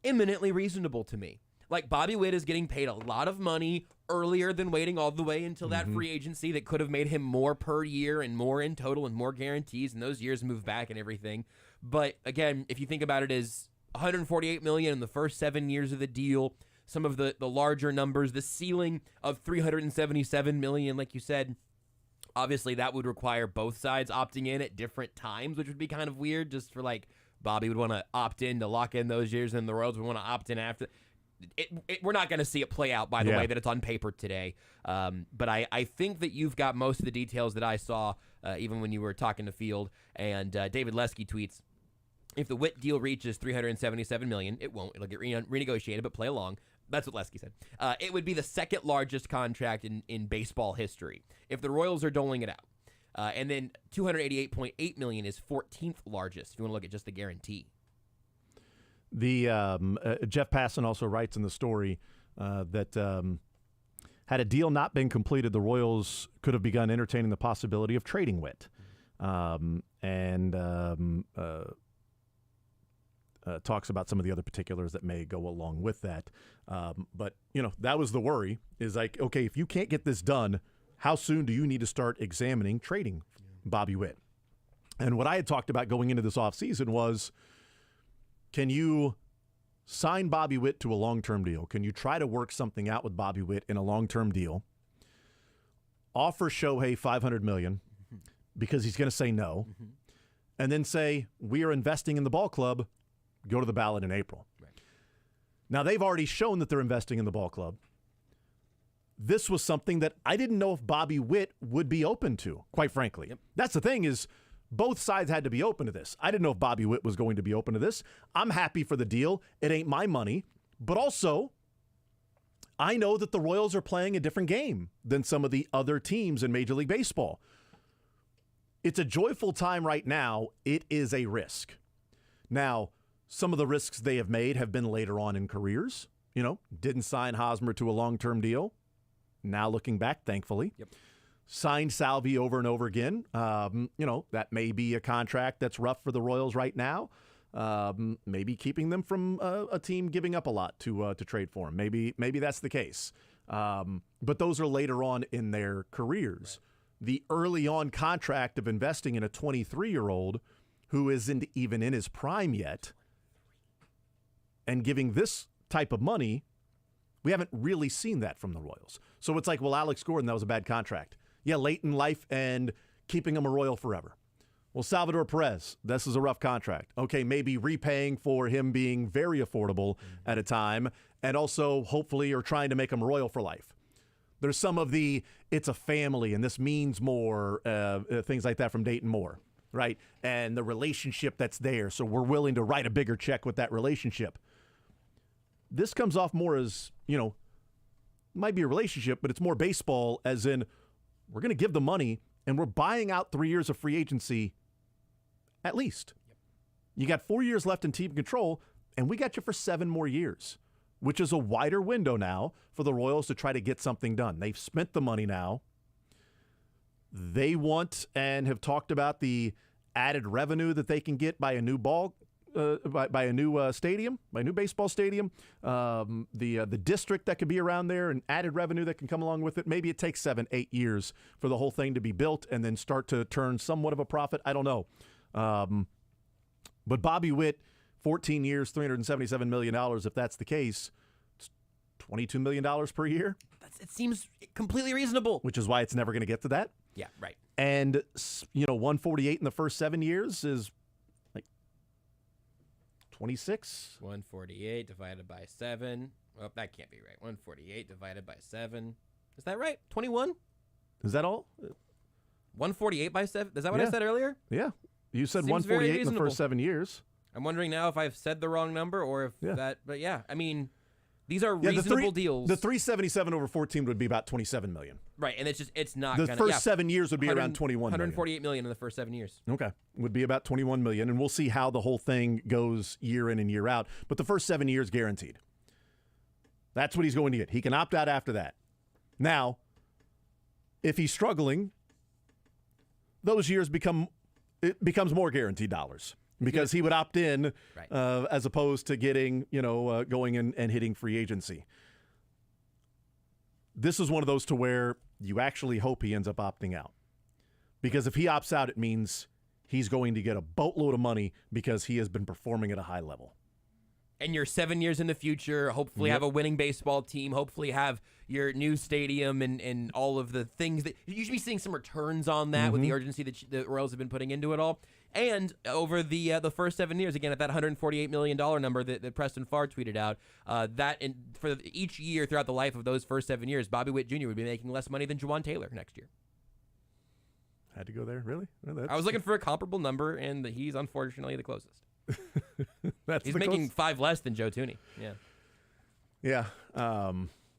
eminently reasonable to me. Like, Bobby Witt is getting paid a lot of money earlier than waiting all the way until that free agency that could have made him more per year and more in total and more guarantees, and those years move back and everything. But again, if you think about it as $148 million in the first 7 years of the deal, some of the larger numbers, the ceiling of $377 million, like you said, obviously that would require both sides opting in at different times, which would be kind of weird. Just for Bobby would want to opt in to lock in those years, and the Royals would want to opt in after. We're not going to see it play out by the way that it's on paper today. But I think that you've got most of the details that I saw, even when you were talking to Field. And David Lesky tweets, if the Witt deal reaches $377 million, it won't. It'll get renegotiated, but play along. That's what Lesky said. It would be the 2nd largest contract in baseball history if the Royals are doling it out. And then $288.8 million is 14th largest if you want to look at just the guarantee. The Jeff Passan also writes in the story that had a deal not been completed, the Royals could have begun entertaining the possibility of trading Witt. talks about some of the other particulars that may go along with that. But, that was the worry, is like, okay, if you can't get this done, how soon do you need to start examining trading Bobby Witt? And what I had talked about going into this offseason was, can you sign Bobby Witt to a long-term deal? Can you try to work something out with Bobby Witt in a long-term deal? Offer Shohei $500 million because he's going to say no, and then say, we are investing in the ball club, go to the ballot in April. Right. Now, they've already shown that they're investing in the ball club. This was something that I didn't know if Bobby Witt would be open to, quite frankly. Yep. That's the thing, is both sides had to be open to this. I didn't know if Bobby Witt was going to be open to this. I'm happy for the deal. It ain't my money. But also, I know that the Royals are playing a different game than some of the other teams in Major League Baseball. It's a joyful time right now. It is a risk. Now, some of the risks they have made have been later on in careers. Didn't sign Hosmer to a long-term deal. Now looking back, thankfully. Yep. Signed Salvi over and over again. That may be a contract that's rough for the Royals right now. Maybe keeping them from a team giving up a lot to trade for him. Maybe that's the case. But those are later on in their careers. Right. The early on contract of investing in a 23-year-old who isn't even in his prime yet and giving this type of money, we haven't really seen that from the Royals. So it's like, well, Alex Gordon, that was a bad contract. Yeah, late in life and keeping him a Royal forever. Well, Salvador Perez, this is a rough contract. Okay, maybe repaying for him being very affordable at a time, and also hopefully you're trying to make him a Royal for life. There's some of the, it's a family and this means more, things like that from Dayton Moore, right? And the relationship that's there, so we're willing to write a bigger check with that relationship. This comes off more as, might be a relationship, but it's more baseball, as in, we're going to give the money, and we're buying out 3 years of free agency at least. Yep. You got 4 years left in team control, and we got you for 7 more years, which is a wider window now for the Royals to try to get something done. They've spent the money now. They want and have talked about the added revenue that they can get by a new by a new stadium, by a new baseball stadium, the district that could be around there, and added revenue that can come along with it. Maybe it takes 7-8 years for the whole thing to be built and then start to turn somewhat of a profit. I don't know. But Bobby Witt, 14 years, $377 million, if that's the case, it's $22 million per year. It seems completely reasonable. Which is why it's never going to get to that. Yeah, right. And, 148 in the first 7 years is 26? 148 divided by 7. Well, that can't be right. 148 divided by 7. Is that right? 21? Is that all? 148 by 7? Is that what I said earlier? Yeah. You said Seems 148 in the first 7 years. I'm wondering now if I've said the wrong number or if that. But yeah, I mean, these are reasonable deals. The 377 over 14 would be about $27 million. Right, and it's not the first 7 years would be around $21 million. $148 million in the first 7 years. Okay, would be about $21 million, and we'll see how the whole thing goes year in and year out. But the first 7 years guaranteed. That's what he's going to get. He can opt out after that. Now, if he's struggling, those years becomes more guaranteed dollars. Because he would opt in, right, as opposed to getting, going and hitting free agency. This is one of those to where you actually hope he ends up opting out. Because if he opts out, it means he's going to get a boatload of money because he has been performing at a high level. And you're 7 years in the future, hopefully have a winning baseball team, hopefully have your new stadium and all of the things that you should be seeing some returns on that with the urgency that the Royals have been putting into it all. And over the first 7 years, again, at that $148 million number that Preston Farr tweeted out, for each year throughout the life of those first 7 years, Bobby Witt Jr. would be making less money than Juwan Taylor next year. Had to go there, really? Well, I was looking for a comparable number, and he's unfortunately the closest. He's making 5 less than Joe Tooney. Yeah. Yeah.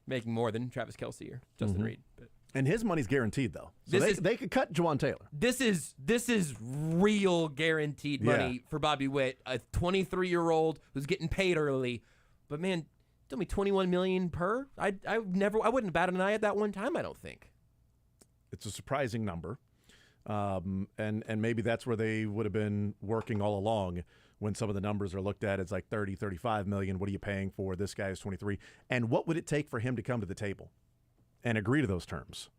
Making more than Travis Kelce or Justin Reed. But. And his money's guaranteed, though. So they could cut Juwan Taylor. This is real guaranteed money for Bobby Witt, a 23-year-old who's getting paid early. But man, tell me $21 million per? I wouldn't bat an eye at that one time, I don't think. It's a surprising number. And maybe that's where they would have been working all along, when some of the numbers are looked at. It's like 30, 35 million. What are you paying for? This guy is 23. And what would it take for him to come to the table and agree to those terms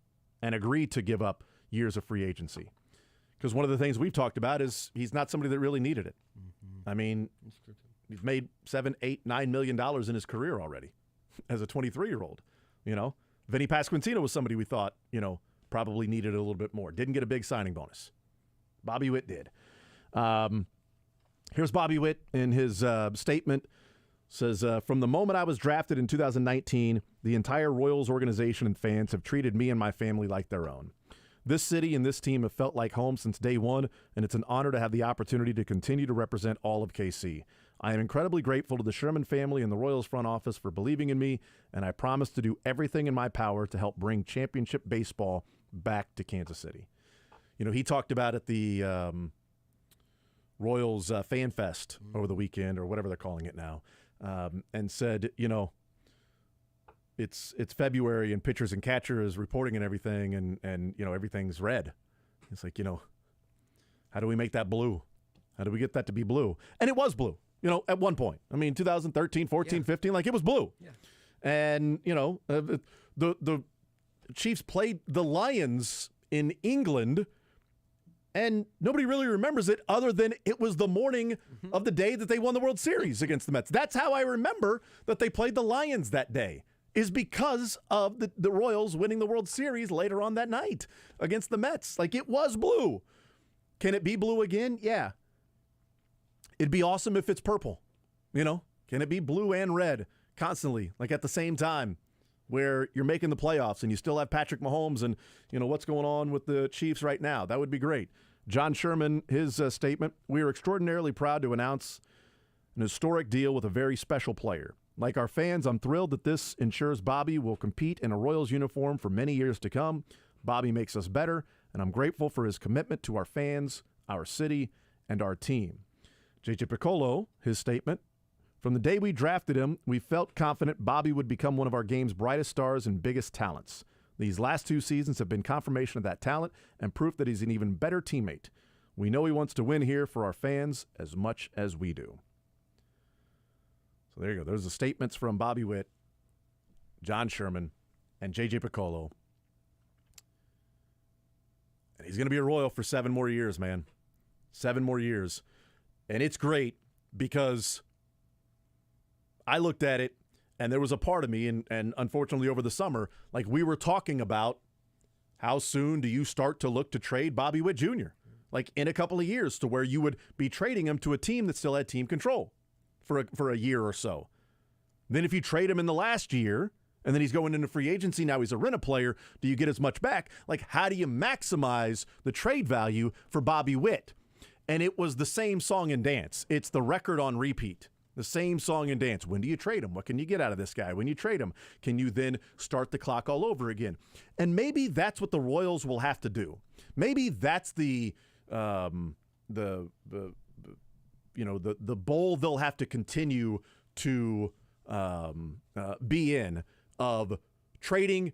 and agree to give up years of free agency? Because one of the things we've talked about is he's not somebody that really needed it. I mean, he's made $7, $8, $9 million in his career already as a 23-year-old. You know, Vinny Pasquantino was somebody we thought, you know, probably needed a little bit more. Didn't get a big signing bonus. Bobby Witt did. Here's Bobby Witt in his statement. Says, from the moment I was drafted in 2019, the entire Royals organization and fans have treated me and my family like their own. This city and this team have felt like home since day one, and it's an honor to have the opportunity to continue to represent all of KC. I am incredibly grateful to the Sherman family and the Royals front office for believing in me, and I promise to do everything in my power to help bring championship baseball back to Kansas City. You know, he talked about at the Royals Fan Fest over the weekend, or whatever they're calling it now, and said, you know, it's February and pitchers and catchers reporting and everything, and you know, everything's red. It's like, you know, how do we make that blue? How do we get that to be blue? And it was blue, you know, at one point. I mean, 2013, 14, 15, like it was blue. Yeah. And, you know, the Chiefs played the Lions in England, and nobody really remembers it other than it was the morning of the day that they won the World Series against the Mets. That's how I remember that they played the Lions that day, is because of the Royals winning the World Series later on that night against the Mets. Like, it was blue. Can it be blue again? Yeah. It'd be awesome if it's purple. You know, can it be blue and red constantly, like at the same time, where you're making the playoffs and you still have Patrick Mahomes and, you know, what's going on with the Chiefs right now? That would be great. John Sherman, his statement, we are extraordinarily proud to announce an historic deal with a very special player. Like our fans, I'm thrilled that this ensures Bobby will compete in a Royals uniform for many years to come. Bobby makes us better, and I'm grateful for his commitment to our fans, our city, and our team. J.J. Piccolo, his statement, from the day we drafted him, we felt confident Bobby would become one of our game's brightest stars and biggest talents. These last 2 seasons have been confirmation of that talent and proof that he's an even better teammate. We know he wants to win here for our fans as much as we do. So there you go. There's the statements from Bobby Witt, John Sherman, and J.J. Piccolo. And he's going to be a Royal for 7 more years, man. 7 more years. And it's great because I looked at it, and there was a part of me, and unfortunately over the summer, like we were talking about how soon do you start to look to trade Bobby Witt Jr., like in a couple of years, to where you would be trading him to a team that still had team control for a year or so. Then if you trade him in the last year, and then he's going into free agency, now he's a rent-a player, do you get as much back? Like, how do you maximize the trade value for Bobby Witt? And it was the same song and dance. It's the record on repeat. The same song and dance. When do you trade him? What can you get out of this guy? When you trade him, can you then start the clock all over again? And maybe that's what the Royals will have to do. Maybe that's the bowl they'll have to continue to be in, of trading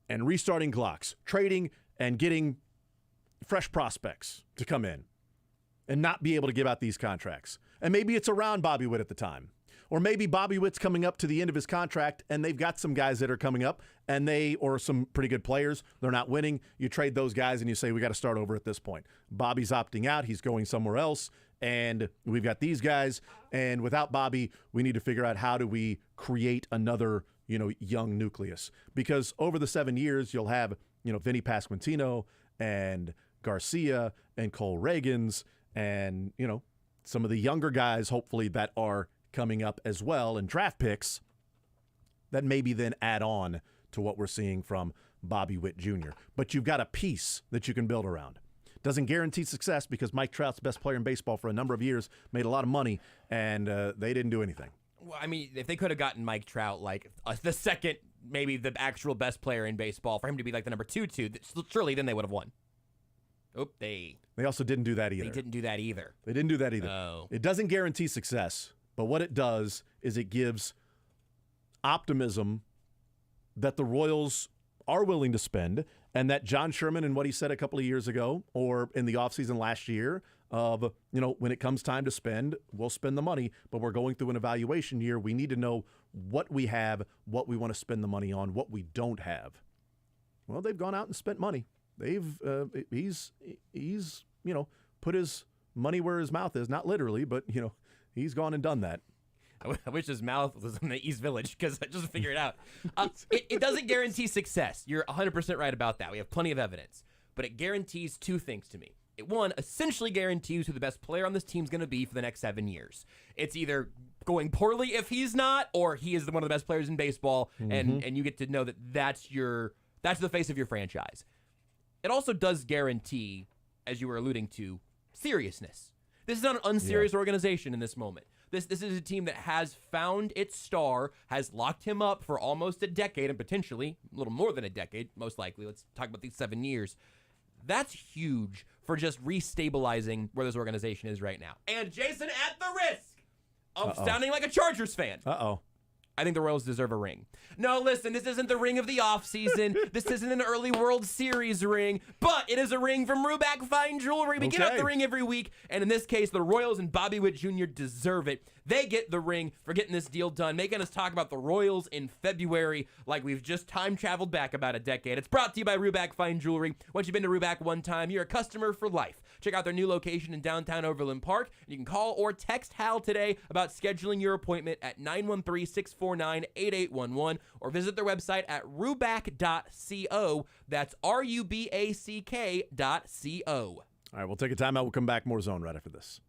and restarting clocks, trading and getting fresh prospects to come in and not be able to give out these contracts. And maybe it's around Bobby Witt at the time. Or maybe Bobby Witt's coming up to the end of his contract and they've got some guys that are coming up and or some pretty good players, they're not winning. You trade those guys and you say, we got to start over at this point. Bobby's opting out. He's going somewhere else. And we've got these guys. And without Bobby, we need to figure out how do we create another, young nucleus. Because over the 7 years, you'll have, Vinny Pasquantino and Garcia and Cole Reagans and, some of the younger guys, hopefully, that are coming up as well, and draft picks that maybe then add on to what we're seeing from Bobby Witt Jr. But you've got a piece that you can build around. Doesn't guarantee success because Mike Trout's the best player in baseball for a number of years, made a lot of money, and they didn't do anything. Well, I mean, if they could have gotten Mike Trout, like the second, maybe the actual best player in baseball, for him to be like the number 2, surely then they would have won. They also didn't do that either. They didn't do that either. Oh. It doesn't guarantee success, but what it does is it gives optimism that the Royals are willing to spend, and that John Sherman and what he said a couple of years ago or in the offseason last year of, when it comes time to spend, we'll spend the money, but we're going through an evaluation year. We need to know what we have, what we want to spend the money on, what we don't have. Well, they've gone out and spent money. He's put his money where his mouth is, not literally, but, he's gone and done that. I wish his mouth was in the East Village because I just figured it out. It doesn't guarantee success. You're 100% right about that. We have plenty of evidence. But it guarantees two things to me. One, essentially guarantees who the best player on this team is going to be for the next 7 years. It's either going poorly if he's not, or he is one of the best players in baseball, and you get to know that that's the face of your franchise. It also does guarantee, as you were alluding to, seriousness. This is not an unserious organization in this moment. This is a team that has found its star, has locked him up for almost a decade, and potentially a little more than a decade, most likely. Let's talk about these 7 years. That's huge for just restabilizing where this organization is right now. And Jason, at the risk of sounding like a Chargers fan. I think the Royals deserve a ring. No, listen, this isn't the ring of the offseason. This isn't an early World Series ring, but it is a ring from Ruback Fine Jewelry. We get out the ring every week, and in this case, the Royals and Bobby Witt Jr. deserve it. They get the ring for getting this deal done, making us talk about the Royals in February like we've just time-traveled back about a decade. It's brought to you by Ruback Fine Jewelry. Once you've been to Ruback one time, you're a customer for life. Check out their new location in downtown Overland Park. You can call or text Hal today about scheduling your appointment at 913-649-8811 or visit their website at ruback.co. That's ruback.co. All right, we'll take a timeout. We'll come back. More Zone right after this.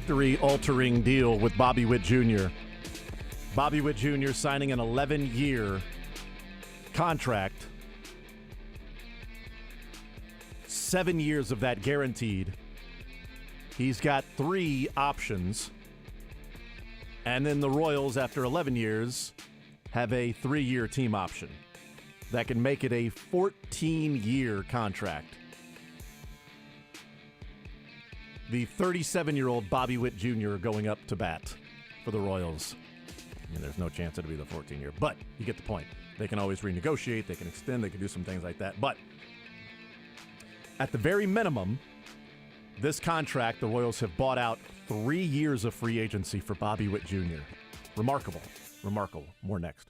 trajectory-altering deal with Bobby Witt Jr. Bobby Witt Jr. signing an 11-year contract. 7 years of that guaranteed. He's got 3 options. And then the Royals, after 11 years, have a 3-year team option that can make it a 14-year contract. The 37-year-old Bobby Witt Jr. going up to bat for the Royals. And there's no chance it'll be the 14-year, but you get the point. They can always renegotiate, they can extend, they can do some things like that. But at the very minimum, this contract, the Royals have bought out 3 years of free agency for Bobby Witt Jr. Remarkable. Remarkable. More next.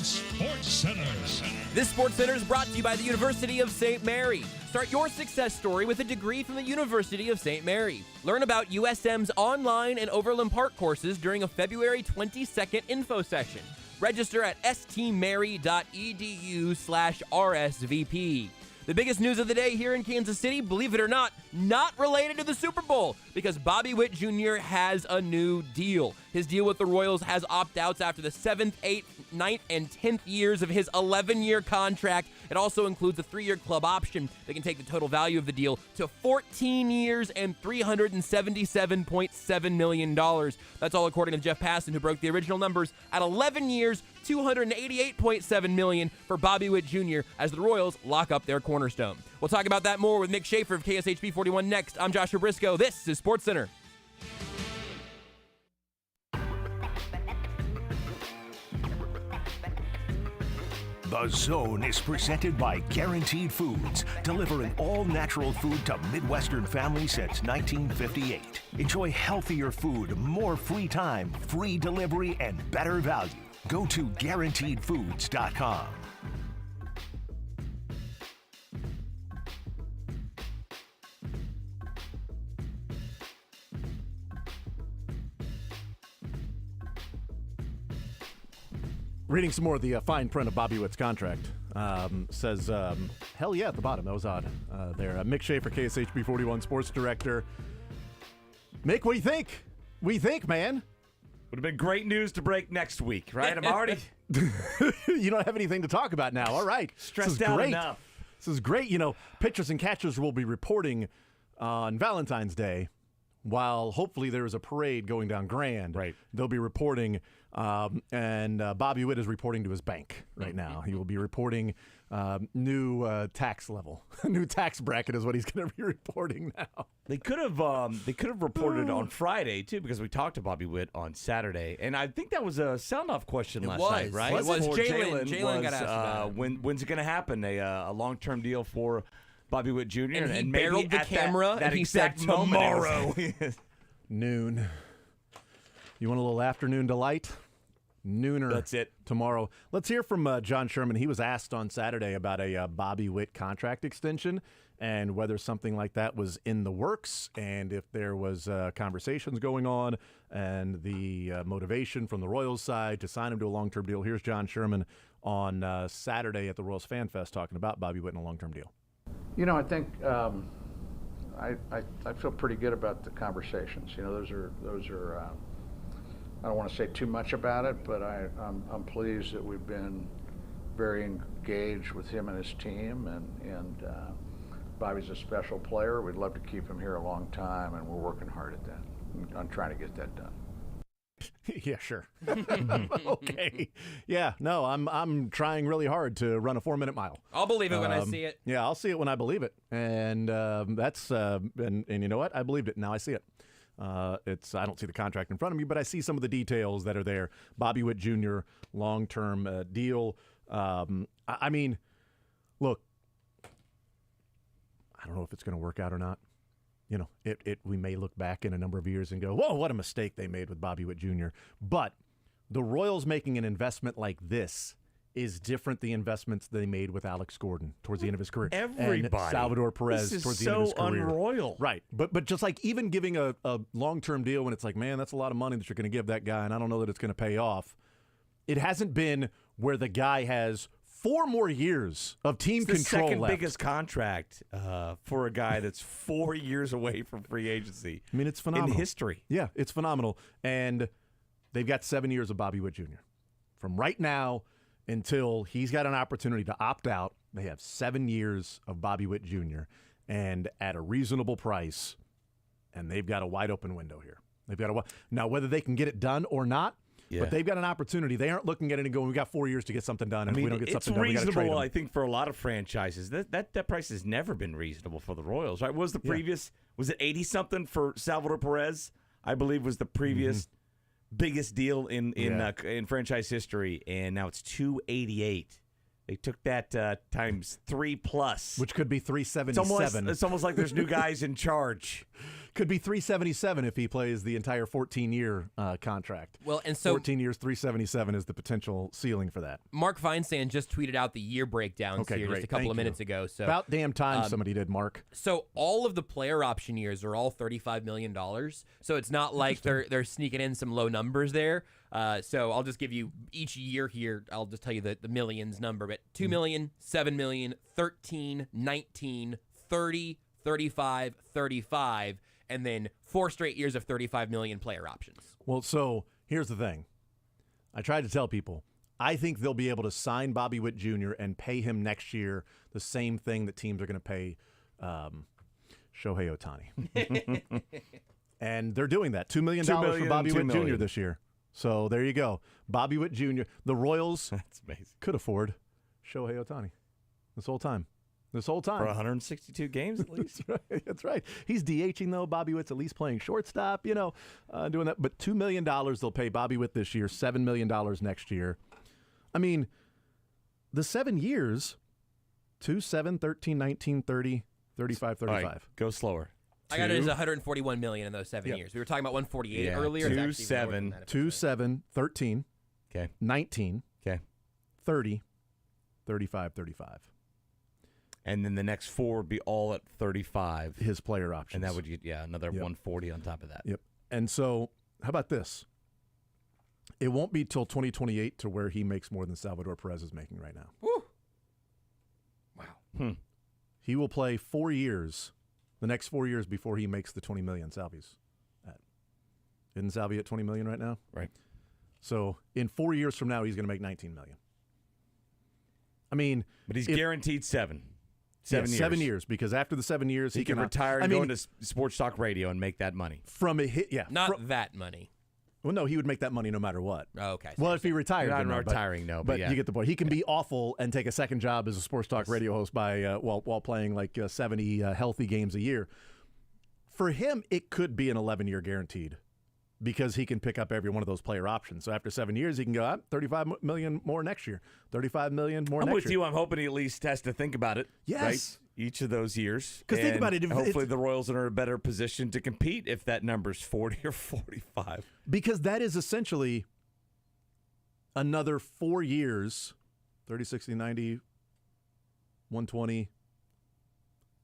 Sports Center. This Sports Center is brought to you by the University of St. Mary. Start your success story with a degree from the University of St. Mary. Learn about USM's online and Overland Park courses during a February 22nd info session. Register at stmary.edu/RSVP. The biggest news of the day here in Kansas City, believe it or not related to the Super Bowl, because Bobby Witt Jr. has a new deal. His deal with the Royals has opt-outs after the 7th, 8th, 9th, and 10th years of his 11-year contract. It also includes a 3-year club option that can take the total value of the deal to 14 years and $377.7 million. That's all according to Jeff Passan, who broke the original numbers at 11 years, $288.7 million for Bobby Witt Jr. as the Royals lock up their cornerstone. We'll talk about that more with Mick Schaefer of KSHP 41 next. I'm Joshua Brisco. This is Sports Center. The Zone is presented by Guaranteed Foods, delivering all-natural food to Midwestern families since 1958. Enjoy healthier food, more free time, free delivery, and better value. Go to GuaranteedFoods.com. Reading some more of the fine print of Bobby Witt's contract. Says, hell yeah, at the bottom. That was odd there. Mick Schaefer, KSHP 41 sports director. Mick, what do you think? What do you think, man? Would have been great news to break next week, right? I'm already... You don't have anything to talk about now. All right. Stressed out enough. This is great. You know, pitchers and catchers will be reporting on Valentine's Day, while hopefully there is a parade going down Grand. Right. They'll be reporting, and Bobby Witt is reporting to his bank right now. He will be reporting new tax level, new tax bracket is what he's going to be reporting now. They could have reported on Friday too, because we talked to Bobby Witt on Saturday, and I think that was a sound-off question last night, right? It was. Jalen got asked about it. When's it going to happen? A long-term deal for Bobby Witt Jr. And he maybe barreled the camera, and he said tomorrow. Noon. You want a little afternoon delight? Nooner. That's it. Tomorrow. Let's hear from John Sherman. He was asked on Saturday about a Bobby Witt contract extension and whether something like that was in the works and if there was conversations going on and the motivation from the Royals side to sign him to a long-term deal. Here's John Sherman on Saturday at the Royals Fan Fest talking about Bobby Witt and a long-term deal. You know, I think I feel pretty good about the conversations. You know, those are. I don't want to say too much about it, but I'm pleased that we've been very engaged with him and his team, and Bobby's a special player. We'd love to keep him here a long time, and we're working hard at that. I'm trying to get that done. Yeah, sure. Okay. Yeah, no, I'm trying really hard to run a 4-minute mile. I'll believe it when I see it. Yeah, I'll see it when I believe it. And that's and you know what? I believed it. Now I see it. I don't see the contract in front of me, but I see some of the details that are there. Bobby Witt Jr. long-term deal. I mean, look, I don't know if it's going to work out or not. You know, we may look back in a number of years and go, whoa, what a mistake they made with Bobby Witt Jr. But the Royals making an investment like this is different the investments they made with Alex Gordon towards the end of his career. Everybody. And Salvador Perez towards the end of his career. This is so unroyal. Right. But just like even giving a long-term deal when it's like, man, that's a lot of money that you're going to give that guy, and I don't know that it's going to pay off. It hasn't been where the guy has 4 more years of team control left. The second biggest contract for a guy that's 4 years away from free agency. I mean, it's phenomenal. In history. Yeah, it's phenomenal. And they've got 7 years of Bobby Witt Jr. From right now until he's got an opportunity to opt out, they have 7 years of Bobby Witt Jr. and at a reasonable price, and they've got a wide open window here. Now, whether they can get it done or not, but they've got an opportunity. They aren't looking at it and going, we got 4 years to get something done, and if we don't get something done, we got to trade him. It's reasonable, I think, for a lot of franchises. That price has never been reasonable for the Royals, right? Was the previous, was it 80-something for Salvador Perez? I believe was the previous biggest deal in franchise history, and now it's $288. They took that times 3+, which could be $377. It's almost like there's new guys in charge. Could be 377 if he plays the entire 14-year contract. Well, and so 14 years, 377 is the potential ceiling for that. Mark Feinsand just tweeted out the year breakdowns here just a couple of minutes ago. So about damn time somebody did, Mark. So all of the player option years are all $35 million. So it's not like they're sneaking in some low numbers there. So I'll just give you each year here. I'll just tell you the millions number, but 2 million, 7 million, 13, 19, 30, 35, 35, and then 4 straight years of 35 million player options. Well, so here's the thing. I tried to tell people, I think they'll be able to sign Bobby Witt Jr. and pay him next year the same thing that teams are going to pay Shohei Ohtani. And they're doing that. $2 million for Bobby Witt Jr. this year. So there you go. Bobby Witt Jr. The Royals could afford Shohei Ohtani this whole time. For 162 games at least. That's right. He's DHing, though. Bobby Witt's at least playing shortstop, doing that. But $2 million they'll pay Bobby Witt this year, $7 million next year. I mean, the 7 years, 2, 7, 13, 19, 30, 35, 35. Right, go slower. I got it as 141 million in those 7 years. We were talking about 148 earlier. 2, 7. 2, 7, 13. Okay. 19. Okay. 30, 35, 35. And then the next 4 would be all at 35. His player options. And that would get, another 140 on top of that. Yep. And so, how about this? It won't be till 2028 to where he makes more than Salvador Perez is making right now. Woo. Wow. He will play 4 years, the next 4 years before he makes the 20 million Salvi's at. Isn't Salvi at 20 million right now? Right. So, in 4 years from now, he's going to make 19 million. I mean, but he's guaranteed 7. 7 years. 7 years, because after the 7 years, he can retire and go into sports talk radio and make that money. From a hit, Not that money. Well, no, he would make that money no matter what. Oh, okay. Well, if he retired, not retiring, no. But you get the point. He can be awful and take a second job as a sports talk radio host by while playing like 70 healthy games a year. For him, it could be an 11-year guaranteed, because he can pick up every one of those player options. So after 7 years, he can go, 35 million more next year, 35 million more next year. I'm with you. I'm hoping he at least has to think about it. Yes. Right? Each of those years. Because think about it. Hopefully the Royals are in a better position to compete if that number's 40 or 45. Because that is essentially another 4 years, 30, 60, 90, 120,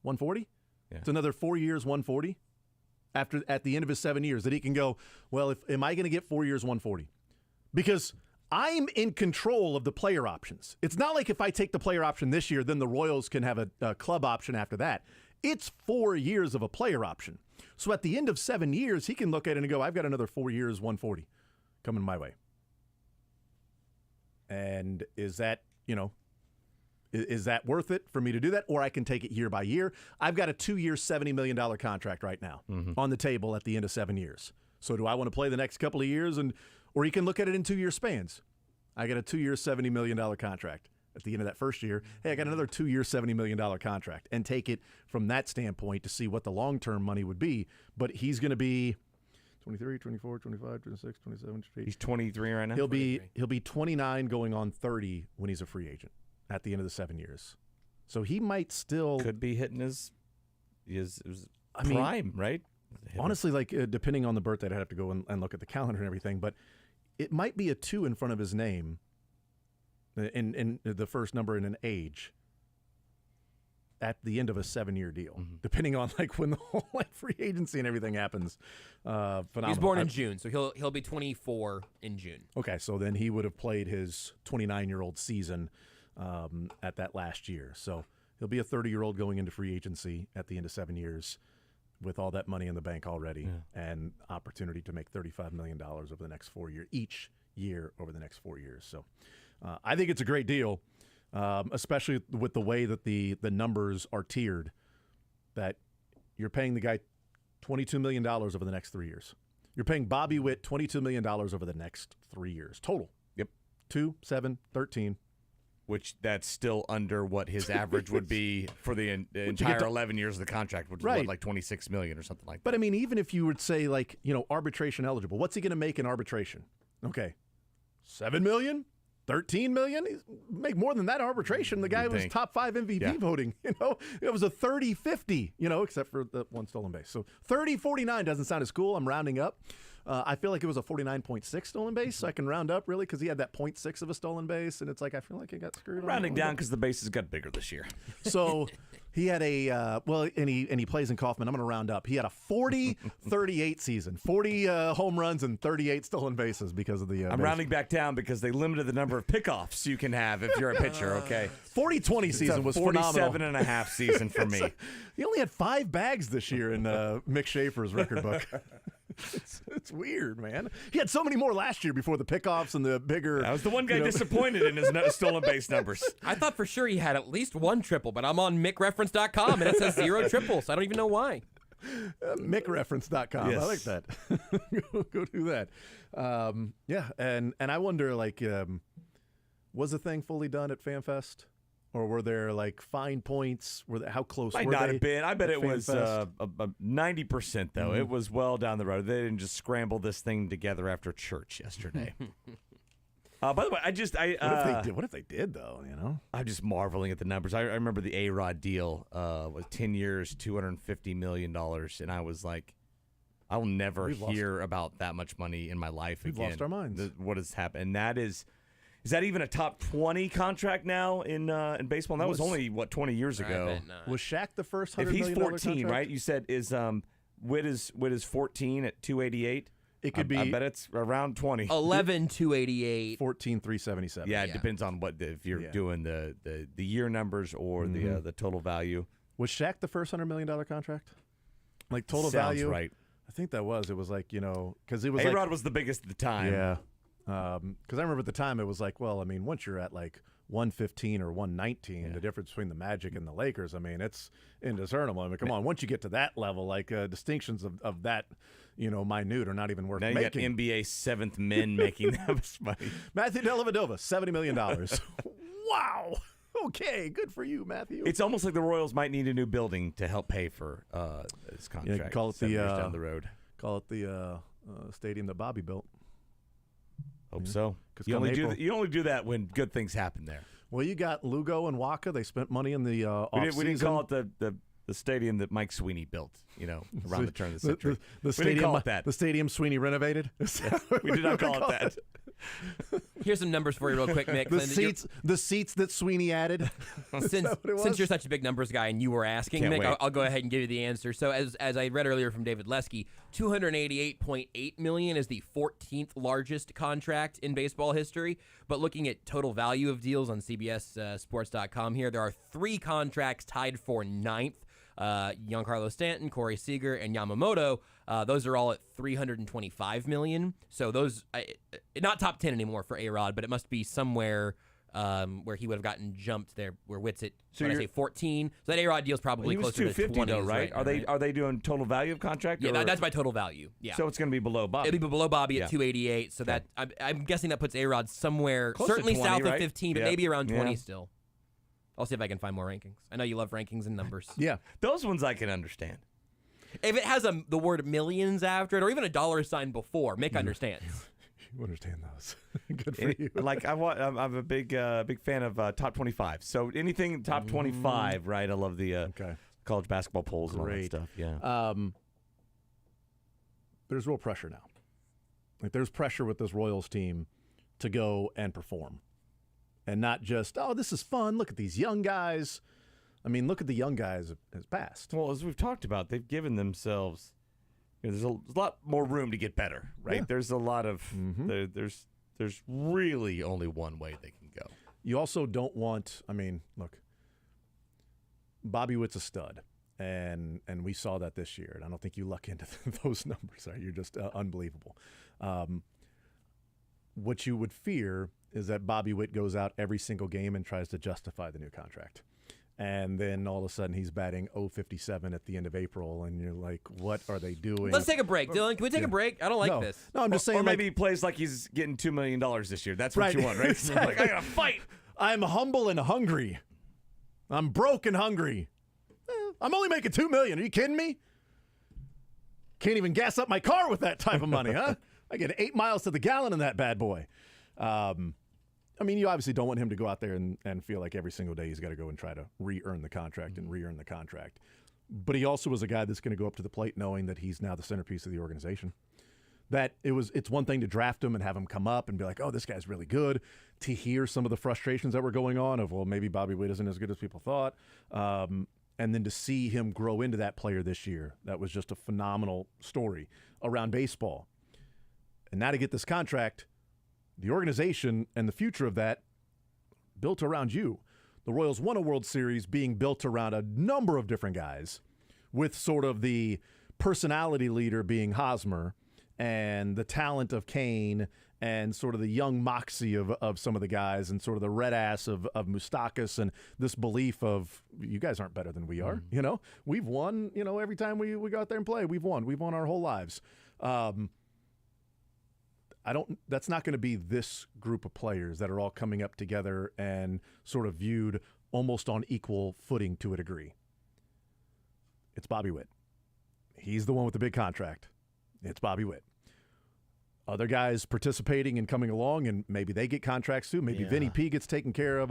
140? Yeah. It's another 4 years, 140? At the end of his 7 years, that he can go, well, am I going to get 4 years, 140? Because I'm in control of the player options. It's not like if I take the player option this year, then the Royals can have a club option after that. It's 4 years of a player option. So at the end of 7 years, he can look at it and go, I've got another 4 years, 140 coming my way. And is that, is that worth it for me to do that? Or I can take it year by year. I've got a 2-year, $70 million contract right now on the table at the end of 7 years. So do I want to play the next couple of years? Or you can look at it in 2-year spans. I got a 2-year, $70 million contract at the end of that first year. Hey, I got another 2-year, $70 million contract, and take it from that standpoint to see what the long-term money would be. But he's going to be 23, 24, 25, 26, 27, 28. He's 23 right now? He'll be 29 going on 30 when he's a free agent at the end of the 7 years. So he might still... Could be hitting his prime, right? Honestly, depending on the birthday, I'd have to go and look at the calendar and everything, but it might be a 2 in front of his name in the first number in an age at the end of a 7-year deal, depending on when the whole free agency and everything happens. Phenomenal. He's born in June, so he'll be 24 in June. Okay, so then he would have played his 29-year-old season at that last year. So he'll be a 30-year-old going into free agency at the end of 7 years with all that money in the bank already and opportunity to make $35 million over the next 4 years, each year over the next 4 years. So I think it's a great deal, especially with the way that the numbers are tiered, that you're paying the guy $22 million over the next 3 years. You're paying Bobby Witt $22 million over the next 3 years total. Yep. 2, 7, 13. Which that's still under what his average would be for the entire 11 years of the contract, which is like $26 million or something like that. But I mean, even if you would say arbitration eligible, what's he going to make in arbitration? Okay, $7 million. 13 million. He's make more than that in arbitration. The guy was top 5 MVP voting. You know, it was a 30-50. You know, except for the one stolen base. So 30-49 doesn't sound as cool. I'm rounding up. I feel like it was a 49.6 stolen base, so I can round up really because he had that 0.6 of a stolen base, and it's like I feel like he got screwed. Rounding down because the bases got bigger this year. So he had a and he plays in Kaufman. I'm going to round up. He had a 40-38 season, 40 home runs and 38 stolen bases because of the. I'm rounding back down because they limited the number of pickoffs you can have if you're a pitcher. Okay, 40-20 season was 47 and a half season for me. He only had 5 bags this year in Mick Schaefer's record book. It's weird, man. He had so many more last year before the pickoffs and the bigger. I was the one guy disappointed in his stolen base numbers. I thought for sure he had at least 1 triple, but I'm on MickReference.com and it says 0 triples. I don't even know why. MickReference.com. Yes. I like that. Go do that. Yeah, and I wonder, like, was the thing fully done at FanFest? Or were there like fine points? How close Might were not they? have been. I bet it was FanFest? 90% though. Mm-hmm. It was well down the road. They didn't just scramble this thing together after church yesterday. By the way, what if they did though? You know, I'm just marveling at the numbers. I remember the A-Rod deal was 10 years, $250 million, and I was like, I will never hear about that much money in my life again. We've lost our minds. What has happened? And that is. Is that even a top 20 contract now in baseball? And that was only 20 years ago. Was Shaq the first $100 million? If he's 14, contract? right? You said Witt is 14 at 288. It could be. I bet it's around 20. 11 288. 14 377. Yeah, it depends on if you're doing the year numbers or the total value. Was Shaq the first $100 million contract? Like total Sounds value? Right. I think that was. It was like because it was A-Rod was the biggest at the time. Yeah. Because I remember at the time it was like, well, I mean, once you're at like 115 or 119, the difference between the Magic and the Lakers, I mean, it's indiscernible. I mean, come on, once you get to that level, like distinctions of that, minute are not even worth making. Now you got NBA seventh men making that much money. Matthew Dellavedova, $70 million. Wow. Okay, good for you, Matthew. It's almost like the Royals might need a new building to help pay for this contract. Yeah, call it 7 years down the road. Call it the stadium that Bobby built. Hope so. You only do that when good things happen there. Well, you got Lugo and Waka. They spent money in the off-season. We didn't call it the stadium that Mike Sweeney built, around the turn of the century. The stadium, we didn't call it that. The stadium Sweeney renovated? We did not call it that. Here's some numbers for you real quick, Mick. The seats that Sweeney added. Since you're such a big numbers guy and you were asking, Mick, I'll go ahead and give you the answer. So as I read earlier from David Lesky, $288.8 million is the 14th largest contract in baseball history. But looking at total value of deals on CBSSports.com here, there are 3 contracts tied for 9th. Giancarlo Stanton, Corey Seager, and Yamamoto. Those are all at $325 million. So those, not top 10 anymore for A-Rod, but it must be somewhere where he would have gotten jumped there, where Witt's at, so I say 14. So that A-Rod deal's probably closer to 20, though, right? Are they doing total value of contract? Yeah, that's my total value. Yeah. So it's going to be below Bobby. It'll be below Bobby at 288. So that I'm guessing that puts A-Rod somewhere, close certainly to 20, south right? of 15, but maybe around 20 still. I'll see if I can find more rankings. I know you love rankings and numbers. Yeah. Those ones I can understand. If it has the word millions after it or even a dollar sign before, Mick understands. You understand those. Good for you. Like I'm a big fan of top 25. So anything top 25, right? I love the college basketball polls and all that stuff. Yeah. There's real pressure now. Like there's pressure with this Royals team to go and perform. And not just, this is fun. Look at these young guys. I mean, look at the young guys as past. Well, as we've talked about, they've given themselves. There's a lot more room to get better, right? Yeah. There's a lot of. There's really only one way they can go. You also don't want. I mean, look. Bobby Witt's a stud, and we saw that this year. And I don't think you luck into those numbers. Right? You're just unbelievable. What you would fear is that Bobby Witt goes out every single game and tries to justify the new contract. And then all of a sudden he's batting .057 at the end of April, and you're like, what are they doing? Let's take a break, Dylan. Can we take a break? I don't like this. No, I'm just saying. Or maybe he plays like he's getting $2 million this year. That's what you want, right? Exactly. Like, I got to fight. I'm humble and hungry. I'm broke and hungry. I'm only making $2 million. Are you kidding me? Can't even gas up my car with that type of money, huh? I get 8 miles to the gallon in that bad boy. I mean, you obviously don't want him to go out there and feel like every single day he's got to go and try to re-earn the contract and re-earn the contract. But he also was a guy that's going to go up to the plate knowing that he's now the centerpiece of the organization. That it's one thing to draft him and have him come up and be like, oh, this guy's really good. To hear some of the frustrations that were going on of, well, maybe Bobby Witt isn't as good as people thought. And then to see him grow into that player this year, that was just a phenomenal story around baseball. And now to get this contract, the organization and the future of that built around you. The Royals won a World Series being built around a number of different guys, with sort of the personality leader being Hosmer and the talent of Kane and sort of the young moxie of some of the guys and sort of the red ass of Moustakas and this belief of, you guys aren't better than we are. You know, we've won, you know, every time we go out there and play, we've won our whole lives. That's not going to be this group of players that are all coming up together and sort of viewed almost on equal footing to a degree. It's Bobby Witt. He's the one with the big contract. It's Bobby Witt. Other guys participating and coming along, and maybe they get contracts too. Maybe Vinny P gets taken care of.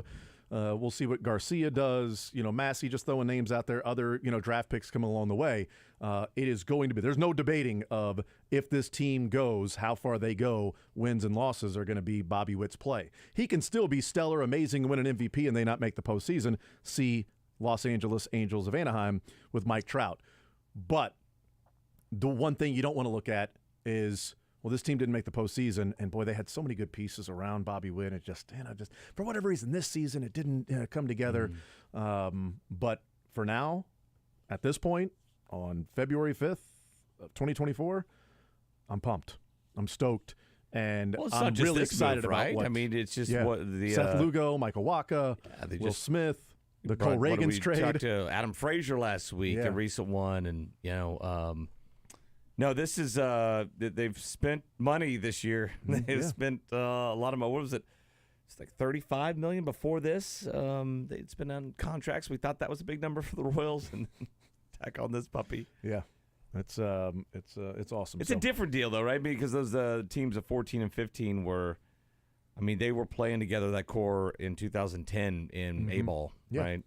We'll see what Garcia does. You know, Massey just throwing names out there. Other, you know, draft picks coming along the way. It is going to be. There's no debating of if this team goes, how far they go. Wins and losses are going to be Bobby Witt's play. He can still be stellar, amazing, win an MVP, and they not make the postseason. See Los Angeles Angels of Anaheim with Mike Trout. But the one thing you don't want to look at is, well, this team didn't make the postseason, and boy, they had so many good pieces around Bobby Witt. It just for whatever reason, this season it didn't come together. But for now, at this point, on February 5th of 2024, I'm pumped. I'm stoked, and I'm really excited about what. I mean, it's just what the Seth Lugo, Michael Waka, Will Smith, the Cole Reagans trade. We talked to Adam Frazier last week, a recent one, and you know. No, this is they've spent money this year. They've spent a lot of money. What was it? It's like $35 million before this. They'd spent on contracts. We thought that was a big number for the Royals, and tack on this puppy. Yeah, it's awesome. It's a different deal though, right? Because those teams of 14 and 15 were. I mean, they were playing together, that core, in 2010 in A-ball, right?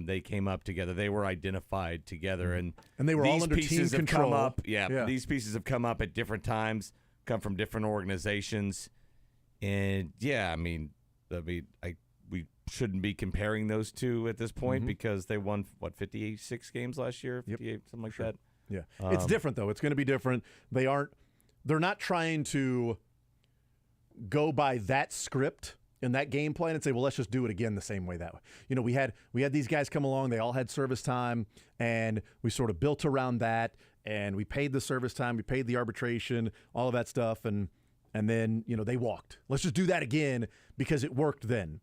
They came up together. They were identified together. And they were all under team control. Come up, these pieces have come up at different times, come from different organizations. And, I mean, we shouldn't be comparing those two at this point because they won, 56 games last year? 58, something like that? Yeah. It's different, though. It's going to be different. They're not trying to go by that script and that game plan and say, well, let's just do it again the same way that way. You know, we had these guys come along, they all had service time, and we sort of built around that, and we paid the service time, we paid the arbitration, all of that stuff, and then, you know, they walked. Let's just do that again because it worked then.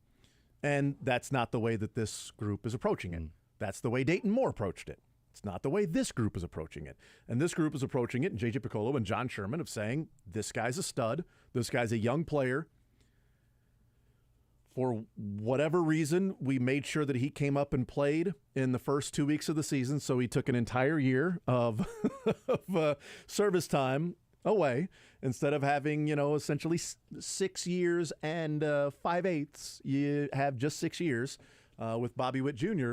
And that's not the way that this group is approaching it. That's the way Dayton Moore approached it. It's not the way this group is approaching it. And this group is approaching it, and J.J. Piccolo and John Sherman of saying, this guy's a stud. This guy's a young player. For whatever reason, we made sure that he came up and played in the first 2 weeks of the season, so he took an entire year of service time away instead of having, you know, essentially 6 years and 5/8. You have just 6 years with Bobby Witt Jr.,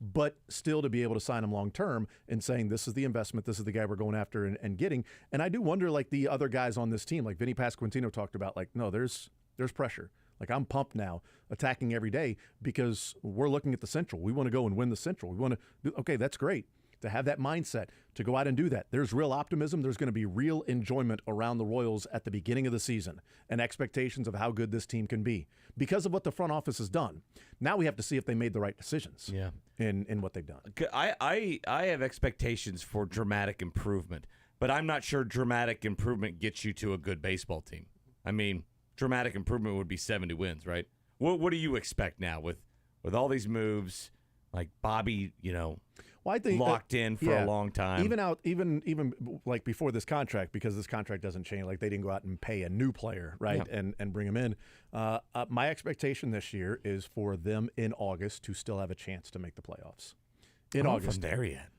but still to be able to sign him long-term and saying, this is the investment, this is the guy we're going after and getting. And I do wonder, like the other guys on this team, like Vinny Pasquantino talked about, like, no, there's pressure. Like, I'm pumped now, attacking every day because we're looking at the Central. We want to go and win the Central. We want to, okay, that's great. To have that mindset, to go out and do that. There's real optimism. There's going to be real enjoyment around the Royals at the beginning of the season and expectations of how good this team can be because of what the front office has done. Now we have to see if they made the right decisions in what they've done. I have expectations for dramatic improvement, but I'm not sure dramatic improvement gets you to a good baseball team. I mean, dramatic improvement would be 70 wins, right? What do you expect now with all these moves, like Bobby, you know, well, I think locked in for a long time. Even like before this contract, because this contract doesn't change. Like, they didn't go out and pay a new player, right, and bring him in. My expectation this year is for them in August to still have a chance to make the playoffs. In August, from there yet.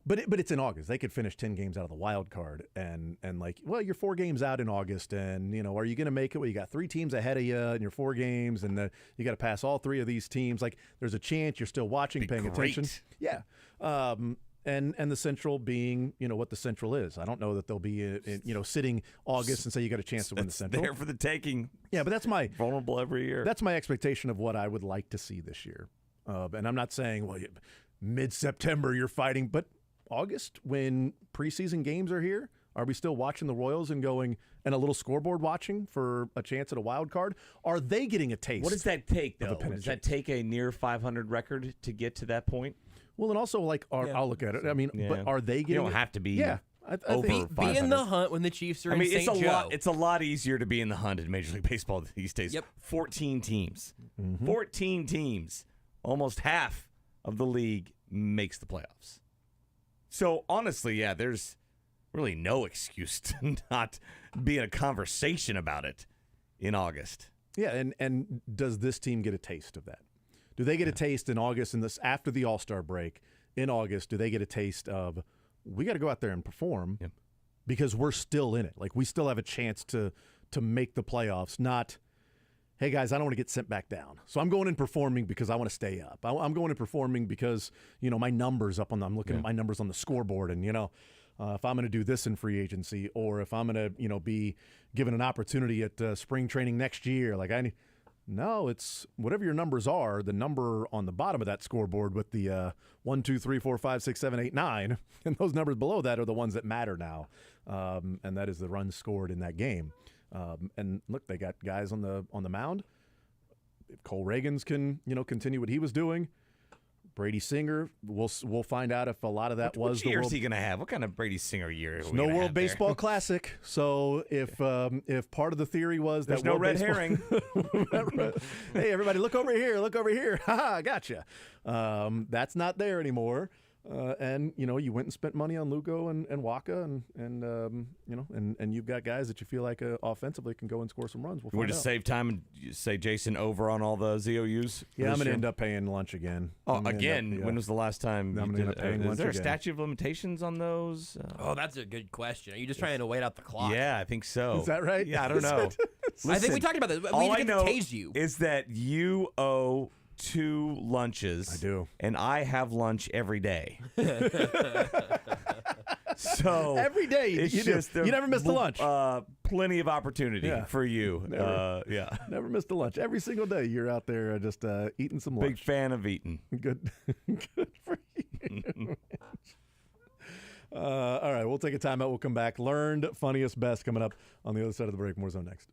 But it's in August. They could finish 10 games out of the wild card, and like, well, you're 4 games out in August, and are you going to make it? Well, you got 3 teams ahead of you, and you're 4 games, and you got to pass all 3 of these teams. Like, there's a chance you're still watching, paying attention. Yeah. And the Central being, what the Central is. I don't know that they'll be, sitting August and say you got a chance to win the Central. There for the taking. Yeah, but that's my vulnerable every year. That's my expectation of what I would like to see this year. And I'm not saying, well, mid-September you're fighting, but August, when preseason games are here, are we still watching the Royals and going and a little scoreboard watching for a chance at a wild card? Are they getting a taste? What does that take, though? Does that take a near 500 record to get to that point? Well, and also, I'll look at it. I mean, but are they getting? You don't have to be. Yeah. Over 500. Be in the hunt when the Chiefs are in St. Joe. It's a lot easier to be in the hunt in Major League Baseball these days. Yep. 14 teams. Mm-hmm. 14 teams. Almost half of the league makes the playoffs. So, honestly, yeah, there's really no excuse to not be in a conversation about it in August. Yeah, and does this team get a taste of that? Do they get a taste in August, after the All-Star break, in August, do they get a taste of, we got to go out there and perform because we're still in it. Like, we still have a chance to make the playoffs, not, hey, guys, I don't want to get sent back down. So I'm going in performing because I want to stay up. I'm going in performing because, my number's up I'm looking at my numbers on the scoreboard and, if I'm going to do this in free agency or if I'm going to, be given an opportunity at spring training next year, no, it's whatever your numbers are, the number on the bottom of that scoreboard with the 1, 2, 3, 4, 5, 6, 7, 8, 9, and those numbers below that are the ones that matter now, and that is the runs scored in that game. And look, they got guys on the mound. If Cole Reagans can continue what he was doing, Brady Singer, we'll find out if a lot of that was the year is he going to have? What kind of Brady Singer year? Are we no World Baseball Classic. So if part of the theory was there's that no World red Baseball, herring. Hey, everybody, look over here! Look over here! Ha! Gotcha. That's not there anymore. And you went and spent money on Lugo and Waka, and you've got guys that you feel like offensively can go and score some runs. We'll just save time and say Jason over on all the ZOUs. Yeah, I'm going to end up paying lunch again. Oh, again? When was the last time? I'm going to end up paying lunch Is there a again. statute of limitations on those? Oh, that's a good question. Are you just trying to wait out the clock? Yeah, I think so. Is that right? Yeah, I don't know. I think we talked about this. All I know tase you. is that you owe 2 lunches. I do. And I have lunch every day. So every day you do. You never missed a lunch. Plenty of opportunity for you. Never. Yeah. Never missed a lunch. Every single day you're out there just eating some lunch. Big fan of eating. Good. Good for you. All right, we'll take a timeout. We'll come back. Learned funniest best coming up on the other side of the break. More Zone next.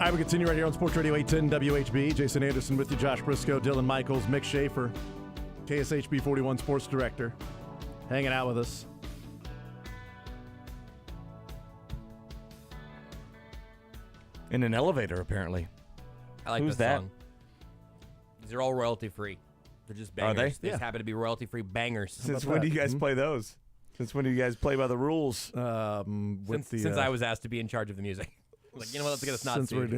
right, we continue right here on Sports Radio 810 WHB. Jason Anderson with you, Josh Brisco, Dylan Michaels, Mick Schaefer, KSHB 41 Sports Director, hanging out with us. In an elevator, apparently. I like Who's this that? song. These are all royalty-free. They're just Are bangers. they? just happen to be royalty-free bangers. Since when do you guys play those? Since when do you guys play by the rules? Since I was asked to be in charge of the music. Like, you know what? Let's get us not since sued.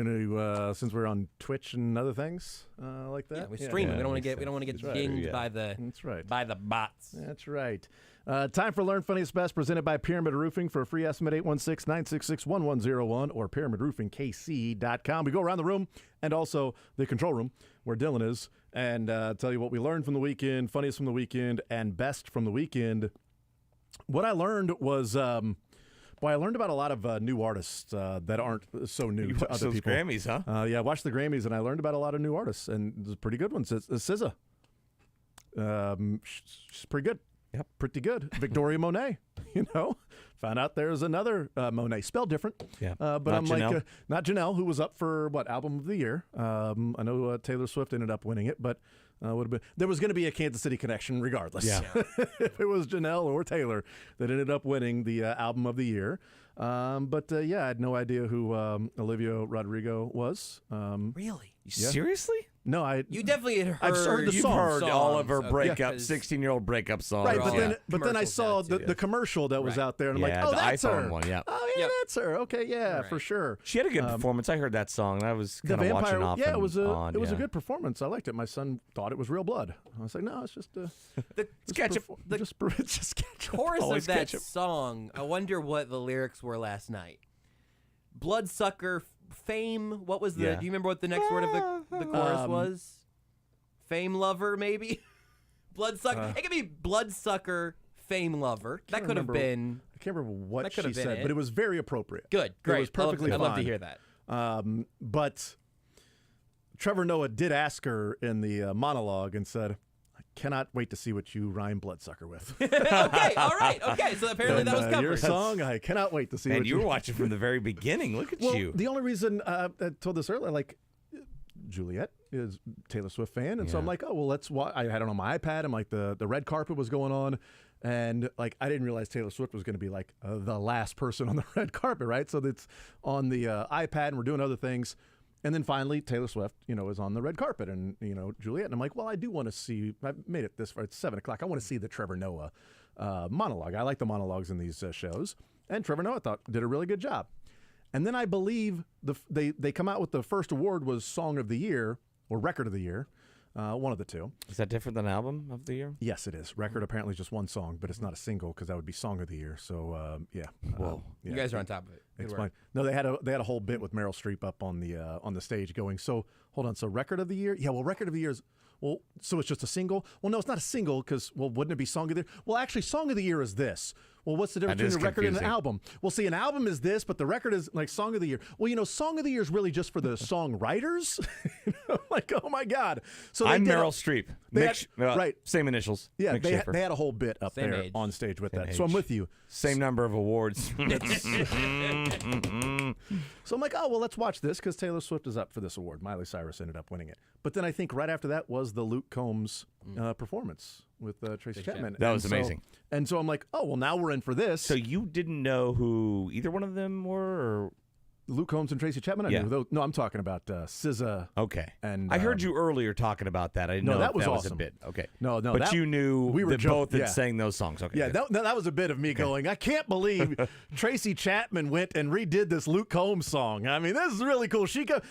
since we're on Twitch and other things like that. Yeah, we stream it. We don't want to get dinged by the bots. That's right. Time for Learn Funniest Best, presented by Pyramid Roofing. For a free estimate, 816-966-1101 or pyramidroofingkc.com. We go around the room and also the control room where Dylan is and tell you what we learned from the weekend, funniest from the weekend, and best from the weekend. What I learned was, I learned about a lot of new artists that aren't so new You to watched other those people. Grammys, huh? Yeah, I watched the Grammys, and I learned about a lot of new artists, and there's pretty good ones. It's SZA. She's pretty good. Yep. Pretty good. Victoria Monet, Found out there's another Monet, spelled different. Yeah. But Not I'm Janelle. like, not Janelle, who was up for, Album of the Year. I know Taylor Swift ended up winning it, but would have been there was going to be a Kansas City connection regardless. Yeah. If it was Janelle or Taylor that ended up winning the Album of the Year. But I had no idea who Olivia Rodrigo was. Really? Seriously? No, You definitely had heard. I've heard the You've songs. heard all of her Okay, breakup, 'cause- 16-year-old breakup songs. Right, but Yeah. then I saw Commercials, the commercial that was Right. out there, and I'm Yeah, like, oh, the that's iPhone her. one, yeah. Oh, yeah, Yep. that's her. Okay, yeah, Right. for sure. She had a good performance. I heard that song. I was The kind of watching vampire, off. yeah, and it was a on, yeah. good performance. I liked it. My son thought it was real blood. I was like, no, it's just It's ketchup. it's just ketchup. chorus Always of that ketchup. song. I wonder what the lyrics were last night. Bloodsucker fame. What was the? Yeah. Do you remember what the next word of the chorus was? Fame lover, maybe. Bloodsucker. It could be bloodsucker fame lover. That could have remember. been. I can't remember what That could she have been said, it. but it was very appropriate. Good. It Great. was perfectly I love to fine. hear that. But Trevor Noah did ask her in the monologue and said, I cannot wait to see what you rhyme bloodsucker with. Okay. All right. Okay. So apparently And, that was covered. your song, I cannot wait to see And what you were watching from the very beginning. Look at Well, you. the only reason I told this earlier, like, Juliet is Taylor Swift fan, and so I'm like, oh, well, let's watch. I had it on my iPad, and like the red carpet was going on, and like I didn't realize Taylor Swift was going to be like the last person on the red carpet, right? So it's on the iPad, and we're doing other things, and then finally Taylor Swift, is on the red carpet, and Juliet, and I'm like, well, I do want to see. I made it this far. It's 7:00. I want to see the Trevor Noah monologue. I like the monologues in these shows, and Trevor Noah did a really good job. And then I believe they come out with the first award was Song of the Year or Record of the Year, one of the two. Is that different than Album of the Year? Yes, it is. Record apparently is just one song, but it's not a single because that would be Song of the Year. So yeah. Whoa. You guys are on top of it. Good It's work. fine. No, they had a whole bit with Meryl Streep up on the stage going. So hold on. So Record of the Year? Yeah. Well, Record of the Year is. Well, so it's just a single? Well, no, it's not a single because, well, wouldn't it be Song of the Year? Well, actually, Song of the Year is this. Well, what's the difference That is between a record and an confusing. album? Well, see, an album is this, but the record is like Song of the Year. Well, Song of the Year is really just for the songwriters. Like, oh my God. So I'm they did Meryl Streep. they Mick, had- right. Same initials. Yeah, Mick they Schaefer. had a whole bit up Same there age. on stage with Same that. So I'm age. with you. Same number of awards. So I'm like, oh, well, let's watch this because Taylor Swift is up for this award. Miley Cyrus ended up winning it. But then I think right after that was the Luke Combs performance with Tracy Chapman. That And was so- amazing. And so I'm like, oh, well, now we're in for this. So you didn't know who either one of them were? Or? Luke Combs and Tracy Chapman? I Yeah. knew. No, I'm talking about SZA. Okay. And I heard you earlier talking about that. I didn't no, know that if was that was a awesome. bit. Okay. No, But that- you knew we were that joking, both had yeah. sang those songs. Okay. Yeah, good. that was a bit of me going, I can't believe Tracy Chapman went and redid this Luke Combs song. I mean, this is really cool.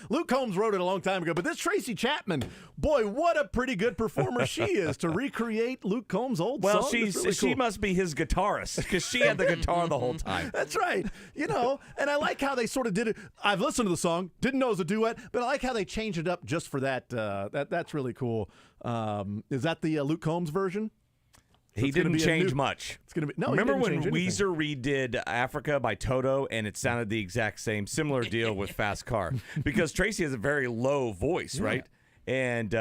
Luke Combs wrote it a long time ago, but this Tracy Chapman, boy, what a pretty good performer she is to recreate Luke Combs' old Well, song. It's really she cool. must be his guitarist because she had the guitar the whole time. That's right. And I like how they sort of did it. I've listened to the song, didn't know it was a duet, but I like how they changed it up just for that. That's really cool. Is that the Luke Combs version? So He it's gonna didn't be a change new- much. It's gonna be no. he Remember didn't when change anything. Weezer redid Africa by Toto and it sounded the exact same, similar deal with Fast Car? Because Tracy has a very low voice, Yeah. right? And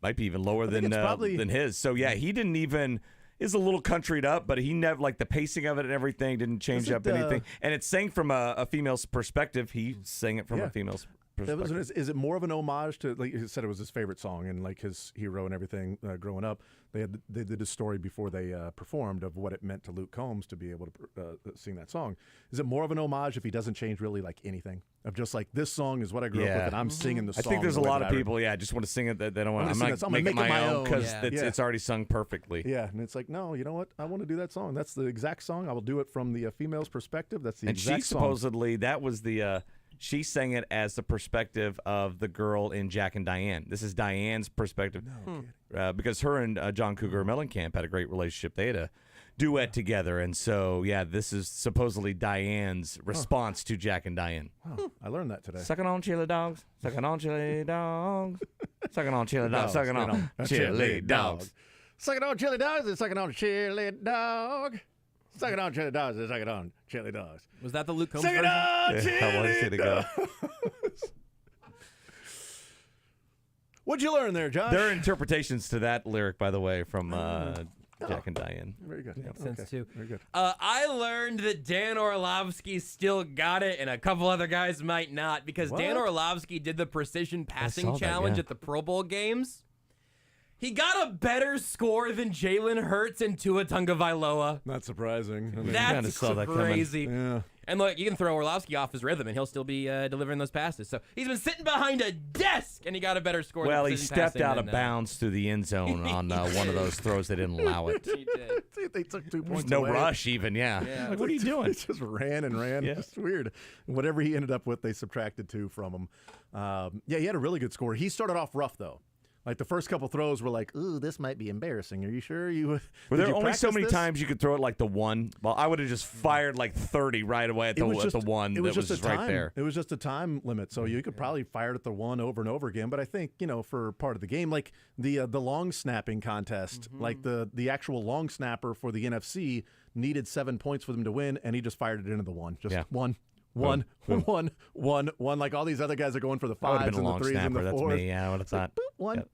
might be even lower think it's probably- than his. So yeah, he didn't even is a little countryed up, but he never like the pacing of it and everything didn't change Is it, up anything. And it's sang from a female's perspective. He sang it from Yeah. a female's perspective. Is it more of an homage to, like you said, it was his favorite song and like his hero and everything growing up? They did a story before they performed of what it meant to Luke Combs to be able to sing that song. Is it more of an homage if he doesn't change really like anything? Of just like, this song is what I grew up with and I'm singing the song. I think there's a lot of people, just want to sing it. They don't want. I'm not making my own because it's already sung perfectly. Yeah, and it's like, no, you know what? I want to do that song. That's the exact song. I will do it from the female's perspective. That's the exact song. And she supposedly, that was the, she sang it as the perspective of the girl in Jack and Diane. This is Diane's perspective. No because her and John Cougar Mellencamp had a great relationship. They had a duet together. And so, this is supposedly Diane's response to Jack and Diane. Oh, I learned that today. Sucking on chili dogs. Sucking on chili dogs. Sucking on chili dogs. Sucking on chili dogs. Sucking on chili dogs and sucking on chili dog. Sucking on chili dogs and sucking on chili dogs. Was that the Luke Combs version? Chili dogs. What'd you learn there, Josh? There are interpretations to that lyric, by the way, from Jack and Diane. Very good. Makes sense, too. Very good. I learned that Dan Orlovsky still got it, and a couple other guys might not, because Dan Orlovsky did the precision passing challenge at the Pro Bowl games. He got a better score than Jalen Hurts and Tua Tagovailoa. Not surprising. That's crazy. Yeah. And look, you can throw Orlovsky off his rhythm, and he'll still be delivering those passes. So he's been sitting behind a desk, and he got a better score. Well, he stepped out of bounds through the end zone on one of those throws. They didn't allow it. He did. They took 2 points No away. rush, even. Yeah. Like, what are you doing? He just ran and ran. Yeah. It's weird. Whatever he ended up with, they subtracted 2 from him. He had a really good score. He started off rough, though. Like the first couple throws were like, ooh, this might be embarrassing. Are you sure you? Were there only so many times you could throw it like the one? Well, I would have just fired like 30 right away at the one that was just right there. It was just a time limit, so you could probably fire it at the one over and over again. But I think for part of the game, like the long snapping contest, like the actual long snapper for the NFC needed 7 points for them to win, and he just fired it into the one, one. One. Like all these other guys are going for the 5s and the 3s and the 4s. That's me. Yeah, I would have thought. One.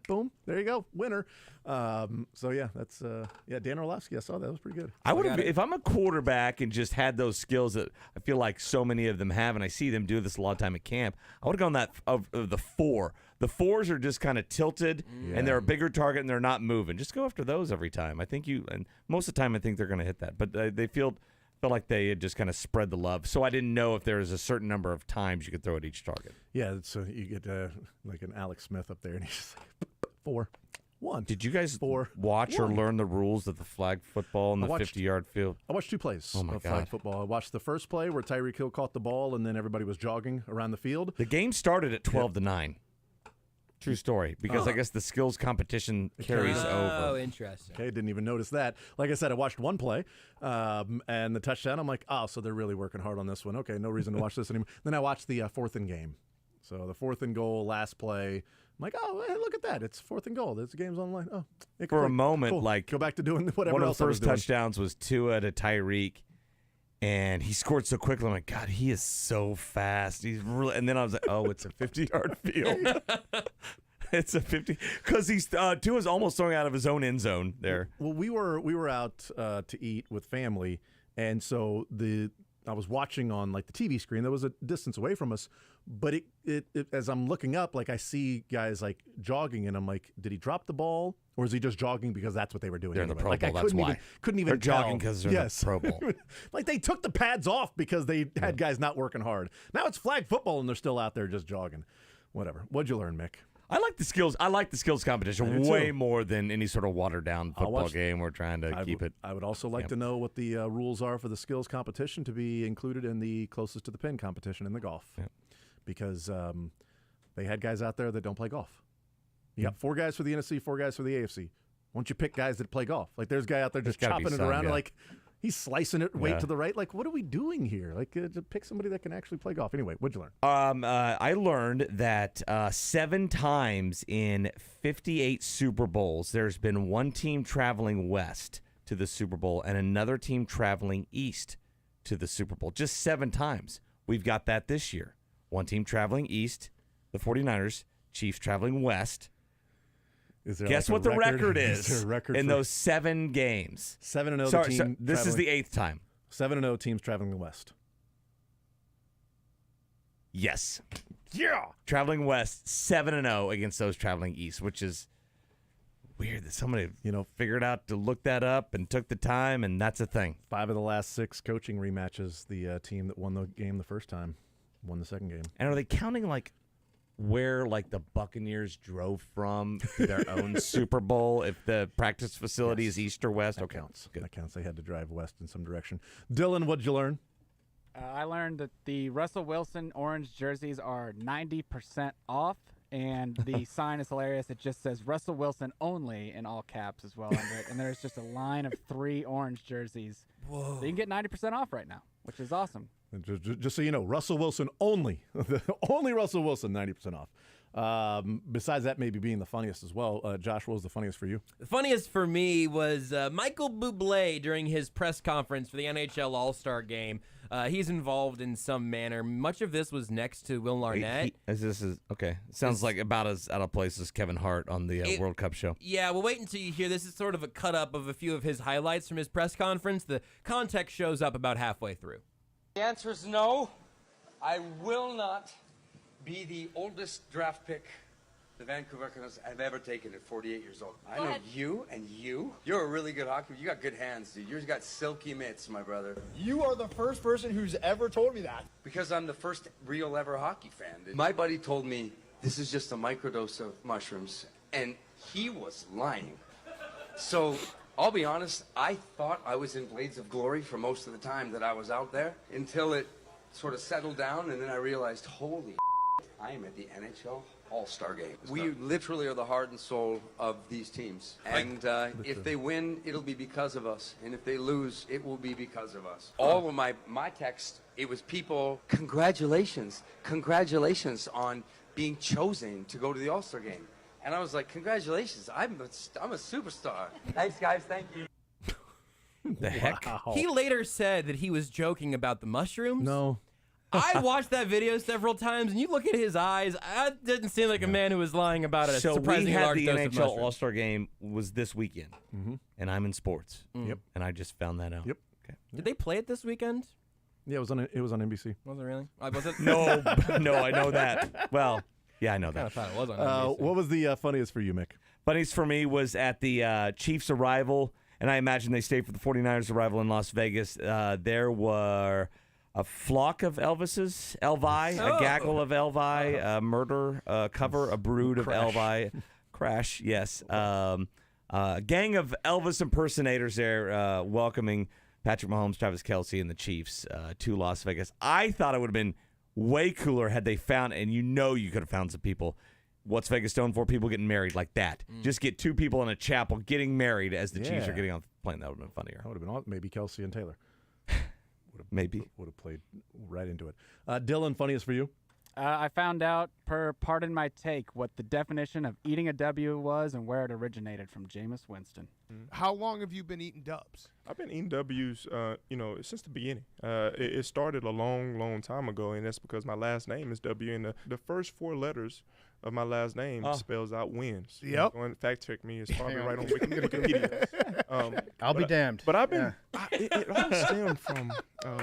Boom. There you go. Winner. That's Dan Orlovsky. I saw that. That was pretty good. I would have, if I'm a quarterback and just had those skills that I feel like so many of them have, and I see them do this a lot of time at camp, I would have gone that of the 4. The 4s are just kind of tilted, and they're a bigger target, and they're not moving. Just go after those every time. I think and most of the time I think they're going to hit that, but they felt like they had just kind of spread the love. So I didn't know if there was a certain number of times you could throw at each target. Yeah, so you get like an Alex Smith up there, and he's just like 4, 1. Did you guys 4, watch 1. or learn the rules of the flag football in the 50-yard field? I watched 2 plays of God. flag football. I watched the first play where Tyreek Hill caught the ball, and then everybody was jogging around the field. The game started at 12-9. True story, because I guess the skills competition carries over. Oh, interesting. Okay, didn't even notice that. Like I said, I watched one play, and the touchdown. I'm like, so they're really working hard on this one. Okay, no reason to watch this anymore. Then I watched the 4th and game. So the 4th and goal, last play. I'm like, hey, look at that. It's 4th and goal. This game's online. Oh, for a moment, cool. like go back to doing whatever one of else the I was first doing. touchdowns was Tua to Tyreek. And he scored so quickly. I'm like, God, he is so fast. He's really. And then I was like, it's a 50-yard field. It's a 50 because Tua's almost throwing out of his own end zone there. Well, we were out to eat with family, and so I was watching on like the TV screen that was a distance away from us, but it as I'm looking up, like I see guys like jogging, and I'm like, did he drop the ball or is he just jogging because that's what they were doing? They're in the Pro Bowl. I That's why. Couldn't even they're jogging because they're in the Pro Bowl. Like they took the pads off because they had guys not working hard. Now it's flag football and they're still out there just jogging. Whatever. What'd you learn, Mick? I like the skills. I like the skills competition way more than any sort of watered down football game. We're trying to keep it. I would also like to know what the rules are for the skills competition to be included in the closest to the pin competition in the golf, because they had guys out there that don't play golf. You got 4 guys for the NFC, 4 guys for the AFC. Why don't you pick guys that play golf? Like there's a guy out there just chopping it around, like he's slicing it way to the right. Like, what are we doing here? Like, pick somebody that can actually play golf. Anyway, what'd you learn? I learned that 7 times in 58 Super Bowls, there's been one team traveling west to the Super Bowl and another team traveling east to the Super Bowl. Just 7 times. We've got that this year. One team traveling east, the 49ers, Chiefs traveling west. Guess what the record is in those 7 games? 7-0 team. This is the 8th time. 7-0 teams traveling the West. Yes. Yeah. Traveling west, 7-0 against those traveling east, which is weird that somebody, figured out to look that up and took the time, and that's a thing. 5 of the last 6 coaching rematches, the team that won the game the first time won the second game. And are they counting, where, the Buccaneers drove from to their own Super Bowl if the practice facility is east or west? That counts. Good. That counts. They had to drive west in some direction. Dylan, what'd you learn? I learned that the Russell Wilson orange jerseys are 90% off, and the sign is hilarious. It just says Russell Wilson only in all caps as well under it, and there's just a line of 3 orange jerseys. Whoa. So you can get 90% off right now, which is awesome. Just so you know, Russell Wilson only. Only Russell Wilson, 90% off. Besides that maybe being the funniest as well, Josh, what was the funniest for you? The funniest for me was Michael Bublé during his press conference for the NHL All-Star Game. He's involved in some manner. Much of this was next to Will Arnett. Okay. Sounds like about as out of place as Kevin Hart on the World Cup show. Yeah, well, wait until you hear this. It's sort of a cut-up of a few of his highlights from his press conference. The context shows up about halfway through. The answer is no. I will not be the oldest draft pick the Vancouver Canucks have ever taken at 48 years old. I know you and you. You're a really good hockey. You got good hands, dude. You've got silky mitts, my brother. You are the first person who's ever told me that. Because I'm the first real ever hockey fan. My buddy told me this is just a microdose of mushrooms, and he was lying. So I'll be honest, I thought I was in Blades of Glory for most of the time that I was out there until it sort of settled down, and then I realized, holy I am at the NHL All-Star Game. We literally are the heart and soul of these teams. And if they win, it'll be because of us. And if they lose, it will be because of us. All of my text, it was people, congratulations on being chosen to go to the All-Star Game. And I was like, congratulations, I'm a superstar. Thanks, guys, thank you. The heck? Wow. He later said that he was joking about the mushrooms. No. I watched that video several times, and you look at his eyes. That didn't seem like a man who was lying about it. So surprisingly we had large the dose of NHL mushrooms. All-Star Game was this weekend, and I'm in sports. Yep. And I just found that out. Yep. Okay. Did they play it this weekend? Yeah, it was on NBC. Was it really? Was it? No, I know that. Well, yeah, I know that. I thought it was on NBC. What was the funniest for you, Mick? Funniest for me was at the Chiefs' arrival, and I imagine they stayed for the 49ers' arrival in Las Vegas. There were a flock of Elvises, a gaggle of Elvi, a murder, cover, a brood of Elvi. Crash, yes. A gang of Elvis impersonators there welcoming Patrick Mahomes, Travis Kelce, and the Chiefs to Las Vegas. I thought it would have been way cooler had they found, and you could have found some people. What's Vegas known for? People getting married like that. Just get 2 people in a chapel getting married as the Chiefs are getting on the plane. That would have been funnier. That would have been awesome. Maybe Kelce and Taylor. Maybe. Would have played right into it. Dylan, funniest for you? I found out, pardon my take, what the definition of eating a W was and where it originated from Jameis Winston. How long have you been eating dubs? I've been eating W's, since the beginning. It started a long, long time ago, and that's because my last name is W, and the first 4 letters of my last name spells out wins. Yep. Going to fact check me. It's probably right on Wikipedia. I'll be damned. But I've been. It all stemmed from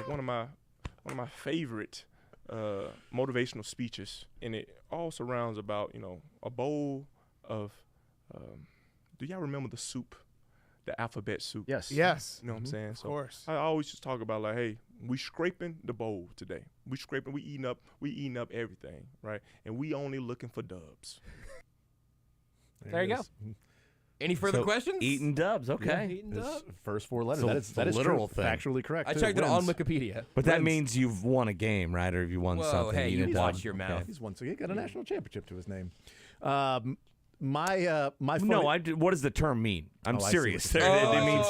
one of my favorite motivational speeches, and it all surrounds about a bowl of. Do y'all remember the soup? The alphabet soup. Yes. You know what I'm saying? Of course. I always just talk about hey, we scraping the bowl today. We eating up everything, right? And we only looking for dubs. There you go. Any further questions? Eating dubs, okay. Yeah, eating dubs. First 4 letters. So that is literal true. thing. Factually correct. I too. checked it on Wins. Wikipedia. But that means you've won a game, right? Or you won something. Hey, eating you a dub. watch your mouth. He's won, so he got a national championship to his name. My No, what does the term mean? I'm I see serious. what It you're saying. means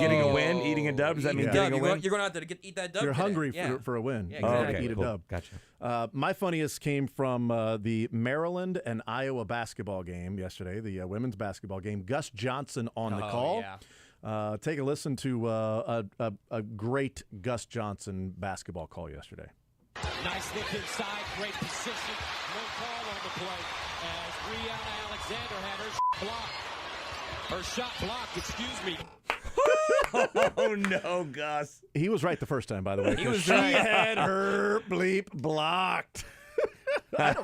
getting a win, eating a dub. Does that mean getting a win? You're going out there to eat that dub. You're today. hungry Yeah. for a win. Yeah, You gotta exactly. eat a cool. dub. Gotcha. My funniest came from the Maryland and Iowa basketball game yesterday, the women's basketball game. Gus Johnson on the call. Yeah. Take a listen to a great Gus Johnson basketball call yesterday. Nice look inside, great position. No call on the play as Brianna Alexander had her blocked. Her shot blocked, excuse me. Oh, no, Gus. He was right the first time, by the way. He was she right. had her bleep blocked.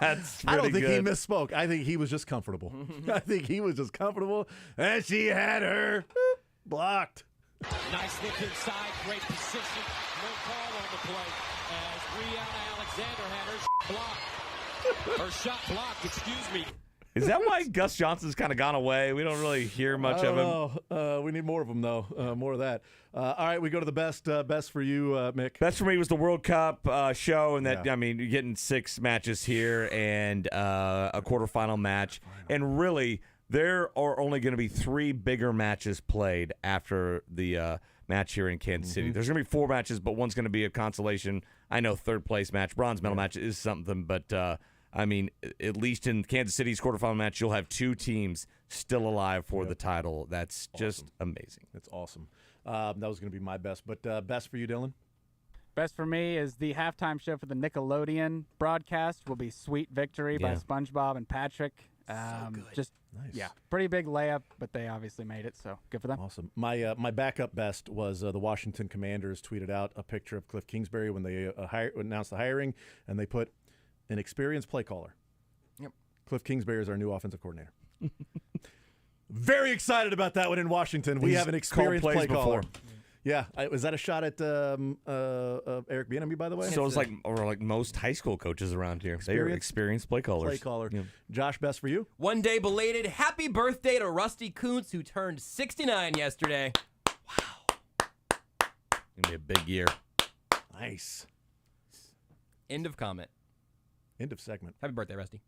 That's I don't pretty think he good. misspoke. I think he was just comfortable. I think he was just comfortable, and she had her blocked. Nice look inside, great position. No call on the play as Brianna Alexander had her blocked. Her shot blocked, excuse me. Is that why Gus Johnson's kind of gone away? We don't really hear much of him. No, we need more of them though. More of that. All right, we go to the best. Best for you, Mick. Best for me was the World Cup show, and that Yeah. I mean, you're getting 6 matches here and a quarterfinal match, and really there are only going to be 3 bigger matches played after the match here in Kansas City. There's going to be 4 matches, but one's going to be a consolation. I know third place match, bronze medal match is something, but. I mean, at least in Kansas City's quarterfinal match, you'll have 2 teams still alive for the title. That's just amazing. That's awesome. That was going to be my best. But best for you, Dylan? Best for me is the halftime show for the Nickelodeon broadcast will be Sweet Victory by SpongeBob and Patrick. Just Nice. pretty big layup, but they obviously made it, so good for them. Awesome. My backup best was the Washington Commanders tweeted out a picture of Cliff Kingsbury when they announced the hiring, and they put an experienced play caller. Yep. Cliff Kingsbury is our new offensive coordinator. Very excited about that one in Washington. We He's have an called experienced plays play caller. before. Yeah. Was that a shot at Eric Bieniemy, by the way? So it's like most high school coaches around here. They are experienced play callers. Play caller. Yeah. Josh, best for you? One day belated happy birthday to Rusty Kuntz, who turned 69 yesterday. Gonna be a big year. Nice. End of comment. End of segment. Happy birthday, Rusty.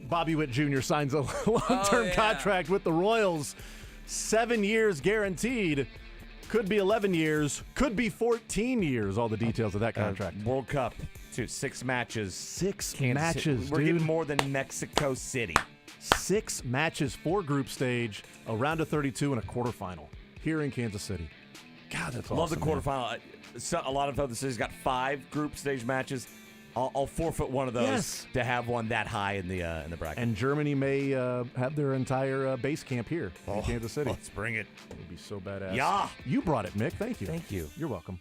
Bobby Witt Jr. signs a long-term contract with the Royals. 7 years guaranteed. Could be 11 years. Could be 14 years. All the details of that contract. World Cup, 6 matches. 6 Kansas matches, City. We're getting more than Mexico City. 6 matches, 4 group stage, a round of 32, and a quarterfinal here in Kansas City. God, that's awesome. Love the quarterfinal. A lot of other cities got 5 group stage matches. I'll forfeit one of those to have one that high in the bracket. And Germany may have their entire base camp here in Kansas City. Let's bring it. It would be so badass. Yeah. You brought it, Mick. Thank you. Thank you. You're welcome.